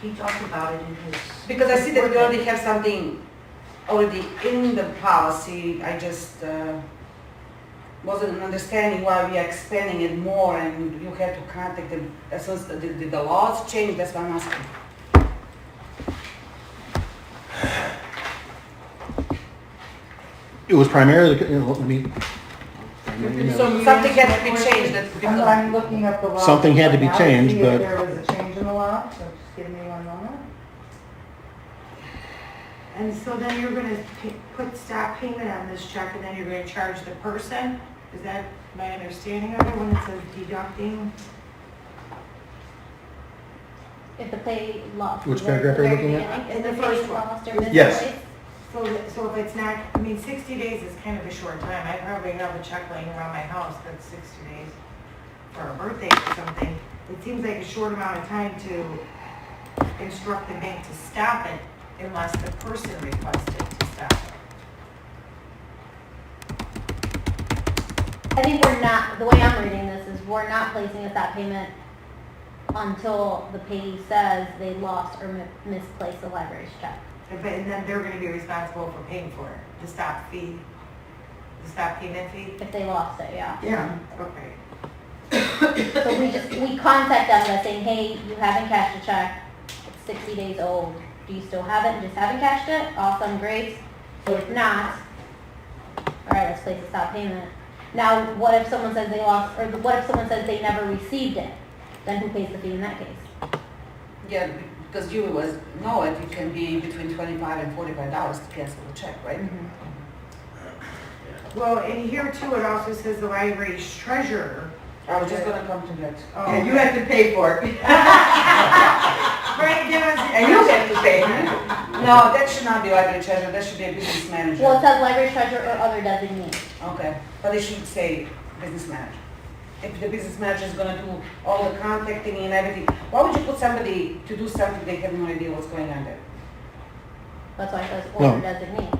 he talked about it in his. Because I see that we already have something already in the policy, I just wasn't understanding why we are expanding it more and you have to contact them, as soon as the laws change, that's what I'm asking. It was primarily, let me. So something had to be changed, that because. I'm looking up the law. Something had to be right now changed, see if but- there was a change in the law, so just give me one moment. And so then you're gonna put stop payment on this check, and then you're gonna charge the person? Is that my understanding of it, when it says deducting? If the pay lost. Which paragraph are you looking at? In the first one. Yes. So if it's not, I mean, 60 days is kind of a short time. I probably have a check laying around my house that's 60 days for a birthday or something. It seems like a short amount of time to instruct the bank to stop it unless the person requested to stop it. I think we're not, the way I'm reading this is we're not placing a stop payment until the payee says they lost or misplaced the library's check. And then they're gonna be responsible for paying for it, the stop fee, the stop payment fee? If they lost it, yeah. Yeah. Okay. So we contact them by saying, hey, you haven't cashed a check, it's 60 days old. Do you still have it and just haven't cashed it? Awesome, great. If not, all right, let's place a stop payment. Now, what if someone says they lost, or what if someone says they never received it? Then who pays the fee in that case? Yeah, because you was, know it, it can be between $25 and $45 to cancel the check, right? Well, in here too, it also says the library's treasurer. I was just gonna come to that. And you have to pay for it. Right, there was. And you have to pay. No, that should not be library treasurer, that should be a business manager. Well, it says library treasurer or other designee. Okay, but they should say business manager. If the business manager is gonna do all the contacting and everything, why would you put somebody to do something they have no idea what's going on there? That's why it says No. order designee.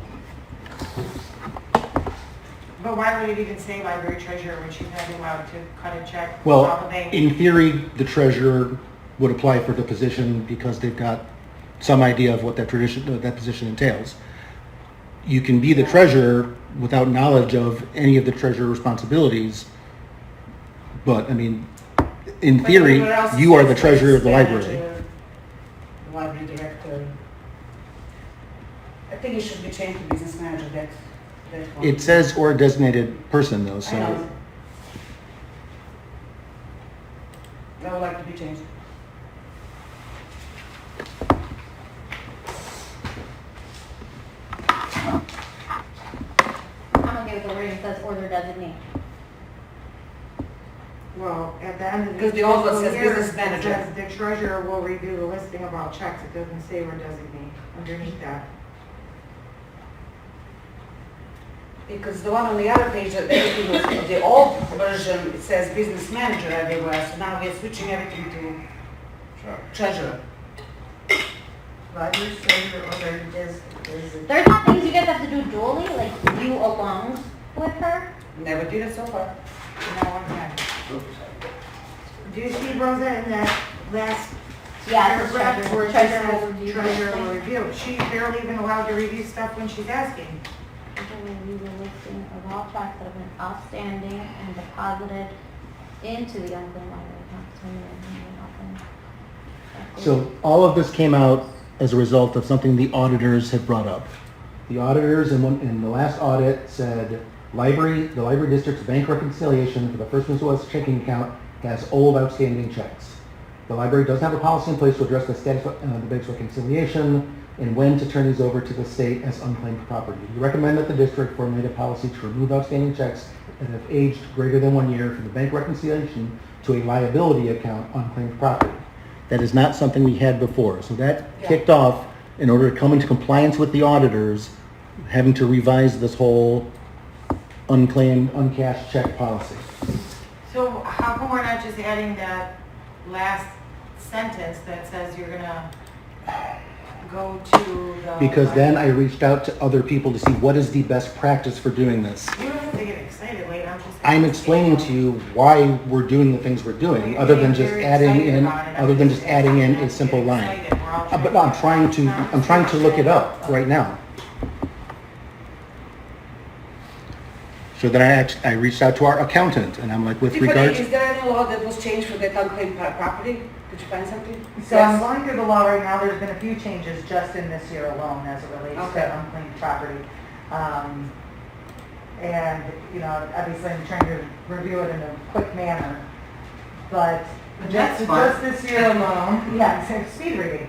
But why would it even say library treasurer when she's not allowed to cut a check off Well, the bank? in theory, the treasurer would apply for the position because they've got some idea of what that position entails. You can be the treasurer without knowledge of any of the treasurer responsibilities, but I mean, in But theory, everywhere else you are says the treasurer of the business library. manager, Library director. I think it should be changed to business manager, that one. It says or designated person though, I so. know. That would like to be changed. I'm okay with the wording, it says order designee. Well, at the end of the. Because the old one fiscal says year, business it manager. says the treasurer will review the listing of all checks. It doesn't say we're designate underneath that. Because the one on the other page, everything was, the old version, it says business manager everywhere, so now we're switching everything to treasurer. Library treasurer or their There's not things you guys have to do dually, like you alone with her. Never did it so far. Not one time. Do you see, Rosa, in that last Yeah, it's paragraph where it treasurer will says review. treasurer will review? She's barely even allowed to review stuff when she's asking. Treasurer will review the listing of all checks that have been outstanding and deposited into the unclaimed library account. So all of this came out as a result of something the auditors had brought up. The auditors in the last audit said, the library district's bank reconciliation for the First Miscellaneous checking account has old outstanding checks. The library does have a policy in place to address the status of the bank's reconciliation. and when to turn these over to the state as unclaimed property. You recommend that the district formulate a policy to remove outstanding checks that have aged greater than 1 year from the bank reconciliation to a liability account unclaimed property. That is not something we had before, so that kicked off in order to come into compliance with the auditors, having to revise this whole unclaimed, uncashed check policy. So how come we're not just adding that last sentence that says you're gonna go to the... Because then I reached out to other people to see what is the best practice for doing this. You don't have to get excited, wait, I'm just... I'm explaining to you why we're doing the things we're doing, other than just adding in, a simple line. But no, I'm trying to look it up right now. So then I reached out to our accountant, and I'm like, with Tiffany, regards, is there any law that was changed for that unclaimed property? Did you find something? So I'm going through the law right now, there's been a few changes just in this year alone as it relates Okay. to unclaimed property. And, you know, obviously I'm trying to review it in a quick manner, but That's just fine. this year alone, yeah, it's speed reading.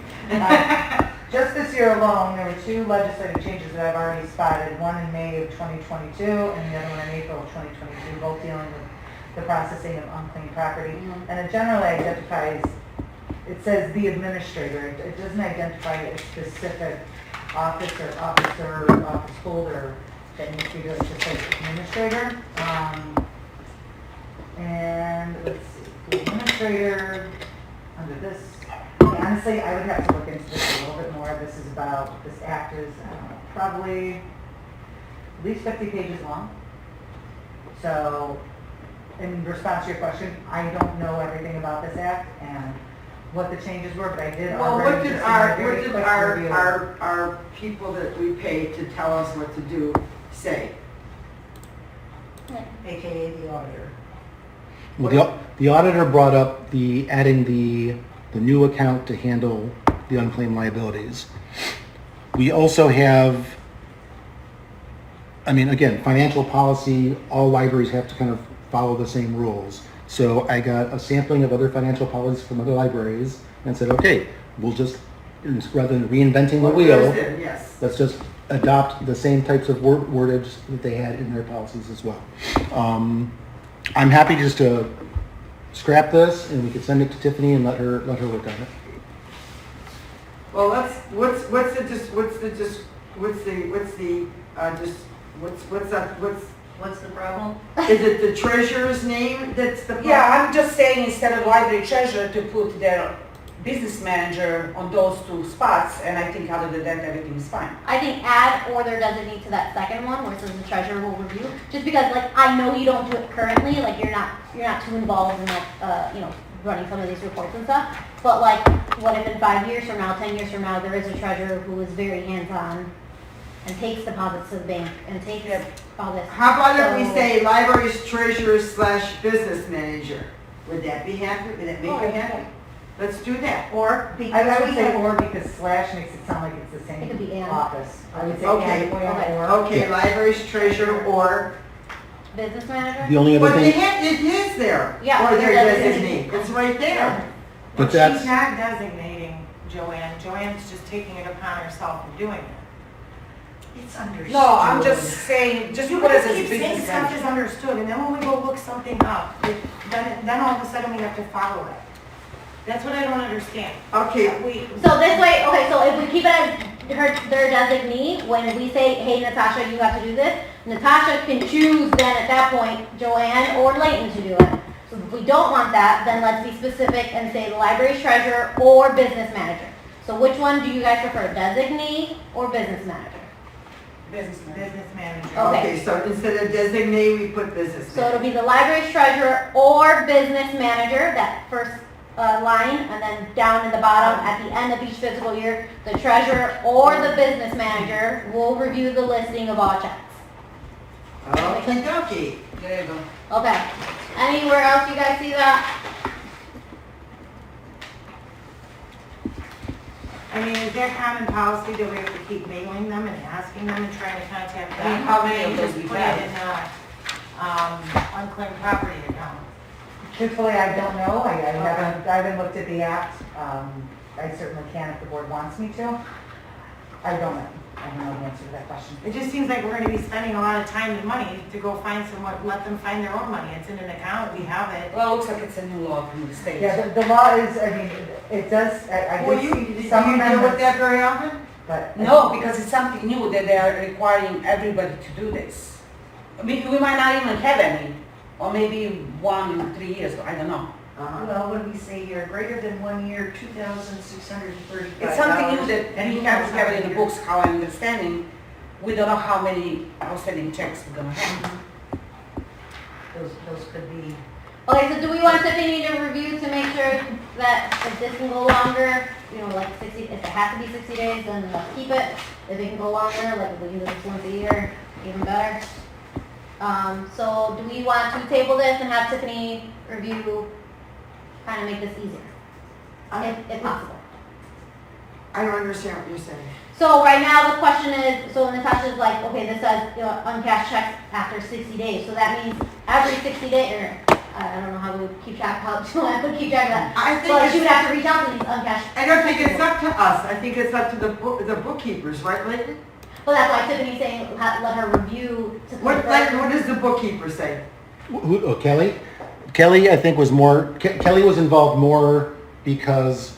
Just this year alone, there were 2 legislative changes that I've already spotted, one in May of 2022 and the other one in April of 2022, both dealing with the processing of unclaimed property. And it generally identifies, it says the administrator, it doesn't identify a specific office or office holder that needs to be doing it, just says administrator. And let's see, the administrator, under this, honestly, I would have to look into this a little bit more. This is about, this act is, I don't know, probably at least 50 pages long. So, in response to your question, I don't know everything about this act and what the changes were, but I did Well, what already did just in a our, very quick review. our people that we pay to tell us what to do say? AKA the auditor. well, the auditor brought up adding the new account to handle the unclaimed liabilities. We also have, I mean, again, financial policy, all libraries have to kind of follow the same rules. So I got a sampling of other financial policies from other libraries and said, okay, we'll just, rather than reinventing the wheel, Yes. let's just adopt the same types of wordage that they had in their policies as well. I'm happy just to scrap this and we could send it to Tiffany and let her work on it. Well, what's What's the problem? is it the treasurer's name that's the? Yeah, I'm just saying instead of library treasurer to put their business manager on those 2 spots, and I think other than that, everything is fine. I think add or there designate to that second one where it says the treasurer will review, just because like I know you don't do it currently, like you're not too involved in like, you know, running some of these reports and stuff, but like what if in 5 years from now, 10 years from now, there is a treasurer who is very hands-on and takes deposits to the bank and takes all this. How about if we So- say library's treasurer / business manager? Would that be happy? Would that make you happy? Let's do that. Or I because would we say have, or because slash makes it sound like it's the It could be same and. office. I would say Okay. and or. Okay, Yeah. library's treasurer or, Business manager? The only other but thing, it is there. Yeah, Or their there is. designee, it's right there. but She's that's, not designating Joanne, Joanne's just taking it upon herself and doing it. it's understood. No, I'm just saying, just You put it guys as keep saying business stuff is manager. understood, and then when we go look something up, then all of a sudden we have to follow it. That's what I don't understand. Okay, So this way, okay, so if we keep it as their designee, when we say, hey Natasha, you have to do this, Natasha can choose then at that point, Joanne or Layton to do it. So if we don't want that, then let's be specific and say the library's treasurer or business manager. So which one do you guys prefer, designee or business manager? Business manager. Okay. okay, so instead of designate, we put business So it'll manager. be the library's treasurer or business manager, that first line, and then down in the bottom, at the end of each fiscal year, the treasurer or the business manager will review the listing of all checks. Okay, dokie. There you go. Okay. Anywhere else you guys see that? I mean, is there common policy that we have to keep mailing them and asking them and trying to contact them? I mean, how many of those Just we put it have? in a unclaimed property account. Truthfully, I don't know. I haven't looked at the act. I certainly can if the board wants me to. I don't know. I don't know the answer to that question. It just seems like we're gonna be spending a lot of time and money to go find someone, let them find their own money. It's in an account, we have it. Well, it looks like it's a new law from the state. Yeah, the law is, I mean, it does, I Well, did do see you some deal with amendments, that very often? but. No, because it's something new that they are requiring everybody to do this. We might not even have any, or maybe 1 in 3 years, I don't know. Well, what do we say here, greater than 1 year, $2,635. It's something new that we have to have it in the books, how I'm understanding. We don't know how many outstanding checks we're gonna have. Those could be, Okay, so do we want Tiffany to review to make sure that if this can go longer, you know, like 60, if it has to be 60 days, then let's keep it. If it can go longer, like if we can do this once a year, even better. So do we want to table this and have Tiffany review, kind of make this easier, if possible? I don't understand what you're saying. So right now, the question is, so Natasha's like, okay, this says, you know, uncashed checks after 60 days. So that means every 60 days, or I don't know how we would keep track, how to keep track of that. I think So she would it's, have to reach out to these uncashed. I don't think it's up to us. I think it's up to the bookkeepers, right, Layton? Well, that's why Tiffany's saying, let her review to What confirm. does the bookkeeper say? Who, oh, Kelly? Kelly, I think, was more, Kelly was involved more because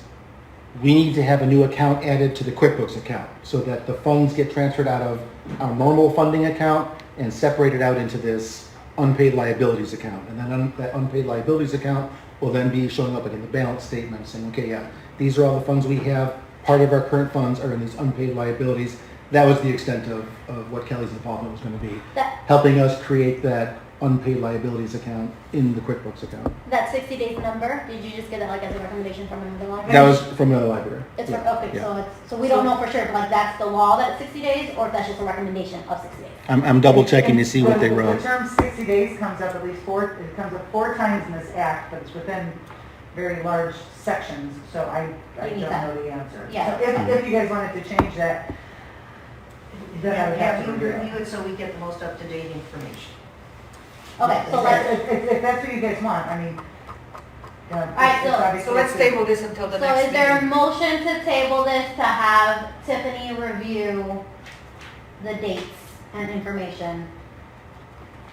we need to have a new account added to the QuickBooks account so that the funds get transferred out of our normal funding account and separated out into this unpaid liabilities account. And then that unpaid liabilities account will then be showing up in the balance statement saying, okay, yeah, these are all the funds we have. Part of our current funds are in these unpaid liabilities. That was the extent of what Kelly's involvement was going to be, helping us create that unpaid liabilities account in the QuickBooks account. That 60 days number, did you just get that like as a recommendation from another library? That was from another library. It's Yeah, from, okay, yeah. so it's, so we don't know for sure, but like that's the law that 60 days, or if that's just a recommendation of 60 days? I'm double checking to see what they The wrote. term 60 days comes up at least it comes up 4 times in this act, but it's within very large sections, so I You don't need that. know the answer. Yeah. So if you guys wanted to change that, then I would have to you review it. review it so we get the most up-to-date information. Okay, so let's, If that's what you guys want, I mean. Alright, So let's table this until the so next is there a meeting. motion to table this to have Tiffany review the dates and information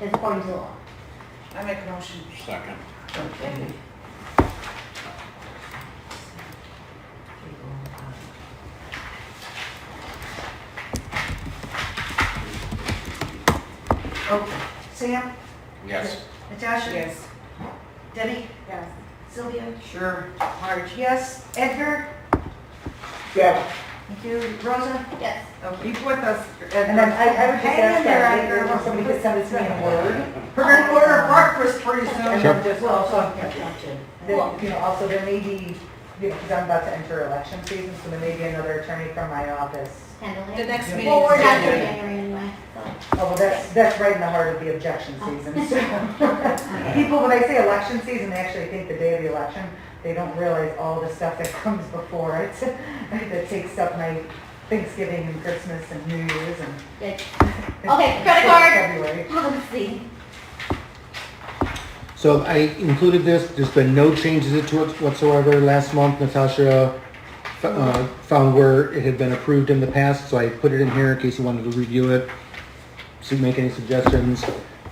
is according to the law? I make a motion. Second. Okay. Okay, Sam? Yes. Natasha? Yes. Debbie? Yes. Sylvia? Sure. Marge, yes. Edgar? Yeah. Thank you. Rosa? Yes. Keep with us. And then I would just Hang in ask there, that, Edgar. if somebody could send it to me in Word. We're gonna order breakfast pretty And soon. then just Well, also, so, you know, also there may be, you know, because I'm about to enter election season, so there may be another attorney from my office. Handling The it? next meeting Well, is we're not till January. January anyway, so. Oh, well, that's right in the heart of the objection season. People, when I say election season, they actually think the day of the election. They don't realize all the stuff that comes before it, that takes up my Thanksgiving and Christmas and New Year's and. Good. Okay, credit card. February. Policy. So I included this, there's been no changes to it whatsoever. Last month, Natasha found where it had been approved in the past, so I put it in here in case you wanted to review it, so make any suggestions.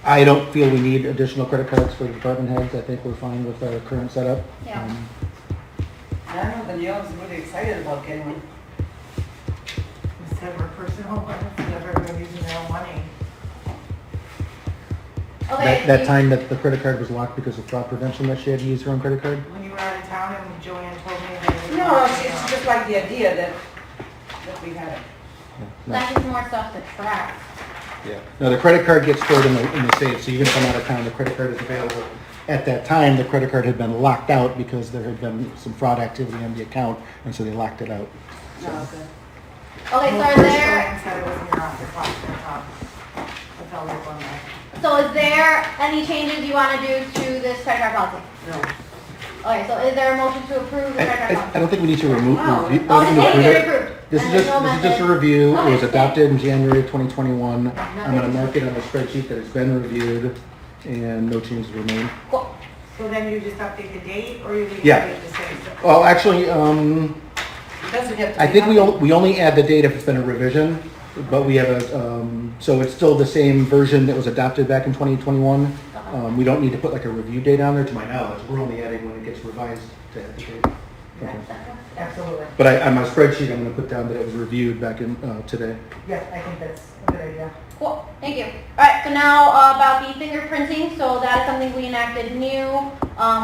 I don't feel we need additional credit cards for the department heads. I think we're fine with our current setup. Yeah. I know Danielle's really excited about getting one. Instead of our personal ones, everyone using their own money. Okay. That time that the credit card was locked because of fraud prevention, that she had to use her own credit card? When you were out of town and Joanne told me that. No, it's just like the idea that we had it. No. That's just more stuff to track. Yeah. No, the credit card gets stored in the safe, so even if I'm out of town, the credit card is available. At that time, the credit card had been locked out because there had been some fraud activity on the account, and so they locked it out. No, okay. Okay, so Well, is first there, Joanne said it was in your office last time. I felt like one day. so is there any changes you want to do to this credit card policy? No. Okay, so is there a motion to approve the credit card I policy? don't think we need to remove. No. review- Oh, we just need to getting approve it it. approved. This And is there's no just a method? review. It was Okay. adopted in January 2021. I'm gonna mark it on the spreadsheet that it's been reviewed and no changes were made. Cool. So then you just update the date or you leave the Yeah. date the same? Well, actually, Because doesn't have to be. I think nothing. we only add the date if it's been a revision, but we have a, so it's still the same version that was adopted back in 2021. We don't need to put like a review date on there, to my knowledge. We're only adding when it gets revised to add the date. Okay. Absolutely. But on my spreadsheet, I'm going to put down that it was reviewed back in today. Yeah, I think that's a good idea. Cool, thank you. All right, so now about the fingerprinting, so that is something we enacted new.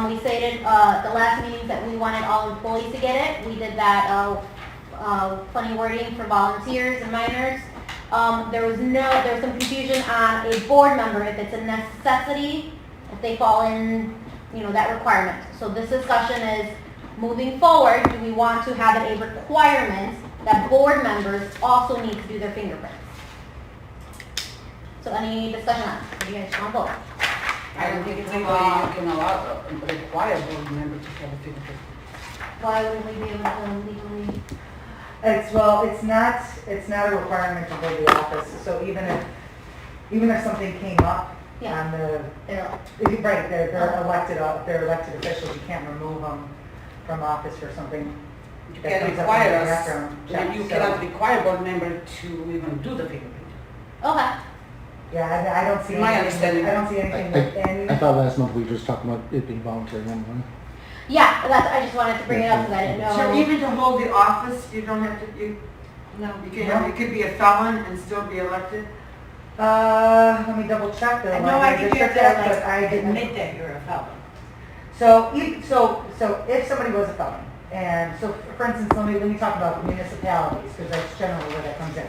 We stated the last meeting that we wanted all employees to get it. We did that, plenty of wording for volunteers and minors. There was some confusion on a board member, if it's a necessity, if they fall in, that requirement. So this discussion is, moving forward, do we want to have it a requirement that board members also need to do their fingerprints? So any discussion on it? You guys want to vote? I don't think it's legally you can allow, require a board member to have a fingerprint. Why wouldn't we be able to legally? It's not a requirement to hold the office, so even if something came up Yeah. on the, They're- right, they're elected officials, you can't remove them from office for something. You that can comes up require in the us, background check, you so- cannot require a board member to even do the fingerprint. Okay. Yeah, I don't see My anything, understanding. I don't see anything with any. I thought last month we were just talking about it being voluntary anyway. Yeah, I just wanted to bring it up because I didn't know. So even to hold the office, you don't have to, No. you could be a felon and still be elected? Let me double check the. No, I think you have to but I like didn't. admit that you're a felon. So if somebody was a felon, and so for instance, let me talk about municipalities, because that's generally where that comes in.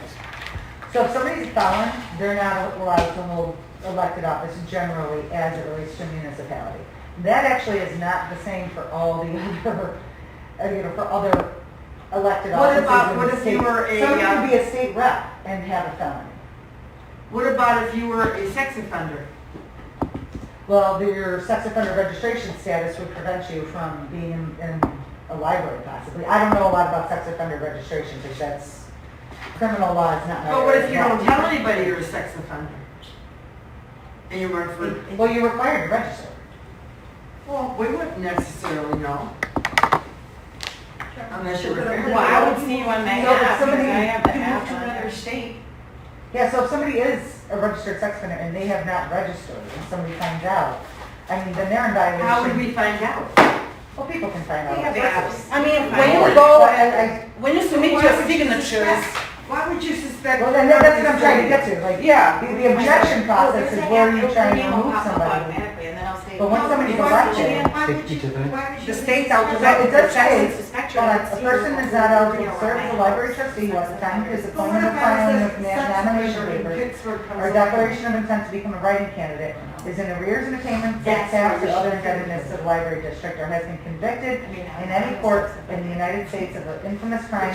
So if somebody's a felon, they're not allowed to hold elected office generally as it relates to a municipality. That actually is not the same for all the other, for other elected What offices about- in what the if state. you were a, Somebody could be a state rep and have a felony. What about if you were a sex offender? Well, your sex offender registration status would prevent you from being in a library possibly. I don't know a lot about sex offender registration because that's, criminal law is not my But what if you area. don't tell anybody you're a sex offender? And you run for, Well, you're required to register. well, we wouldn't necessarily know. Unless you're required. Well, I would see you on my So if app, because somebody I have the You move app to on another there. state, Yeah, so if somebody is a registered sex offender and they have not registered and somebody finds out, I mean, then they're in violation. How would we find out? Well, people can find out. they have apps. I mean, Fine. when you But go, I- when you submit your signatures, Why would you suspect? Well, then that's what I'm trying to get to, like, yeah. the objection process is where you're trying to remove somebody. Automatically, and then I'll say. But once no, somebody's you elected, are- Take each of them. The state's So automatic. it does say, Suspect a you're- person is not eligible to serve as a library trustee who at the time of his appointment or filing of nomination papers or declaration of intent to become a writing candidate is in arrears in payment, tax or other indebtedness to the library district, or has been convicted in any court in the United States of an infamous crime,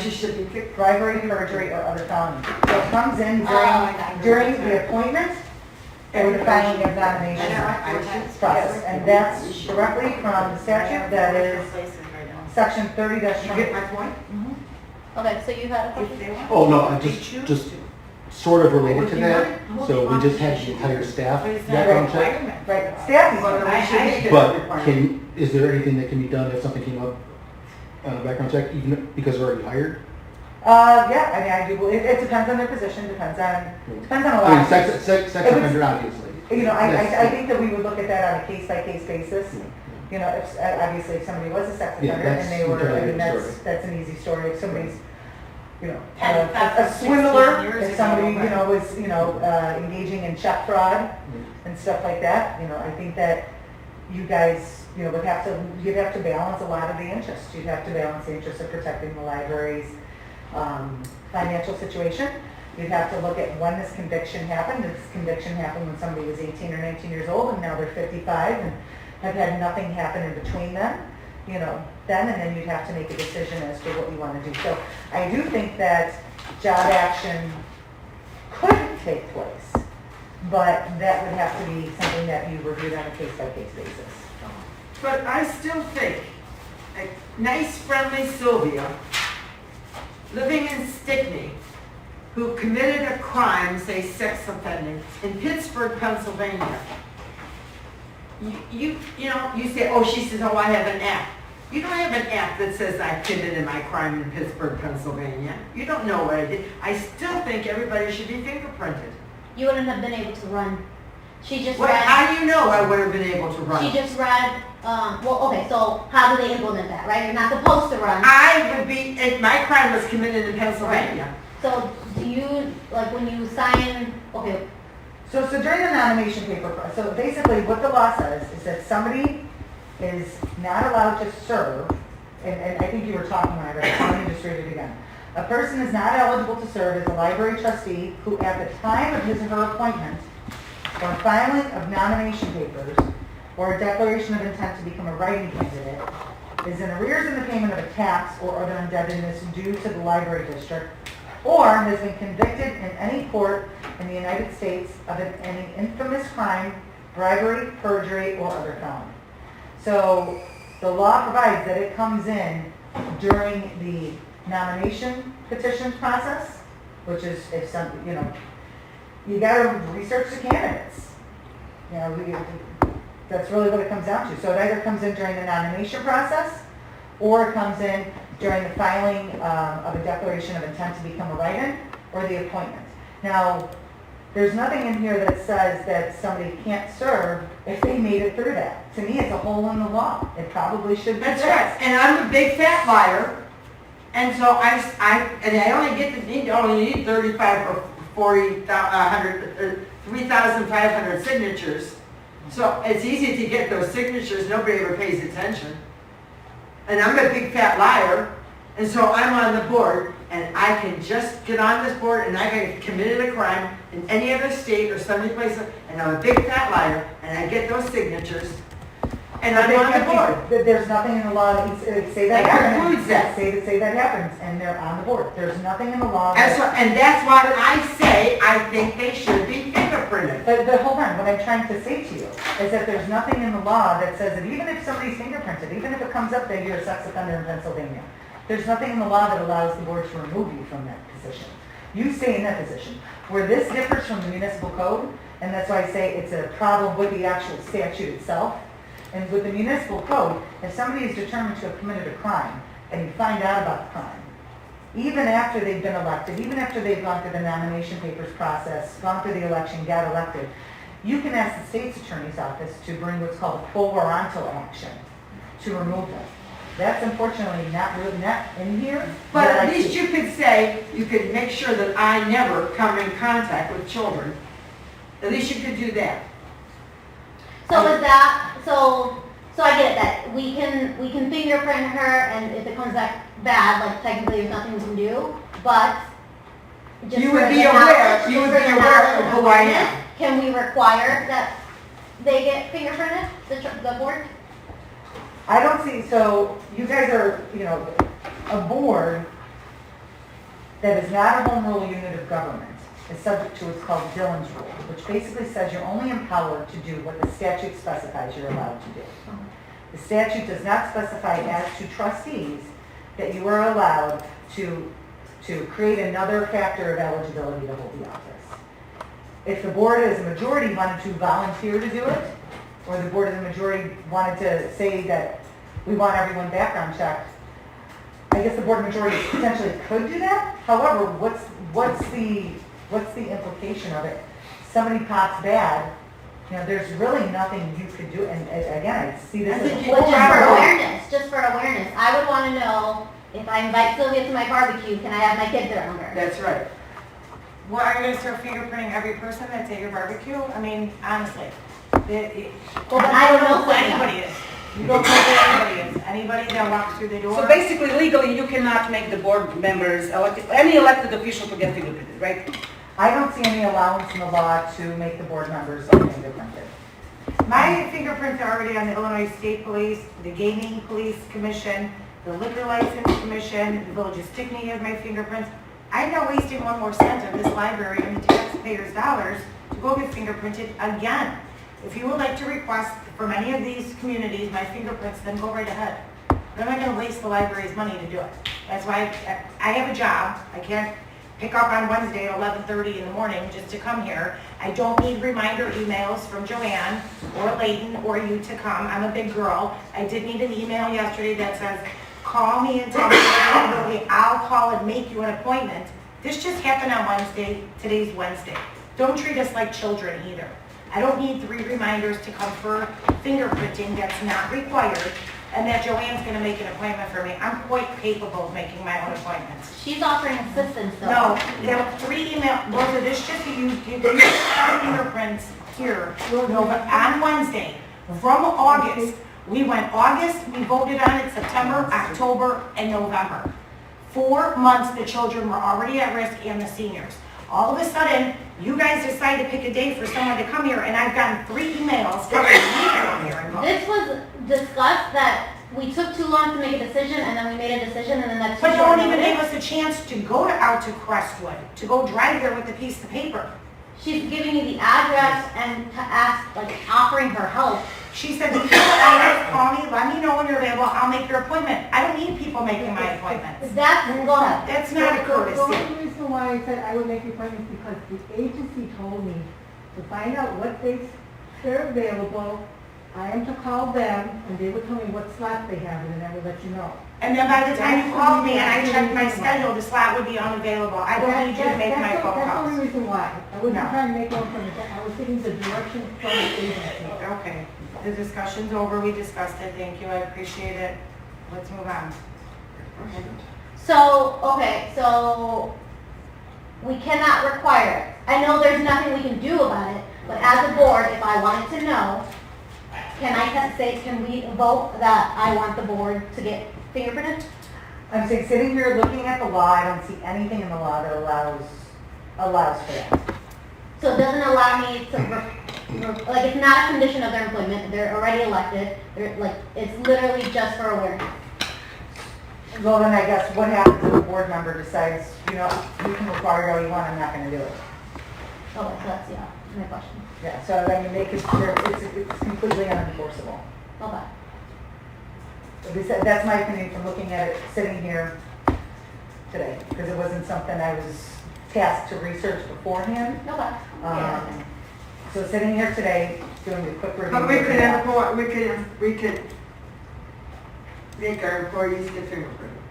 bribery, perjury, or other felony. So it comes in during the appointment or the filing of nomination process, and that's directly from the statute that is section 30-20. You get my point? Okay, so you had a If question? they want. Oh, no, If they just choose to. sort of related to that. So we just had the entire staff But it's not a background check. requirement. Right, staff is But we should make it a But requirement. is there anything that can be done if something came up on a background check, even because we're already hired? Yeah, I mean, I do, it depends on their position, depends on a lot. I mean, of sex things. offender, obviously. You know, I Yes. think that we would look at that on a case-by-case basis. You know, if, obviously, if somebody was a sex Yeah, offender that's and they were, I entirely mean, different that's an easy story. If somebody's, you know, And that's a 16 swindler, years if ago, somebody, you but- know, was, engaging in check fraud and stuff like that, you know, I think that you guys, you know, you'd have to balance a lot of the interests. You'd have to balance the interest of protecting the library's financial situation. You'd have to look at when this conviction happened. Did this conviction happen when somebody was 18 or 19 years old and now they're 55 and have had nothing happen in between them? You know, and then you'd have to make a decision as to what you want to do. So I do think that job action could take place, but that would have to be something that you reviewed on a case-by-case basis. But I still think, a nice, friendly Sylvia, living in Stickney, who committed a crime, say sex offending, in Pittsburgh, Pennsylvania. You say, oh, she says, oh, I have an app. You don't have an app that says I committed my crime in Pittsburgh, Pennsylvania. You don't know what I did. I still think everybody should be fingerprinted. You wouldn't have been able to run. She just What, read. how do you know I would have been able to She run? just read. Well, okay. So how do they implement that? Right? You're not supposed to run. I would be, if my crime was committed in Pennsylvania. So do you like when you sign? Okay. So during the nomination paper, so basically what the law says is that somebody is not allowed to serve, and I think you were talking when I read it, so let me just read it again. A person is not eligible to serve as a library trustee who at the time of his or her appointment or filing of nomination papers or a declaration of intent to become a writing candidate is in arrears in the payment of a tax or other indebtedness due to the library district, or has been convicted in any court in the United States of any infamous crime, bribery, perjury, or other felony. So the law provides that it comes in during the nomination petition process, which is if some, you gotta research the candidates. That's really what it comes down to. So it either comes in during the nomination process, or it comes in during the filing of a declaration of intent to become a write-in, or the appointment. Now, there's nothing in here that says that somebody can't serve if they made it through that. To me, it's a hole in the law. It probably should be That's fixed. right, and I'm a big fat liar, and so I only need 35 or 40, 3,500 signatures. So it's easy to get those signatures, nobody ever pays attention. And I'm a big fat liar, and so I'm on the board, and I can just get on this board, and I can committed a crime in any other state or someplace, and I'm a big fat liar, and I get those signatures, and I'm on the board. There's nothing in the law that say that That happens. precludes that. Say that happens, and they're on the board. There's nothing in the law. And that's why I say I think they should be fingerprinted. But hold on, what I'm trying to say to you is that there's nothing in the law that says that even if somebody's fingerprinted, even if it comes up that you're a sex offender in Pennsylvania, there's nothing in the law that allows the board to remove you from that position. You stay in that position. Where this differs from the municipal code, and that's why I say it's a problem with the actual statute itself, and with the municipal code, if somebody is determined to have committed a crime, and you find out about the crime, even after they've been elected, even after they've gone through the nomination papers process, gone through the election, got elected, you can ask the state's attorney's office to bring what's called a quo warranto action to remove them. That's unfortunately not in here. But at least you could say, you could make sure that I never come in contact with children. At least you could do that. So is that so I get it that we can fingerprint her, and if it comes back bad, like technically there's nothing we can do, but just You for would the be aware, you would for be the aware knowledge of and who I awareness, am. Can we require that they get fingerprinted, the board? I don't see, so you guys are, a board that is not a home rule unit of government is subject to what's called Dillon's rule, which basically says you're only empowered to do what the statute specifies you're allowed to do. The statute does not specify as to trustees that you are allowed to create another factor of eligibility to hold the office. If the board as a majority wanted to volunteer to do it, or the board as a majority wanted to say that we want everyone background checked, I guess the board majority potentially could do that. However, what's the implication of it? Somebody pops bad, there's really nothing you could do. And again, I see this I as a think whole you But have just a for awareness, I would want to know if I invite Sylvia to my barbecue, can I have my kids around her? That's right. Well, are you gonna start fingerprinting every person that's at your barbecue? I mean, honestly. Well, but I don't know who Sylvia. anybody is. You don't know who anybody is. Anybody that walks through the door. So basically, legally, you cannot make the board members, any elected official to get fingerprinted, right? I don't see any allowance in the law to make the board members fingerprinted. My fingerprints are already on the Illinois State Police, the Gaming Police Commission, the Liquor License Commission, the Village of Stickney has my fingerprints. I'm not wasting one more cent of this library and the taxpayers' dollars to go get fingerprinted again. If you would like to request from any of these communities my fingerprints, then go right ahead. But I'm not going to waste the library's money to do it. That's why I have a job. I can't pick up on Wednesday at 11:30 in the morning just to come here. I don't need reminder emails from Joanne or Layton or you to come. I'm a big girl. I did need an email yesterday that says, call me and tell me availability. I'll call and make you an appointment. This just happened on Wednesday. Today's Wednesday. Don't treat us like children either. I don't need 3 reminders to come for fingerprinting that's not required, and that Joanne's gonna make an appointment for me. I'm quite capable of making my own appointments. She's offering assistance though. No, there were 3 emails, those are, this just, you fingerprints here, no, but on Wednesday, from August, we went August, we voted on it September, October, and November. 4 months the children were already at risk and the seniors. All of a sudden, you guys decide to pick a day for someone to come here, and I've gotten 3 emails telling me to come here and go. This was discussed that we took too long to make a decision, and then we made a decision, and then that's. But you won't even give us a chance to go out to Crestwood, to go drive there with a piece of paper. She's giving you the address and to ask, like, offering her help. She said, call me, let me know when you're available, I'll make your appointment. I don't need people making my appointments. Go ahead. That's not a The courtesy. only reason why I said I would make appointments because the agency told me to find out what dates they're available. I am to call them, and they would tell me what slot they have, and then I would let you know. And then by the time you called me and I checked my schedule, the slot would be unavailable. I don't need you to make my phone That's the calls. only reason why. I wasn't No. trying to make one from the, I was getting the direction from the agency. Okay, the discussion's over, we discussed it, thank you, I appreciate it. Let's move on. So we cannot require it. I know there's nothing we can do about it, but as a board, if I wanted to know, can we vote that I want the board to get fingerprinted? I'm saying, sitting here looking at the law, I don't see anything in the law that allows for that. So it doesn't allow me to, like, it's not a condition of their employment, they're already elected, it's literally just for awareness. Well, then I guess what happens if a board member decides, you can require it all you want, I'm not gonna do it. Okay, so that's, my question. Yeah, so I mean, it's completely unenforceable. Okay. At least that's my opinion from looking at it, sitting here today, because it wasn't something I was tasked to research beforehand. Okay. So sitting here today, doing a quick review. But we could make our employees get fingerprinted.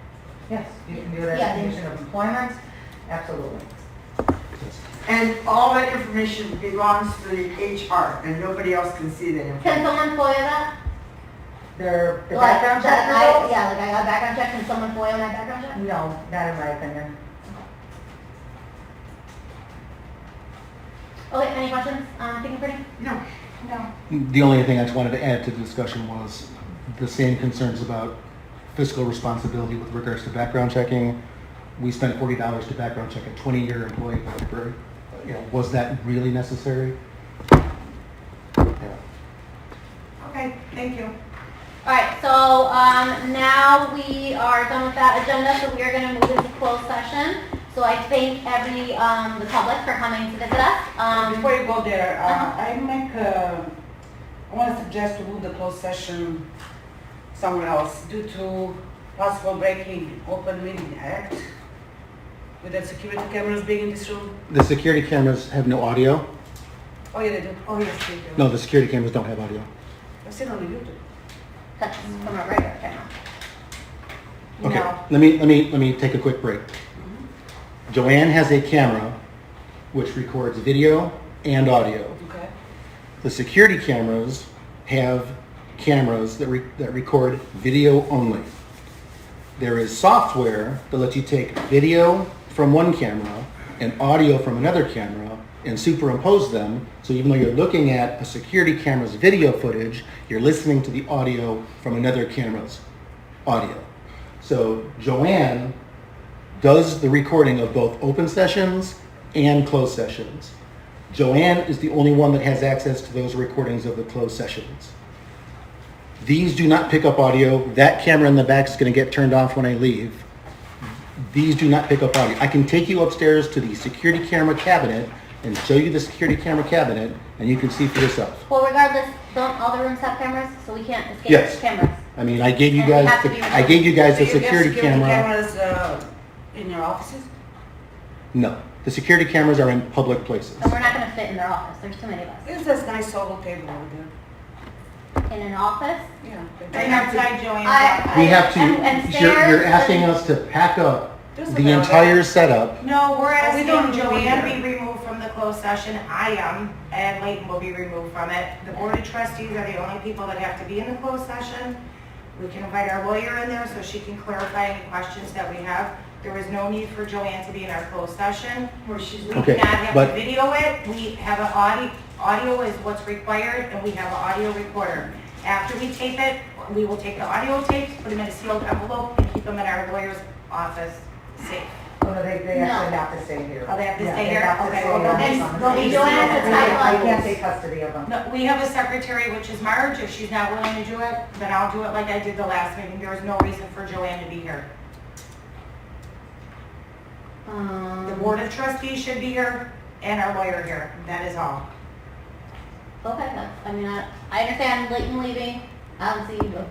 Yes, you can do it as Yeah. a condition of employment, absolutely. And all that information belongs to the HR, and nobody else can see that Can information. someone FOIA that? The background check results? Yeah, like I got a background check, can someone FOIA my background check? No, not in my opinion. Okay, any questions on fingerprinting? No. No. The only thing I just wanted to add to the discussion was the same concerns about fiscal responsibility with regards to background checking. We spent $40 to background check a 20-year employee. Was that really necessary? Yeah. Okay, thank you. All right, so now we are done with that agenda, so we are going to move into closed session. So I thank the public for coming to visit us. Before you go there, I want to suggest to move the closed session somewhere else due to possible breaking Open Meeting Act with the security cameras being in this room. The security cameras have no audio. Oh, yeah, they do. Oh, yes, they do. No, the security cameras don't have audio. I've seen on YouTube. That's from a regular camera. Okay, No. let me take a quick break. Joanne has a camera which records video and audio. Okay. The security cameras have cameras that record video only. There is software that lets you take video from one camera and audio from another camera and superimpose them, so even though you're looking at a security camera's video footage, you're listening to the audio from another camera's audio. So Joanne does the recording of both open sessions and closed sessions. Joanne is the only one that has access to those recordings of the closed sessions. These do not pick up audio. That camera in the back is going to get turned off when I leave. These do not pick up audio. I can take you upstairs to the security camera cabinet and show you the security camera cabinet, and you can see for yourself. Well, regardless, don't all the rooms have cameras, so we can't escape Yes. cameras? I mean, I gave you And they guys have to be I gave you guys So the you have security camera. cameras in your offices? No. The security cameras are in public places. And we're not gonna fit in their office, there's too many of us. There's this nice oval table over there. In an office? Yeah. Right outside Joanne's I- office. We have to, And you're stairs asking and- us to pack up There's a the barrel. entire setup. No, we're asking don't do Joanne either. be removed from the closed session, I am, and Leighton will be removed from it. The board of trustees are the only people that have to be in the closed session. We can invite our lawyer in there so she can clarify any questions that we have. There is no need for Joanne to be in our closed session. Or she's We Okay, cannot have but- to video it, we have an audio is what's required, and we have an audio recorder. After we tape it, we will take the audio tapes, put them in a sealed envelope, and keep them in our lawyer's office safe. Oh, no, they actually have to stay here. Oh, they have to Yeah, stay they here? have to Okay, stay well, here. then It's they'll be on the doing it same- at the I time. can't take custody of them. No, we have a secretary, which is Marge. If she's not willing to do it, then I'll do it like I did the last meeting. There is no reason for Joanne to be here. The board of trustees should be here and our lawyer here. That is all. Okay, that's, I mean, I understand Leighton leaving, I don't see the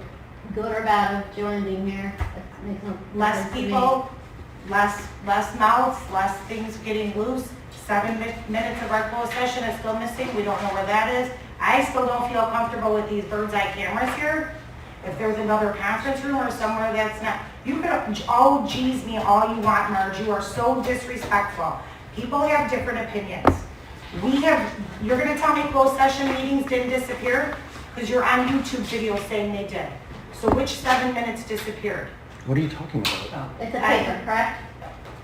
good or bad of Joanne being here. It makes no Less difference to me. people, less mouths, less things getting loose. 7 minutes of our closed session is still missing. We don't know where that is. I still don't feel comfortable with these bird's eye cameras here. If there's another conference room or somewhere that's not, you can, oh geez me all you want, Marge, you are so disrespectful. People have different opinions. You're gonna tell me closed session meetings didn't disappear? Because you're on YouTube video saying they did. So which 7 minutes disappeared? What are you talking about? It's a paper, correct?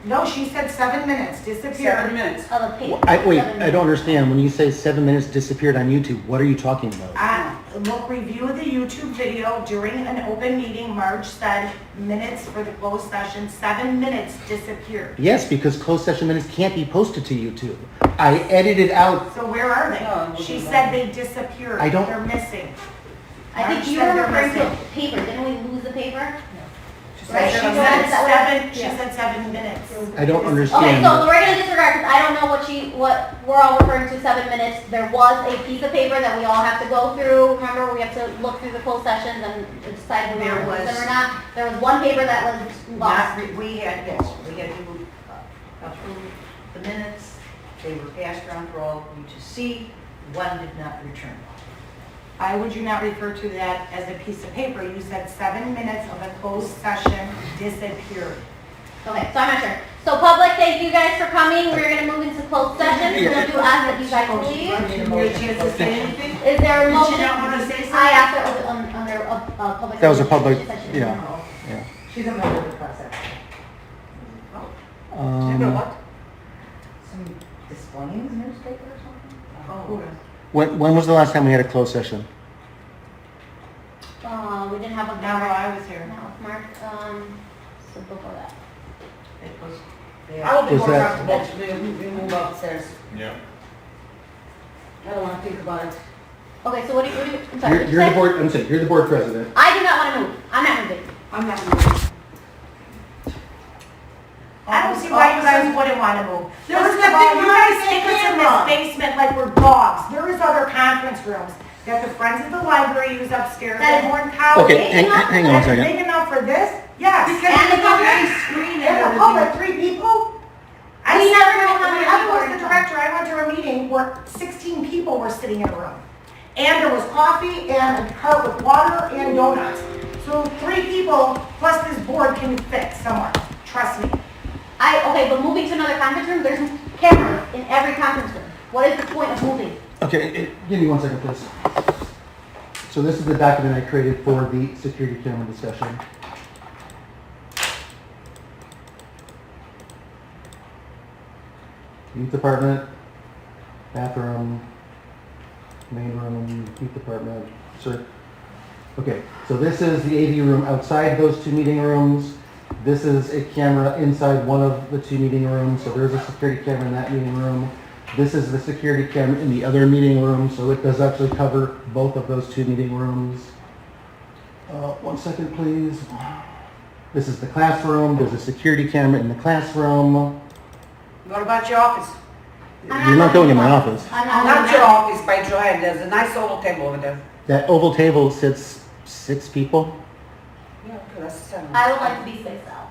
No, she said 7 minutes disappeared. 7 minutes. Oh, the paper. Wait, 7 I don't understand. When you say 7 minutes disappeared on YouTube, what are you talking about? Look, review the YouTube video during an open meeting. Marge said minutes for the closed session, 7 minutes disappeared. Yes, because closed session minutes can't be posted to YouTube. I edited out, So where are No, they? She no. said they disappeared. I don't- They're missing. I think Marge you said were they're referring to missing. paper, didn't we lose the paper? Right, she Seven said minutes, is that what- 7, she yeah. said 7 minutes. I don't Okay, understand. so we're gonna disregard, because I don't know what we're all referring to 7 minutes. There was a piece of paper that we all have to go through. Remember, we have to look through the closed sessions and decide whether There we use them or was- not. There was one paper that was lost. we had to approve the minutes, they were passed around for all of you to see, one did not return. Why would you not refer to that as a piece of paper? You said 7 minutes of a closed session disappeared. Okay, so I'm not sure. So public, thank you guys for coming. We're gonna move into closed session. We're gonna do ask that you guys leave. Did you get a chance to say anything? Is there a Did you motion? not want to say something? I asked her under public. That was a public, She said she yeah. didn't know. Yeah. She's a member of the process. Remember Um, what? Some Displays newspaper or something? Oh, when was the last time we had a closed session? We didn't have a. Not while I was here. No, Mark, so before that. it was, I would be Was more that- comfortable to we move upstairs. Yeah. I don't want to think about it. Okay, so what do you, I'm sorry. You're what'd you the say? board, I'm saying, you're the board president. I do not want to move. I'm not moving. I'm not moving. I don't see why you guys wouldn't want to move. There's First of all, nothing you wrong guys with stick us in camera. this basement like we're dogs. There is other conference rooms that the Friends of the Library use upstairs, That that is- Horn College. Okay, hang on a That's second. big enough for this? Yes. Because And you the have public, a screen and and the everything. public, 3 people? I We never never know how many I people was are the in town. director, I went to a meeting where 16 people were sitting in a room. And there was coffee and a cart with water and donuts. So 3 people plus this board can fit somewhere, trust me. Okay, but moving to another conference room, there's cameras in every conference room. What is the point of moving? Okay, give me 1 second, please. So this is the document I created for the security camera discussion. Youth department, bathroom, main room, youth department, sir. Okay, so this is the AV room outside those 2 meeting rooms. This is a camera inside one of the 2 meeting rooms, so there's a security camera in that meeting room. This is the security camera in the other meeting room, so it does actually cover both of those 2 meeting rooms. 1 second, please. This is the classroom. There's a security camera in the classroom. What about your office? You're not going in my office. I'm not Not moving your out. office, by Joanne. There's a nice oval table over there. That oval table sits 6 people. Yeah, okay, that's 7. I would like to be spaced out.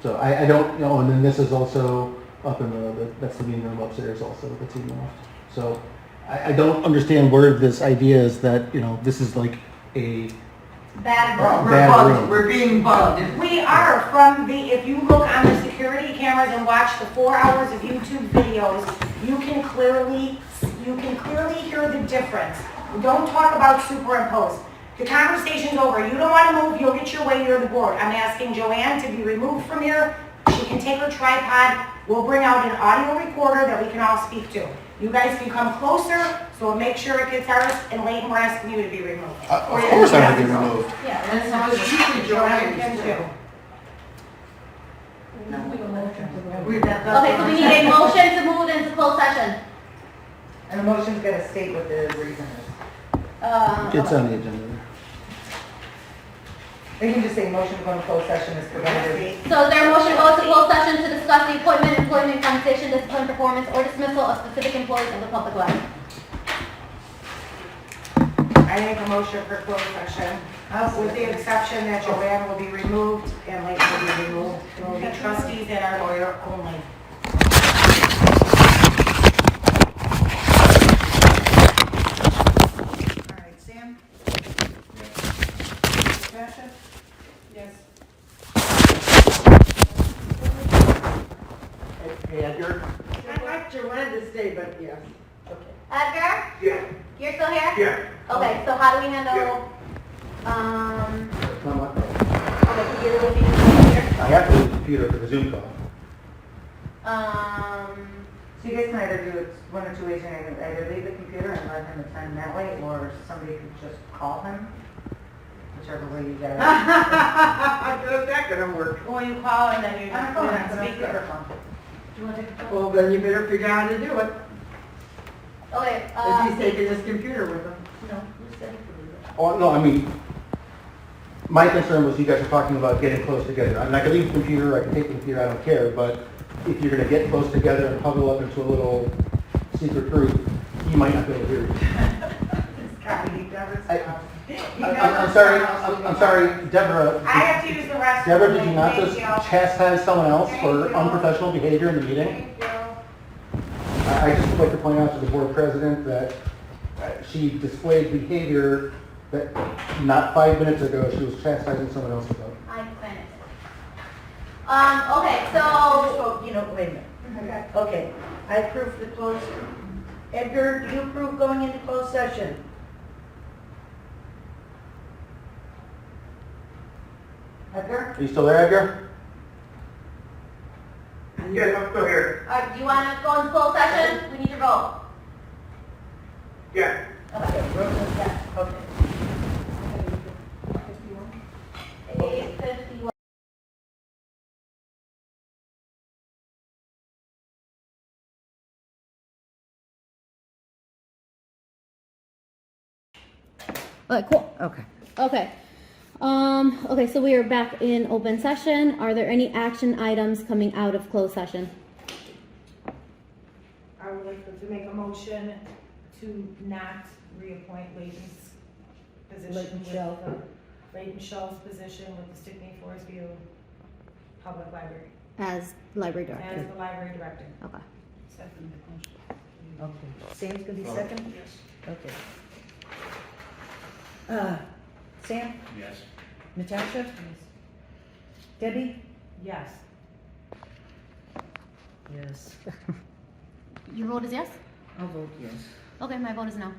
So I don't, and then this is also up in that's the meeting room upstairs also, the team loft. So I don't understand where this idea is that, this is like a Bad We're bad bugged, room. we're being bugged. We are if you look on the security cameras and watch the 4 hours of YouTube videos, you can clearly hear the difference. Don't talk about superimposed. The conversation's over. You don't want to move, you'll get your way near the board. I'm asking Joanne to be removed from here. She can take her tripod. We'll bring out an audio recorder that we can all speak to. You guys can come closer, so we'll make sure it gets ours, and Leighton, we're asking you to be removed. Of course I'm going to be removed. Yeah, And so it's usually Joanne Joanne. can too. Okay, so we need a motion to move into closed session. And the motion's gotta state what the reason is. It's on the agenda. They can just say motion to go into closed session is provided. So is there a motion to go into closed session to discuss the appointment, employment, compensation, discipline, performance, or dismissal of specific employees of the public library? I make a motion for closed session, with the exception that Joanne will be removed and Leighton will be removed. There will be trustees and our lawyer only. All right, Sam? Natasha? Yes. Hey, Edgar? I'd like Joanne to stay, but yes. Edgar? Yeah. You're still here? Yeah. Okay, so how do we handle, okay, computer will be here? I have to use the computer for the Zoom call. So you guys can either do it one or two ways, either leave the computer and let him attend that way, or somebody could just call him, whichever way you guys. How's that gonna work? Or you call and then you I'm just going put on on speaker. speakerphone. Do you want to take a Well, then you better figure out how to do it. Okay, If he's taking his computer with him. no, who's saying to do that? Oh, no, I mean, my concern was you guys were talking about getting close together. I mean, I can leave the computer, I can take the computer, I don't care, but if you're gonna get close together and huddle up into a little secret group, he might not be able to hear you. I'm sorry, Deborah. I have to use the restroom. Deborah, did you not Thank just you. chastise someone else for Thank you. unprofessional behavior in the meeting? Thank you. I just would like to point out to the board president that she displayed behavior that not 5 minutes ago she was chastising someone else about. I plan it. Okay, so, Wait a minute. Okay, I approve the closed, Edgar, do you approve going into closed session? Edgar? Are you still there, Edgar? Yes, I'm still here. do you want to go into closed session? We need your vote. Yeah. Okay, Rose's got, okay. 8:51. Okay, cool. Okay. Okay. Okay, so we are back in open session. Are there any action items coming out of closed session? I would like to make a motion to not reappoint Leighton's position. Leighton with Shell. Leighton Shell's position with the Stickney-Forest View Public Library As library as director. the library director. Okay. Second motion. Okay, Sam's gonna be second? Yes. Okay. Sam? Yes. Natasha? Debbie? Yes. Yes. Your vote is yes? I'll vote yes. Okay, my vote is no.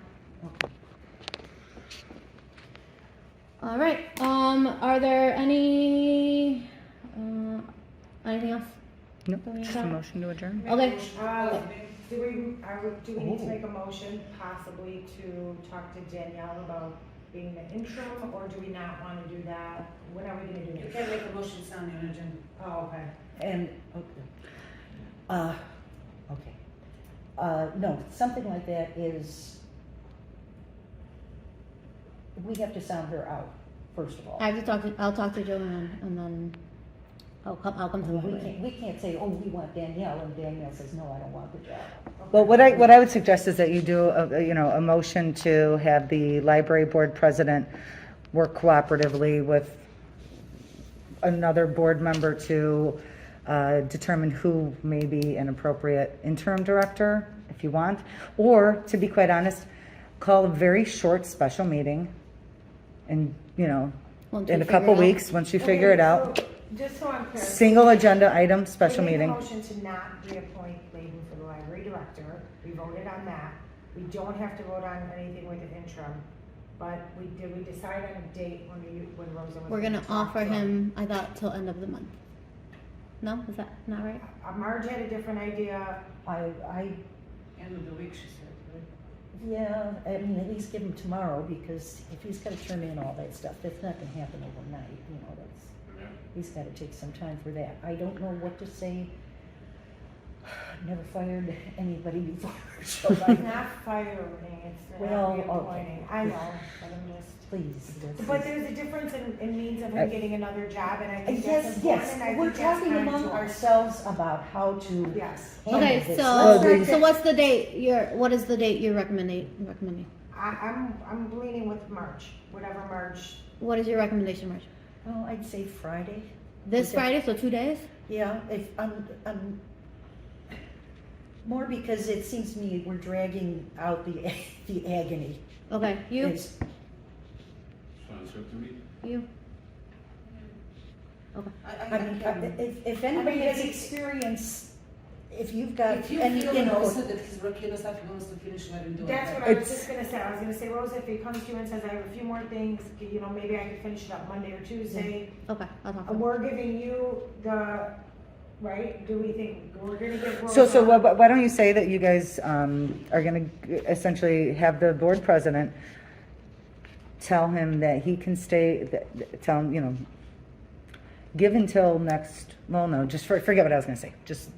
Okay. All right, are there anything else? Nope, that we need just to a talk? motion to adjourn. Okay. Do we need to make a motion possibly to talk to Danielle about being the interim, or do we not want to do that? When are we gonna do You this? can make a motion, it's on the agenda. Oh, okay. And, okay. No, something like that is, we have to sound her out, first of all. I'll talk to Joanne and then I'll come to the We can't say, oh, we want Danielle, and Danielle says, no, I don't want the job. Well, what I would suggest is that you do, a motion to have the library board president work cooperatively with another board member to determine who may be an appropriate interim director, if you want, or, to be quite honest, call a very short special meeting and, you know, Once in we a couple figure it out. weeks, once you figure it out, Just so I'm clear. single agenda item, special We made a meeting. motion to not reappoint Layden for the library director. We voted on that. We don't have to vote on anything with an interim. But did we decide on a date when Rosa was? We're gonna talk offer to him, I thought, till end of the month. No, is that not right? Marge had a different idea. End of the week, she said, right? Yeah, I mean, at least give him tomorrow, because if he's gotta turn in all that stuff, that's not gonna happen overnight, you know, that's, Yeah. he's gotta take some time for that. I don't know what to say. Never fired anybody before, so It's I, not firing, it's Well, not reappointing. okay. I know, but I'm just. please. this But is- there's a difference in means of him getting another job, and I think that's Yes, important, yes, and I we're think that's talking kind among to- ourselves about how to Yes. handle Okay, this. Well, so, the- so what's the date what is the date you're recommending? I'm leaning with March, whatever March. What is your recommendation, Marge? Oh, I'd say Friday. This Okay. Friday, so 2 days? Yeah, if, more because it seems to me we're dragging out the agony. Okay, you, It's- Sounds good to me. you? Okay. I mean, if anybody has experience, if you've got If you any feel input. also that he's working on stuff, he wants to finish, let him do it. That's what I was It's- just gonna say, I was gonna say, Rosa, if he comes to you and says, I have a few more things, you know, maybe I could finish it up Monday or Tuesday. Okay, I'll talk to him. We're giving you right, do we think, we're gonna give Rosa. So why don't you say that you guys are gonna essentially have the board president tell him that he can stay, tell him, you know, give until next, well, no, just forget what I was gonna say. Just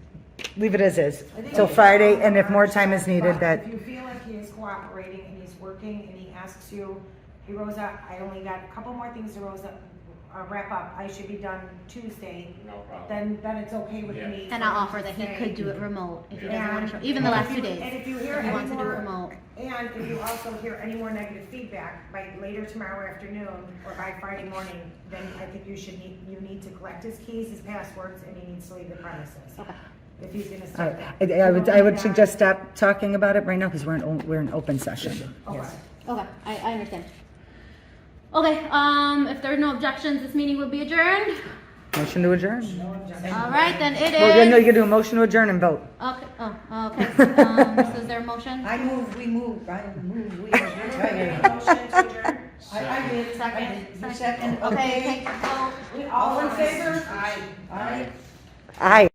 leave it as is till Friday, and if more time is needed, that, If you feel like he is cooperating and he's working and he asks you, hey Rosa, I only got a couple more things to wrap up, I should be done Tuesday, No problem. then it's okay with Yeah. me. And I'll offer that he could do it remote if he doesn't want to And- show, even the last and 2 if you- days. And if you hear If he any wants to do it more, remote. and if you also hear any more negative feedback by later tomorrow afternoon or by Friday morning, then I think you need to collect his keys, his passwords, and he needs to leave the premises. Okay. If he's gonna all stay right. I would suggest stop talking about it right now, because we're in open session. Okay. Okay, I understand. Okay, if there are no objections, this meeting will be adjourned. Motion to adjourn. All right, then it Well, then you is. can do a motion to adjourn and vote. Okay, okay. So is there a motion? I move, we retire. Motion to adjourn? I did. Second. You second, Okay, okay. take the vote. All in favor? Aye. Aye.